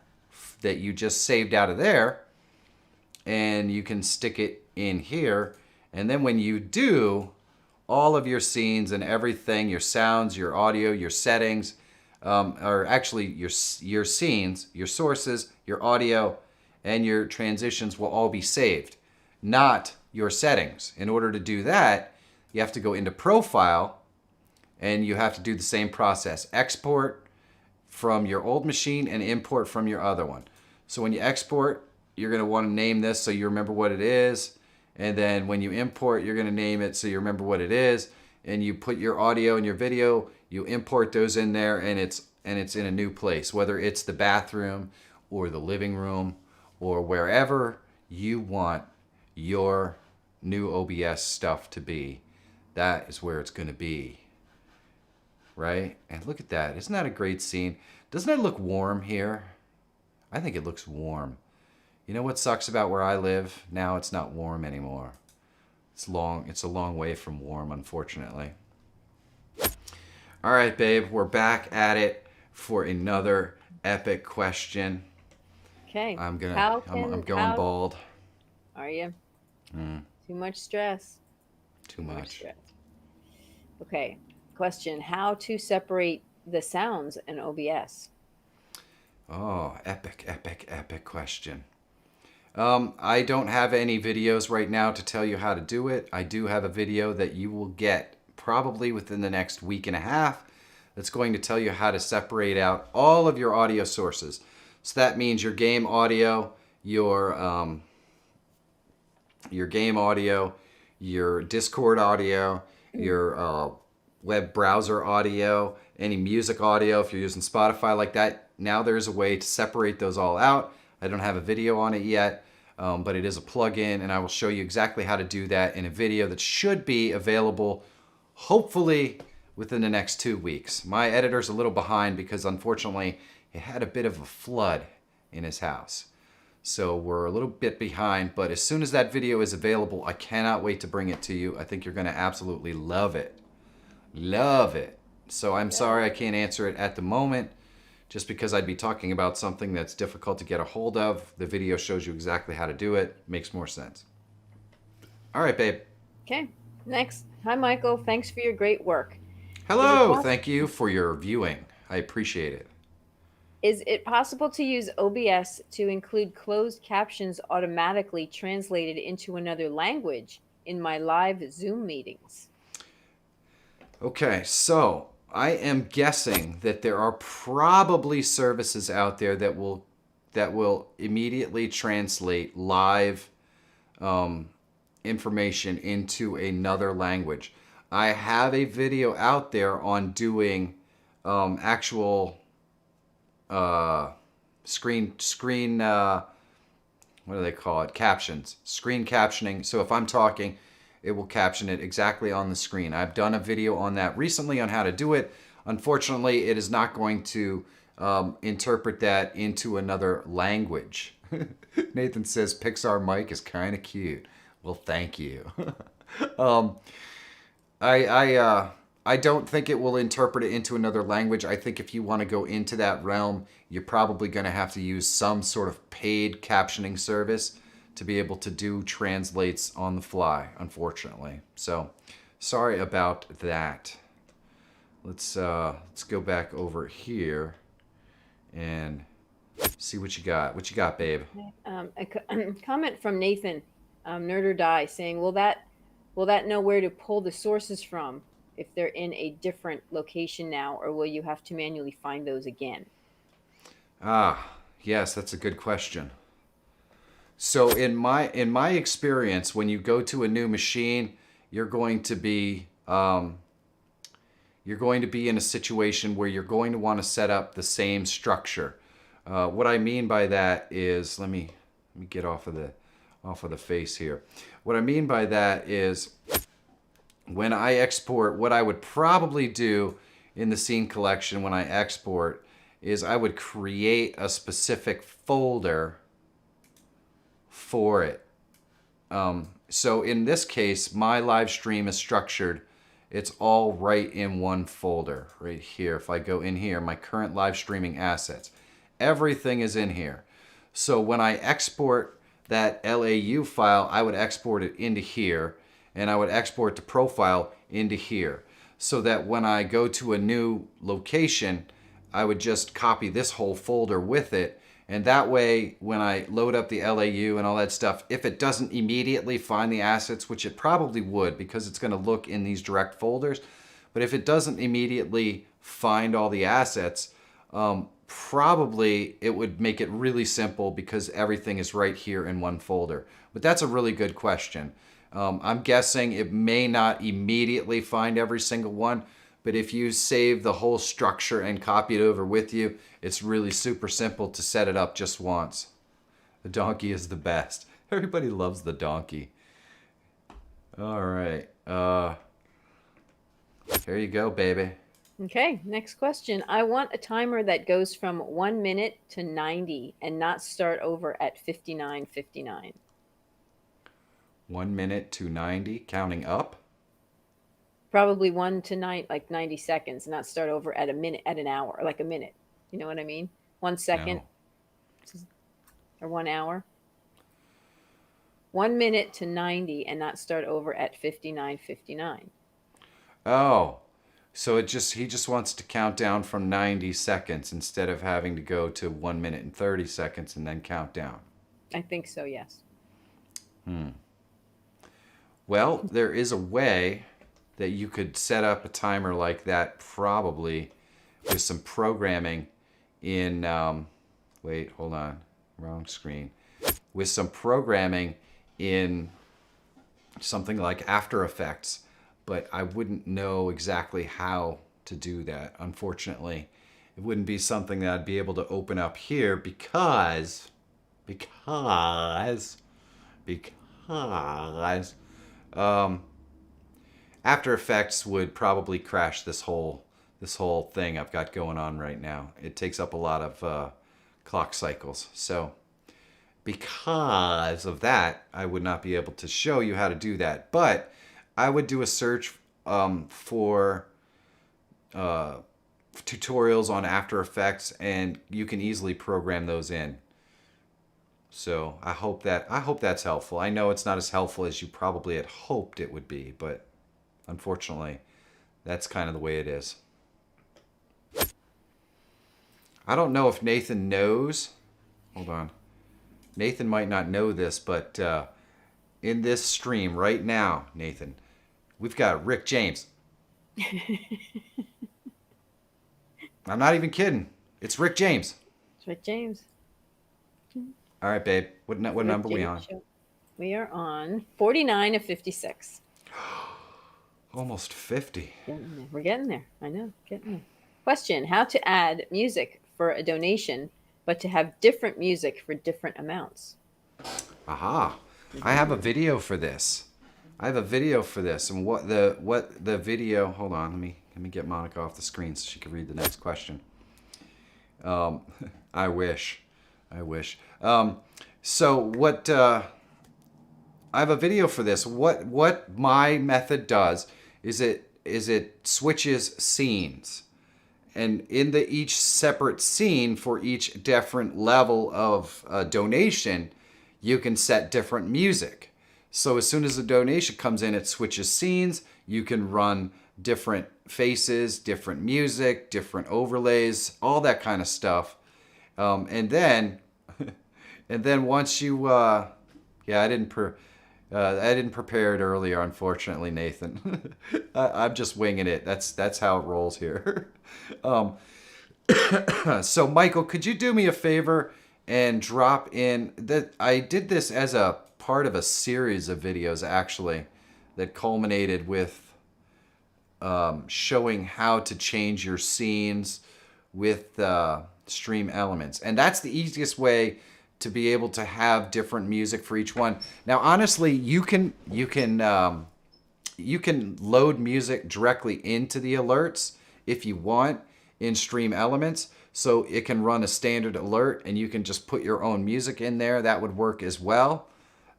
that you just saved out of there, and you can stick it in here. And then when you do, all of your scenes and everything, your sounds, your audio, your settings, or actually your scenes, your sources, your audio, and your transitions will all be saved, not your settings. In order to do that, you have to go into Profile, and you have to do the same process. Export from your old machine and import from your other one. So when you export, you're going to want to name this so you remember what it is. And then when you import, you're going to name it so you remember what it is. And you put your audio and your video, you import those in there, and it's in a new place, whether it's the bathroom or the living room or wherever you want your new OBS stuff to be. That is where it's going to be. Right? And look at that. Isn't that a great scene? Doesn't it look warm here? I think it looks warm. You know what sucks about where I live? Now it's not warm anymore. It's a long way from warm, unfortunately. All right, babe, we're back at it for another epic question. Okay. I'm going bald. Are you? Too much stress. Too much. Stress. Okay. Question: how to separate the sounds in OBS? Oh, epic question. I don't have any videos right now to tell you how to do it. I do have a video that you will get probably within the next week and a half that's going to tell you how to separate out all of your audio sources. So that means your game audio, your game audio, your Discord audio, your web browser audio, any music audio if you're using Spotify like that. Now there's a way to separate those all out. I don't have a video on it yet, but it is a plugin, and I will show you exactly how to do that in a video that should be available hopefully within the next 2 weeks. My editor's a little behind because unfortunately he had a bit of a flood in his house. So we're a little bit behind, but as soon as that video is available, I cannot wait to bring it to you. I think you're going to absolutely love it. Love it. So I'm sorry I can't answer it at the moment, just because I'd be talking about something that's difficult to get a hold of. The video shows you exactly how to do it. Makes more sense. All right, babe. Okay. Next. Hi, Michael. Thanks for your great work. Hello. Thank you for your viewing. I appreciate it. Is it possible to use OBS to include closed captions automatically translated into another language in my live Zoom meetings? Okay, so I am guessing that there are probably services out there that will immediately translate live information into another language. I have a video out there on doing actual screen what do they call it? Captions. Screen captioning. So if I'm talking, it will caption it exactly on the screen. I've done a video on that recently on how to do it. Unfortunately, it is not going to interpret that into another language. Nathan says Pixar Mike is kind of cute. Well, thank you. I don't think it will interpret it into another language. I think if you want to go into that realm, you're probably going to have to use some sort of paid captioning service to be able to do translates on the fly, unfortunately. So, sorry about that. Let's go back over here and see what you got. What you got, babe? A comment from Nathan, Nerd or Die, saying, will that know where to pull the sources from if they're in a different location now, or will you have to manually find those again? Yes, that's a good question. So in my experience, when you go to a new machine, you're going to be in a situation where you're going to want to set up the same structure. What I mean by that is, let me get off of the face here. What I mean by that is, when I export, what I would probably do in the scene collection when I export is I would create a specific folder for it. So in this case, my live stream is structured. It's all right in one folder right here. If I go in here, my current live streaming assets, everything is in here. So when I export that LAU file, I would export it into here, and I would export the profile into here, so that when I go to a new location, I would just copy this whole folder with it. And that way, when I load up the LAU and all that stuff, if it doesn't immediately find the assets, which it probably would because it's going to look in these direct folders, but if it doesn't immediately find all the assets, probably it would make it really simple because everything is right here in one folder. But that's a really good question. I'm guessing it may not immediately find every single one, but if you save the whole structure and copy it over with you, it's really super simple to set it up just once. The donkey is the best. Everybody loves the donkey. All right. Here you go, baby. Okay, next question. I want a timer that goes from 1 minute to 90 and not start over at 59:59. 1 minute to 90, counting up. Probably 1 to 9, like 90 seconds, not start over at a minute, at an hour, like a minute. You know what I mean? 1 second or 1 hour. 1 minute to 90 and not start over at 59:59. Oh, so he just wants to count down from 90 seconds instead of having to go to 1 minute and 30 seconds and then count down. I think so, yes. Well, there is a way that you could set up a timer like that, probably with some programming in, wait, hold on, wrong screen. With some programming in something like After Effects, but I wouldn't know exactly how to do that, unfortunately. It wouldn't be something that I'd be able to open up here because After Effects would probably crash this whole thing I've got going on right now. It takes up a lot of clock cycles. So because of that, I would not be able to show you how to do that. But I would do a search for tutorials on After Effects, and you can easily program those in. So I hope that's helpful. I know it's not as helpful as you probably had hoped it would be, but unfortunately, that's kind of the way it is. I don't know if Nathan knows. Hold on. Nathan might not know this, but in this stream right now, Nathan, we've got Rick James. I'm not even kidding. It's Rick James. It's Rick James. All right, babe. What number are we on? Show. We are on 49 of 56. Almost 50. We're getting there. I know. Getting there. Question: how to add music for a donation, but to have different music for different amounts? Aha. I have a video for this. And what the video, hold on, let me get Monica off the screen so she can read the next question. I wish. So what I have a video for this. What my method does is it switches scenes. And in each separate scene for each different level of donation, you can set different music. So as soon as a donation comes in, it switches scenes. You can run different faces, different music, different overlays, all that kind of stuff. And then once you, I didn't prepare it earlier, unfortunately, Nathan. I'm just winging it. That's how it rolls here. So Michael, could you do me a favor and drop in that I did this as a part of a series of videos actually that culminated with showing how to change your scenes with stream elements, and that's the easiest way to be able to have different music for each one. Now, honestly, you can load music directly into the alerts if you want in Stream Elements, So it can run a standard alert and you can just put your own music in there. That would work as well.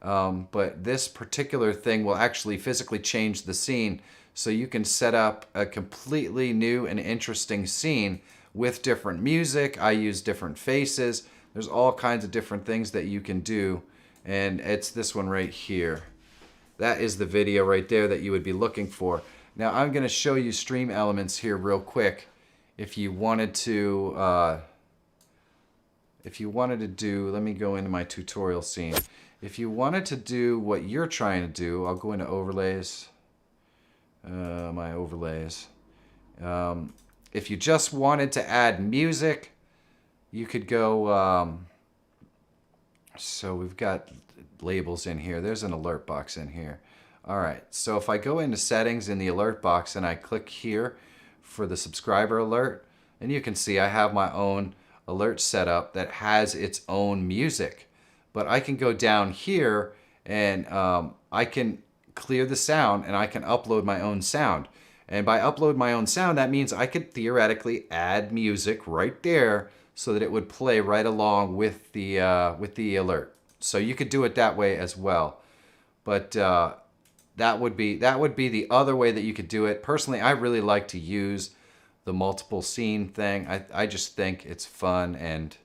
But this particular thing will actually physically change the scene. So you can set up a completely new and interesting scene with different music. I use different faces. There's all kinds of different things that you can do. And it's this one right here. That is the video right there that you would be looking for. Now I'm going to show you stream elements here real quick. If you wanted to do, let me go into my tutorial scene. If you wanted to do what you're trying to do, I'll go into overlays, my overlays. If you just wanted to add music, you could go, so we've got labels in here. There's an alert box in here. All right, so if I go into settings in the alert box and I click here for the subscriber alert, and you can see I have my own alert set up that has its own music. But I can go down here and I can clear the sound and I can upload my own sound. And by upload my own sound, that means I could theoretically add music right there so that it would play right along with the alert. So you could do it that way as well. But that would be the other way that you could do it. Personally, I really like to use the multiple scene thing. I just think it's fun and,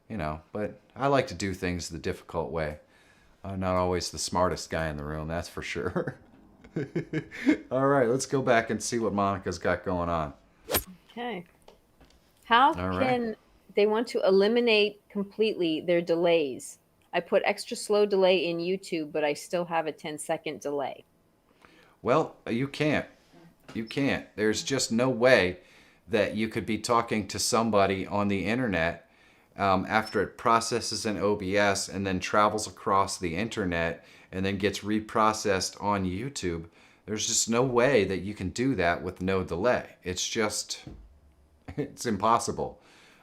you know, but I like to do things the difficult way. I'm not always the smartest guy in the room, that's for sure. All right, let's go back and see what Monica's got going on. Okay. How All can right. they want to eliminate completely their delays? I put extra slow delay in YouTube, but I still have a 10-second delay. Well, you can't. You can't. There's just no way that you could be talking to somebody on the internet after it processes in OBS and then travels across the internet and then gets reprocessed on YouTube. There's just no way that you can do that with no delay. It's just, it's impossible.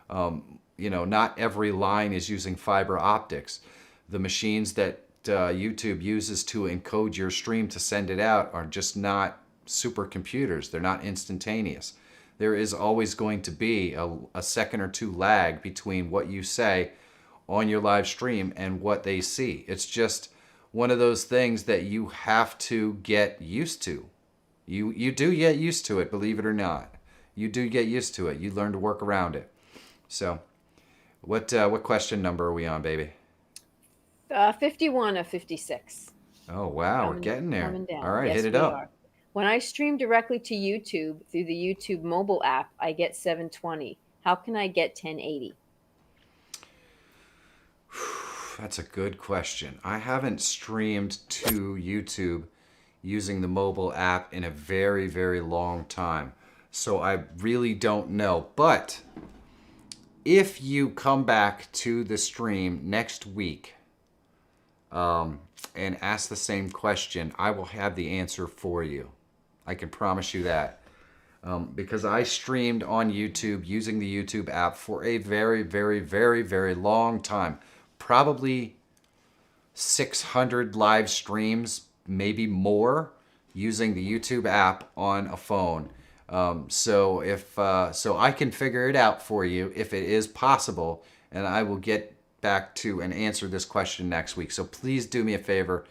You know, not every line is using fiber optics. The machines that YouTube uses to encode your stream to send it out are just not supercomputers. They're not instantaneous. There is always going to be a second or two lag between what you say on your live stream and what they see. It's just one of those things that you have to get used to. You do get used to it, believe it or not. You do get used to it. You learn to work around it. So, what question number are we on, baby? 51 of 56. Oh wow, we're getting there. Coming down. All right, Yes, hit it we up. are. When I stream directly to YouTube through the YouTube mobile app, I get 720. How can I get 1080? That's a good question. I haven't streamed to YouTube using the mobile app in a very, very long time. So I really don't know. But if you come back to the stream next week and ask the same question, I will have the answer for you. I can promise you that. Because I streamed on YouTube using the YouTube app for a very, very, very, very long time. Probably 600 live streams, maybe more, using the YouTube app on a phone. So I can figure it out for you if it is possible, and I will get back to and answer this question next week. So please do me a favor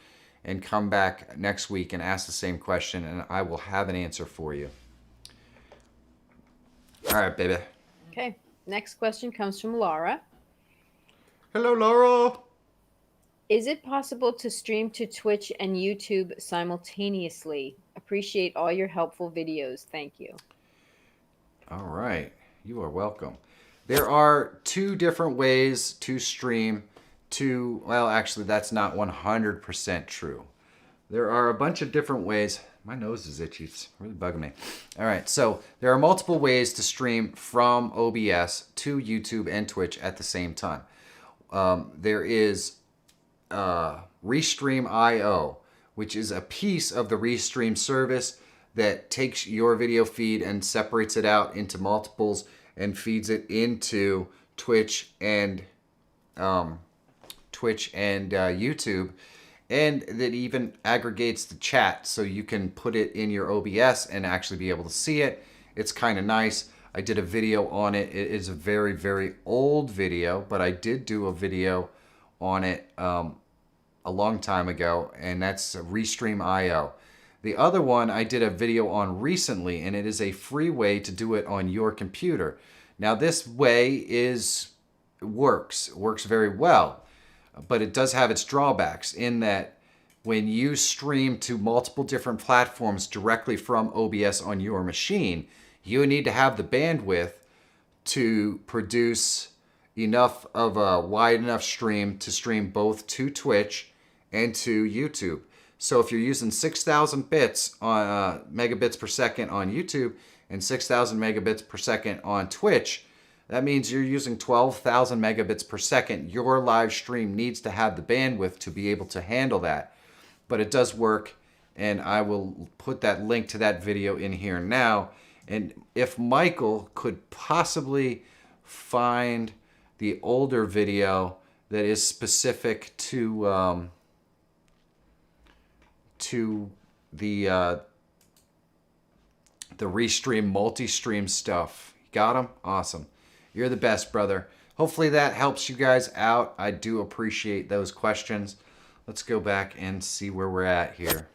and come back next week and ask the same question, and I will have an answer for you. All right, baby. Okay. Next question comes from Laura. Hello, Laura. Is it possible to stream to Twitch and YouTube simultaneously? Appreciate all your helpful videos. Thank you. All right. You are welcome. There are two different ways to stream to, well, actually, that's not 100% true. There are a bunch of different ways. My nose is itchy. It's really bugging me. All right. So there are multiple ways to stream from OBS to YouTube and Twitch at the same time. There is Restream.io, which is a piece of the Restream service that takes your video feed and separates it out into multiples and feeds it into Twitch and YouTube, and that even aggregates the chat so you can put it in your OBS and actually be able to see it. It's kind of nice. I did a video on it. It is a very, very old video, but I did do a video on it a long time ago, and that's Restream.io. The other one I did a video on recently, and it is a free way to do it on your computer. Now this way works very well, but it does have its drawbacks in that when you stream to multiple different platforms directly from OBS on your machine, you need to have the bandwidth to produce enough of a wide enough stream to stream both to Twitch and to YouTube. So if you're using 6,000 bits on megabits per second on YouTube and 6,000 megabits per second on Twitch, that means you're using 12,000 megabits per second. Your live stream needs to have the bandwidth to be able to handle that. But it does work, and I will put that link to that video in here now. And if Michael could possibly find the older video that is specific to the Restream multi-stream stuff. Got him? Awesome. You're the best, brother. Hopefully that helps you guys out. I do appreciate those questions. Let's go back and see where we're at here.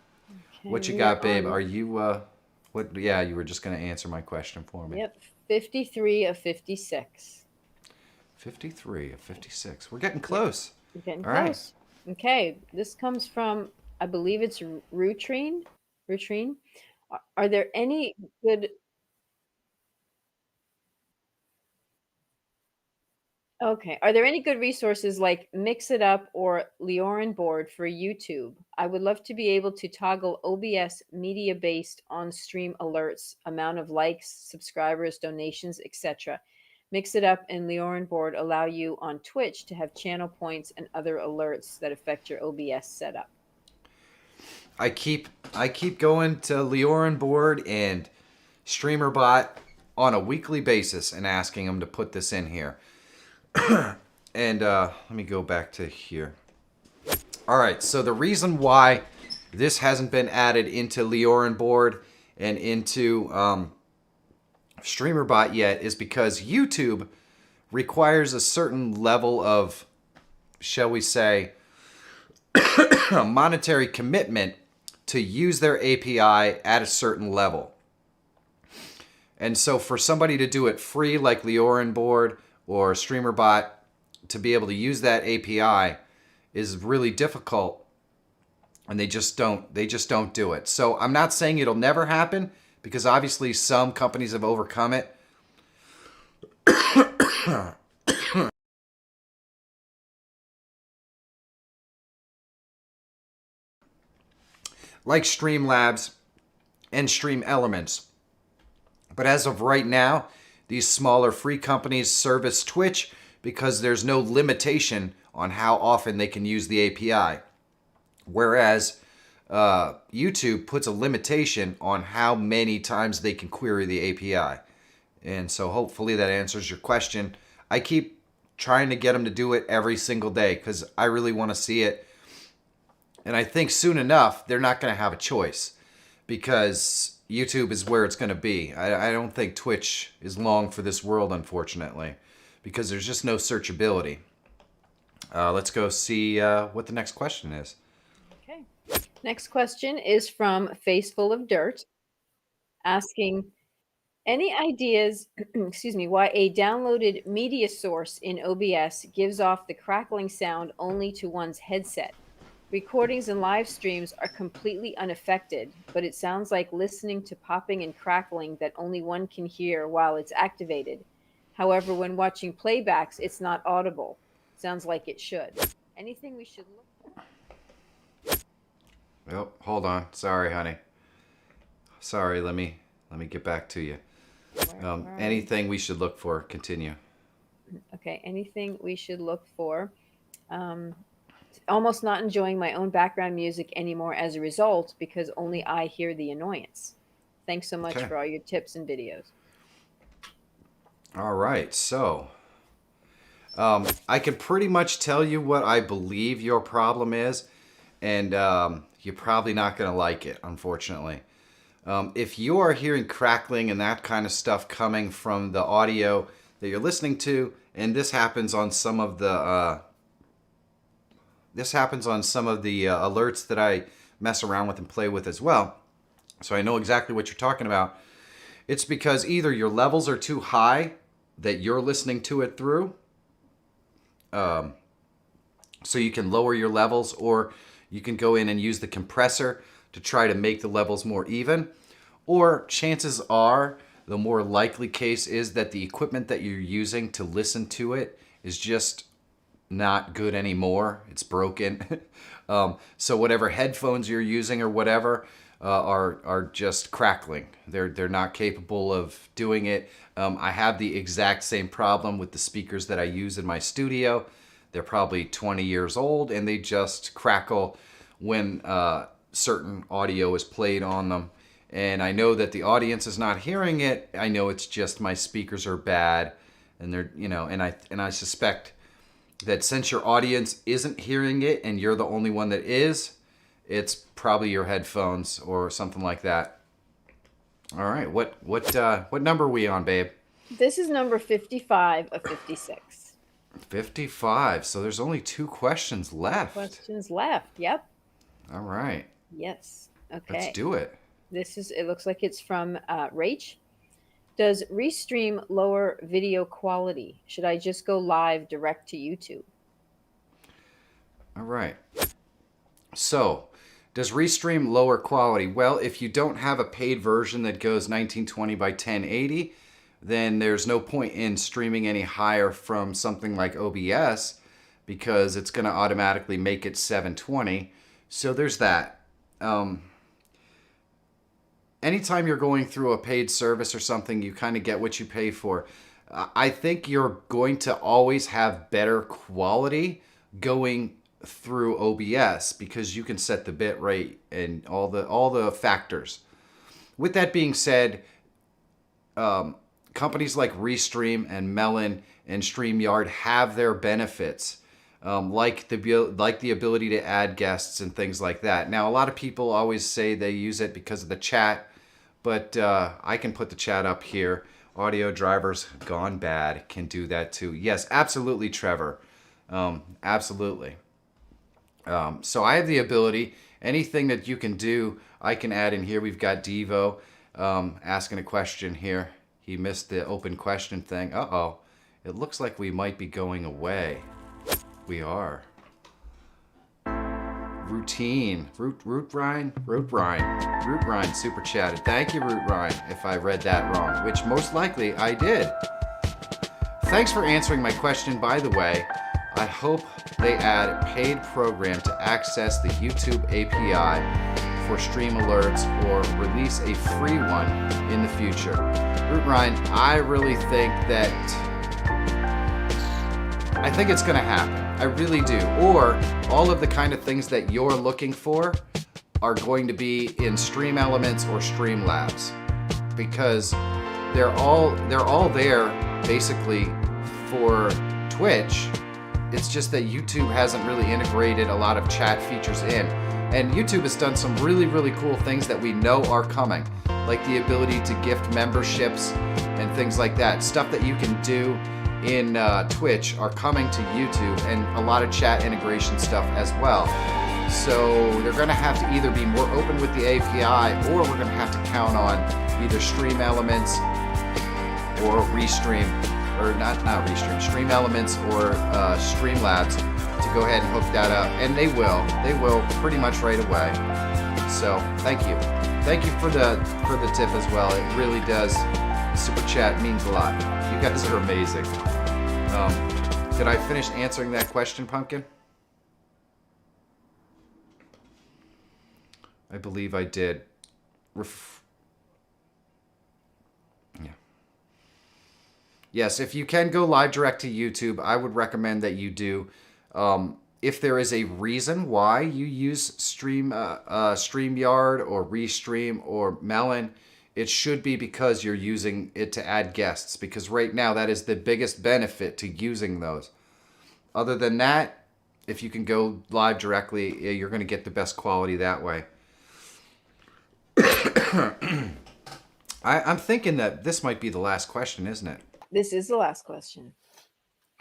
Okay, What you got, babe? Are you what? Yeah, you were just going to answer my question for me. Yep, 53 of 56. 53 of 56. We're getting close. We're getting All right. close. Okay, this comes from, I believe it's Rutrine. Rutrine. Are there any good... Okay. Are there any good resources like Mix It Up or Leorin Board for YouTube? I would love to be able to toggle OBS media based on stream alerts, amount of likes, subscribers, donations, etc. Mix It Up and Leorin Board allow you on Twitch to have channel points and other alerts that affect your OBS setup. I keep going to Leorin Board and StreamerBot on a weekly basis and asking them to put this in here. And let me go back to here. All right, so the reason why this hasn't been added into Leorin Board and into StreamerBot yet is because YouTube requires a certain level of, shall we say, monetary commitment to use their API at a certain level. And so for somebody to do it free like Leorin Board or StreamerBot to be able to use that API is really difficult, and they just don't do it. So I'm not saying it'll never happen, because obviously some companies have overcome it. Like Streamlabs and Stream Elements. But as of right now, these smaller free companies service Twitch because there's no limitation on how often they can use the API. Whereas YouTube puts a limitation on how many times they can query the API. And so hopefully that answers your question. I keep trying to get them to do it every single day because I really want to see it. And I think soon enough, they're not going to have a choice because YouTube is where it's going to be. I don't think Twitch is long for this world, unfortunately, because there's just no searchability. Let's go see what the next question is. Okay. Next question is from Face Full of Dirt, asking, any ideas, excuse me, why a downloaded media source in OBS gives off the crackling sound only to one's headset? Recordings and live streams are completely unaffected, but it sounds like listening to popping and crackling that only one can hear while it's activated. However, when watching playbacks, it's not audible. Sounds like it should. Anything we should look for? Oh, hold on. Sorry, honey. Sorry, let me get back to you. Anything we should look for. Continue. Okay, anything we should look for. Almost not enjoying my own background music anymore as a result because only I hear the annoyance. Thanks so much for all your tips and videos. All right, so I can pretty much tell you what I believe your problem is, and you're probably not going to like it, unfortunately. If you are hearing crackling and that kind of stuff coming from the audio that you're listening to, and this happens on some of the alerts that I mess around with and play with as well, so I know exactly what you're talking about. It's because either your levels are too high that you're listening to it through, so you can lower your levels, or you can go in and use the compressor to try to make the levels more even. Or chances are, the more likely case is that the equipment that you're using to listen to it is just not good anymore. It's broken. So whatever headphones you're using or whatever are just crackling. They're not capable of doing it. I have the exact same problem with the speakers that I use in my studio. They're probably 20 years old, and they just crackle when certain audio is played on them. And I know that the audience is not hearing it. I know it's just my speakers are bad, and they're, and I suspect that since your audience isn't hearing it and you're the only one that is, it's probably your headphones or something like that. All right, what number are we on, babe? This is number 55 of 56. 55. So there's only 2 questions left. Questions left. Yep. All right. Yes. Okay. Let's do it. It looks like it's from Rach. Does Restream lower video quality? Should I just go live direct to YouTube? All right. So, does Restream lower quality? Well, if you don't have a paid version that goes 1920 by 1080, then there's no point in streaming any higher from something like OBS, because it's going to automatically make it 720. So there's that. Anytime you're going through a paid service or something, you kind of get what you pay for. I think you're going to always have better quality going through OBS because you can set the bit rate and all the factors. With that being said, companies like Restream and Melon and StreamYard have their benefits, like the ability to add guests and things like that. Now, a lot of people always say they use it because of the chat, but I can put the chat up here. Audio drivers gone bad can do that too. Yes, absolutely, Trevor. Absolutely. So I have the ability. Anything that you can do, I can add in here. We've got Devo asking a question here. He missed the open question thing. Uh-oh. It looks like we might be going away. We are. Routine. Root Ryan super chatted. Thank you, Root Ryan, if I read that wrong, which most likely I did. Thanks for answering my question, by the way. I hope they add a paid program to access the YouTube API for stream alerts or release a free one in the future. Root Ryan, I really think it's going to happen. I really do. Or all of the kind of things that you're looking for are going to be in Stream Elements or Streamlabs, because they're all there basically for Twitch. It's just that YouTube hasn't really integrated a lot of chat features in. And YouTube has done some really, really cool things that we know are coming, like the ability to gift memberships and things like that. Stuff that you can do in Twitch are coming to YouTube, and a lot of chat integration stuff as well. So they're going to have to either be more open with the API, or we're going to have to count on either Stream Elements or Restream, or not Restream, Stream Elements or Streamlabs to go ahead and hook that up. And they will pretty much right away. So thank you for the tip as well. It really does. Super chat means a lot. You guys are amazing. Did I finish answering that question, Pumpkin? I believe I did. Yeah. Yes, if you can go live direct to YouTube, I would recommend that you do. If there is a reason why you use StreamYard or Restream or Melon, it should be because you're using it to add guests, because right now that is the biggest benefit to using those. Other than that, if you can go live directly, you're going to get the best quality that way. I'm thinking that this might be the last question, isn't it? This is the last question.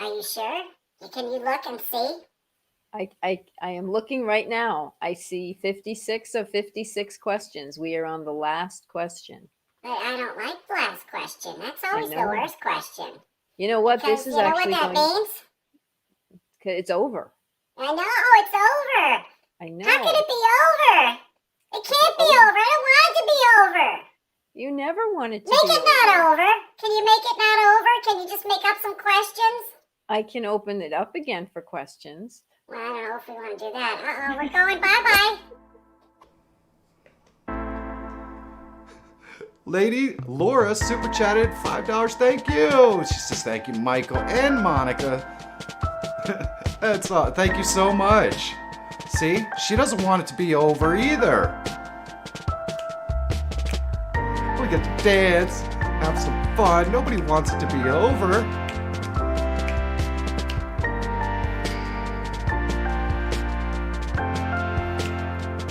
Are you sure? Can you look and see? I am looking right now. I see 56 of 56 questions. We are on the last question. But I don't like the last question. That's always the know. worst question. You know what? Because This is you know actually what that going. means? It's over. I know it's over. I know. How can it be over? It can't be over. I don't want it to be over. You never wanted to Make be it not over. Can you make it not over? Can you just make up some questions? I can open it up again for questions. Well, I don't know if we want to do that. Uh-oh, we're going bye-bye. Lady Laura super chatted $5. Thank you. She says thank you, Michael and Monica. That's all. Thank you so much. See, she doesn't want it to be over either. We get to dance, have some fun. Nobody wants it to be over.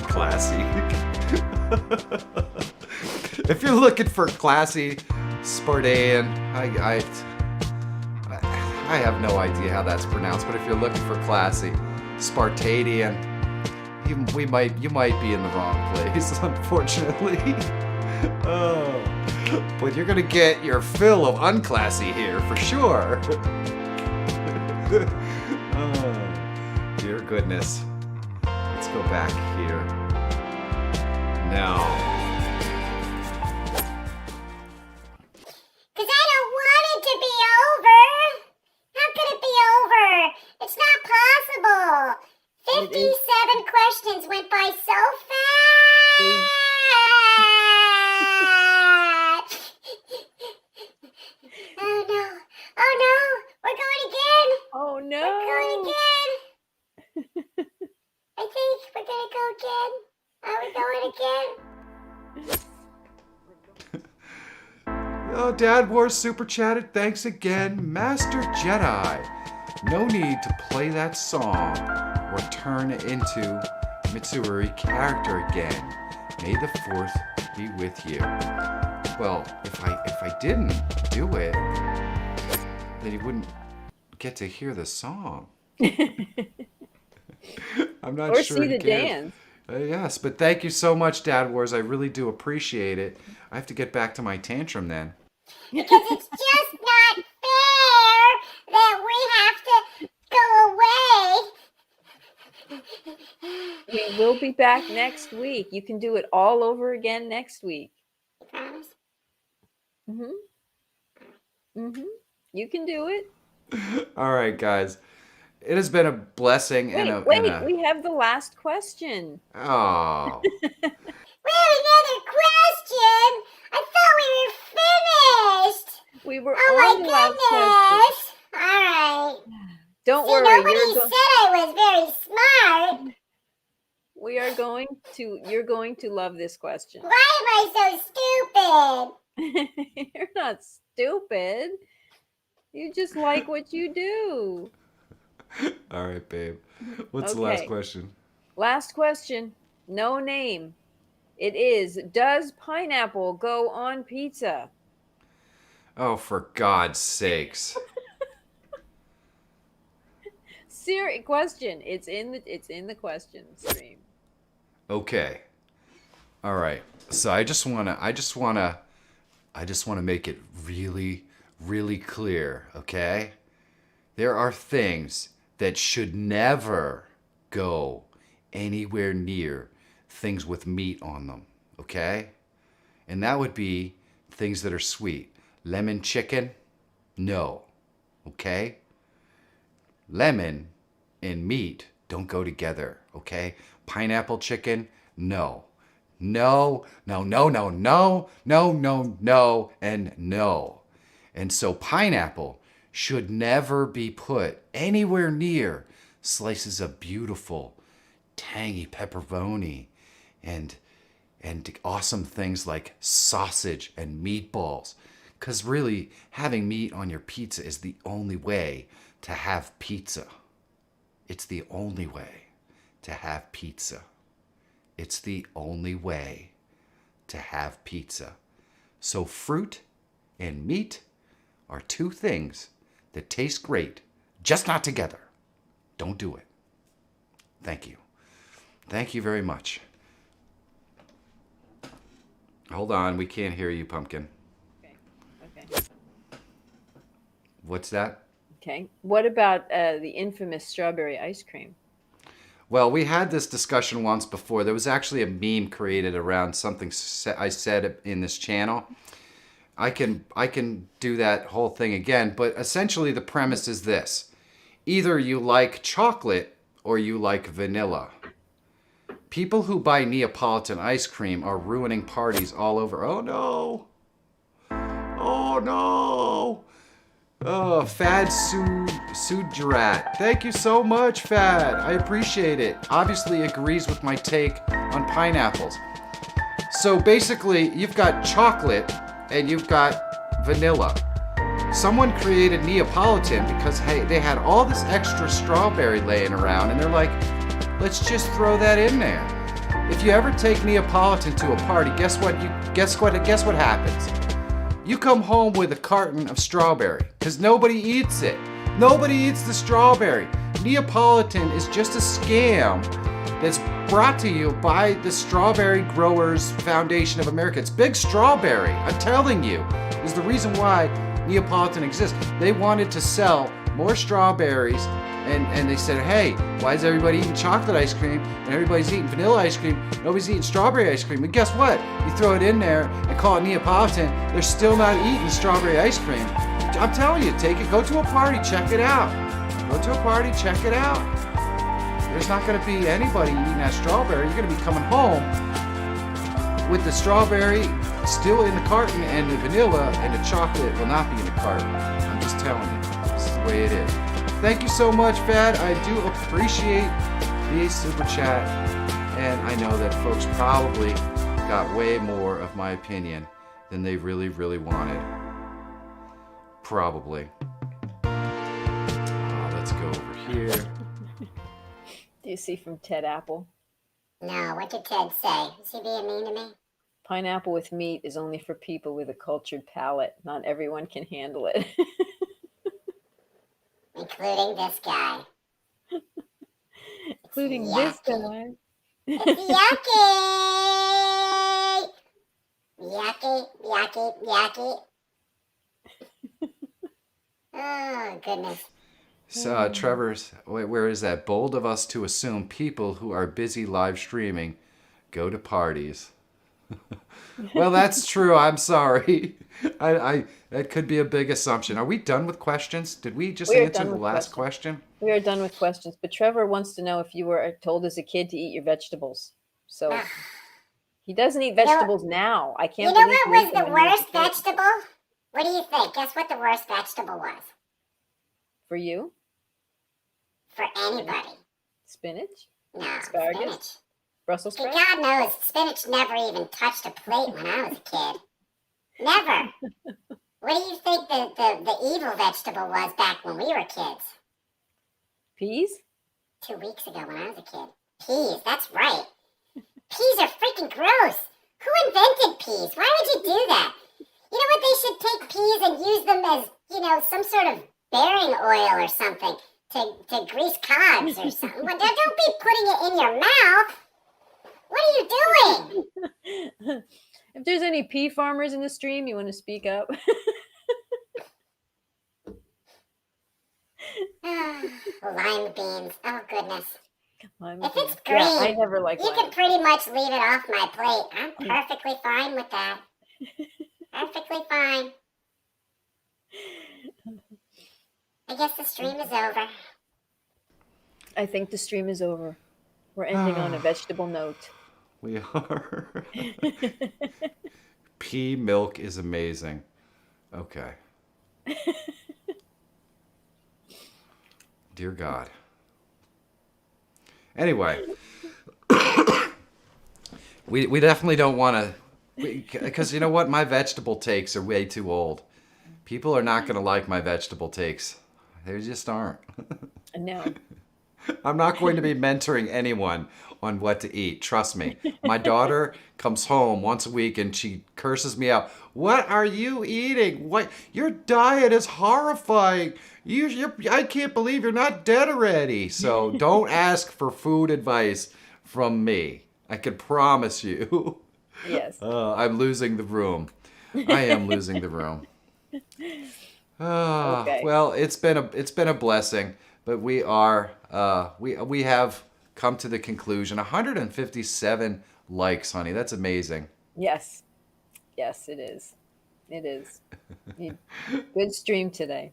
Classy. If you're looking for classy, Spartan, I have no idea how that's pronounced, but if you're looking for classy, Spartadian, you might be in the wrong place, unfortunately. Oh, but you're gonna get your fill of unclassy here for sure. Oh, dear goodness. Let's go back here. Now. Because I don't want it to be over. How can it be over? It's not possible. 57 questions went by so fast. Oh no. Oh no. We're going again. Oh no. We're going again. I think we're going to go again. Are we going again? Oh, Dad Wars super chatted. Thanks again, Master Jedi. No need to play that song or turn into Mitsuri character again. May the Fourth be with you. Well, if I didn't do it, then you wouldn't get to hear the song. I'm not Or sure. see the you can. dance. Yes, but thank you so much, Dad Wars. I really do appreciate it. I have to get back to my tantrum then. Because it's just not fair that we have to go away. We will be back next week. You can do it all over again next week. You promise? You can do it. All right, guys. It has been a blessing and a... We have the last question. Oh. We have another question. I thought we were finished. We were Oh on the last question. my goodness. All right. Don't See, worry. nobody said I was very smart. You're going to love this question. Why am I so stupid? You're not stupid. You just like what you do. All right, babe. What's the last Okay. question? Last question. No name. It is, does pineapple go on pizza? Oh, for God's sakes. Serious question. It's in the question stream. Okay. All right. So I just want to make it really, really clear, okay? There are things that should never go anywhere near things with meat on them, okay? And that would be things that are sweet. Lemon chicken? No. Okay? Lemon and meat don't go together, okay? Pineapple chicken? No. No, no, no, no, no, no, no, no, and no. And so pineapple should never be put anywhere near slices of beautiful, tangy pepperoni and awesome things like sausage and meatballs. Because really, having meat on your pizza is the only way to have pizza. It's the only way to have pizza. It's the only way to have pizza. So fruit and meat are two things that taste great, just not together. Don't do it. Thank you. Thank you very much. Hold on, we can't hear you, Pumpkin. Okay. What's that? Okay. What about the infamous strawberry ice cream? Well, we had this discussion once before. There was actually a meme created around something I said in this channel. I can do that whole thing again, but essentially the premise is this. Either you like chocolate or you like vanilla. People who buy Neapolitan ice cream are ruining parties all over. Oh no. Oh no. Oh, Fad Sudrat. Thank you so much, Fad. I appreciate it. Obviously agrees with my take on pineapples. So basically, you've got chocolate and you've got vanilla. Someone created Neapolitan because, hey, they had all this extra strawberry laying around and they're like, let's just throw that in there. If you ever take Neapolitan to a party, guess what happens? You come home with a carton of strawberry because nobody eats it. Nobody eats the strawberry. Neapolitan is just a scam that's brought to you by the Strawberry Growers Foundation of America. It's Big Strawberry, I'm telling you, is the reason why Neapolitan exists. They wanted to sell more strawberries and they said, hey, why is everybody eating chocolate ice cream and everybody's eating vanilla ice cream? Nobody's eating strawberry ice cream. And guess what? You throw it in there and call it Neapolitan, they're still not eating strawberry ice cream. I'm telling you, go to a party, check it out. Go to a party, check it out. There's not going to be anybody eating that strawberry. You're going to be coming home with the strawberry still in the carton and the vanilla and the chocolate will not be in the carton. I'm just telling you. This is the way it is. Thank you so much, Fad. I do appreciate the super chat. And I know that folks probably got way more of my opinion than they really, really wanted. Probably. Let's go over here. Do you see from Ted Apple? No, what did Ted say? Is he being mean to me? Pineapple with meat is only for people with a cultured palate. Not everyone can handle it. Including this guy. Including this guy. It's yucky! Yucky, yucky, yucky. Oh, goodness. So, Trevor's, where is that? Bold of us to assume people who are busy live streaming go to parties. Well, that's true. I'm sorry. I that could be a big assumption. Are we done with questions? Did we just answer the last question? We are done with questions, but Trevor wants to know if you were told as a kid to eat your vegetables. So he doesn't eat vegetables now. I can't. You know what was the worst vegetable? What do you think? Guess what the worst vegetable was? For you? For anybody. Spinach? No, Asparagus? spinach. Brussels sprouts? God knows, spinach never even touched a plate when I was a kid. Never. What do you think the evil vegetable was back when we were kids? Peas? 2 weeks ago when I was a kid. Peas, that's right. Peas are freaking gross. Who invented peas? Why would you do that? You know what? They should take peas and use them as, some sort of bearing oil or something to grease cogs or something. Well, don't be putting it in your mouth. What are you doing? If there's any pea farmers in the stream, you want to speak up? Lime beans. Oh, goodness. If Beans. it's green, I never liked you lime. can pretty much leave it off my plate. I'm perfectly fine with that. Perfectly fine. I guess the stream is over. I think the stream is over. We're ending on a vegetable note. We are. Pea milk is amazing. Okay. Dear God. Anyway, we definitely don't want to, because you know what? My vegetable takes are way too old. People are not going to like my vegetable takes. They just aren't. No. I'm not going to be mentoring anyone on what to eat. Trust me. My daughter comes home once a week and she curses me out. What are you eating? What? Your diet is horrifying. I can't believe you're not dead already. So don't ask for food advice from me. I can promise you. Yes. I'm losing the room. I am losing the room. Okay. Well, it's been a blessing, but we have come to the conclusion. 157 likes, honey. That's amazing. Yes. Yes, it is. It is. Good stream today.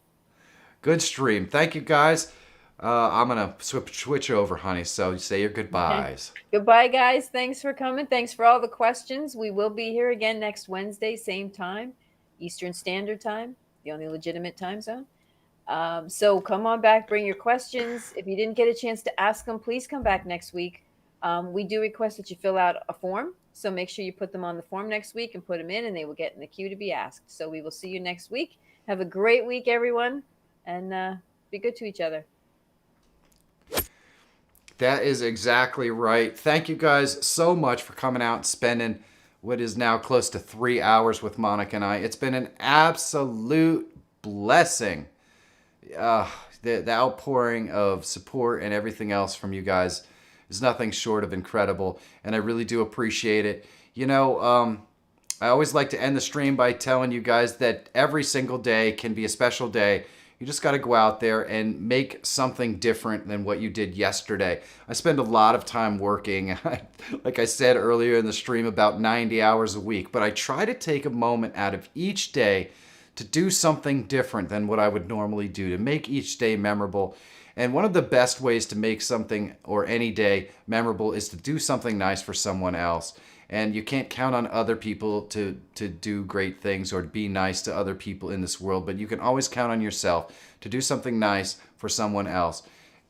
Good stream. Thank you, guys. I'm gonna switch over, honey. So say your goodbyes. Goodbye, guys. Thanks for coming. Thanks for all the questions. We will be here again next Wednesday, same time, Eastern Standard Time, the only legitimate time zone. So come on back, bring your questions. If you didn't get a chance to ask them, please come back next week. We do request that you fill out a form. So make sure you put them on the form next week and put them in, and they will get in the queue to be asked. So we will see you next week. Have a great week, everyone, and be good to each other. That is exactly right. Thank you guys so much for coming out and spending what is now close to 3 hours with Monica and I. It's been an absolute blessing. The outpouring of support and everything else from you guys is nothing short of incredible, and I really do appreciate it. You know, I always like to end the stream by telling you guys that every single day can be a special day. You just got to go out there and make something different than what you did yesterday. I spend a lot of time working, like I said earlier in the stream, about 90 hours a week, but I try to take a moment out of each day to do something different than what I would normally do, to make each day memorable. And one of the best ways to make something or any day memorable is to do something nice for someone else. And you can't count on other people to do great things or be nice to other people in this world, but you can always count on yourself to do something nice for someone else.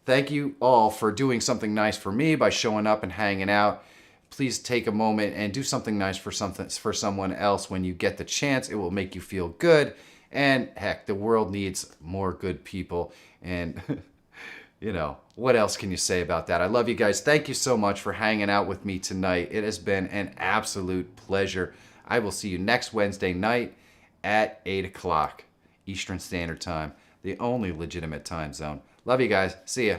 Thank you all for doing something nice for me by showing up and hanging out. Please take a moment and do something nice for someone else when you get the chance. It will make you feel good. And heck, the world needs more good people. And you know, what else can you say about that? I love you guys. Thank you so much for hanging out with me tonight. It has been an absolute pleasure. I will see you next Wednesday night at 8 o'clock Eastern Standard Time, the only legitimate time zone. Love you guys. See ya.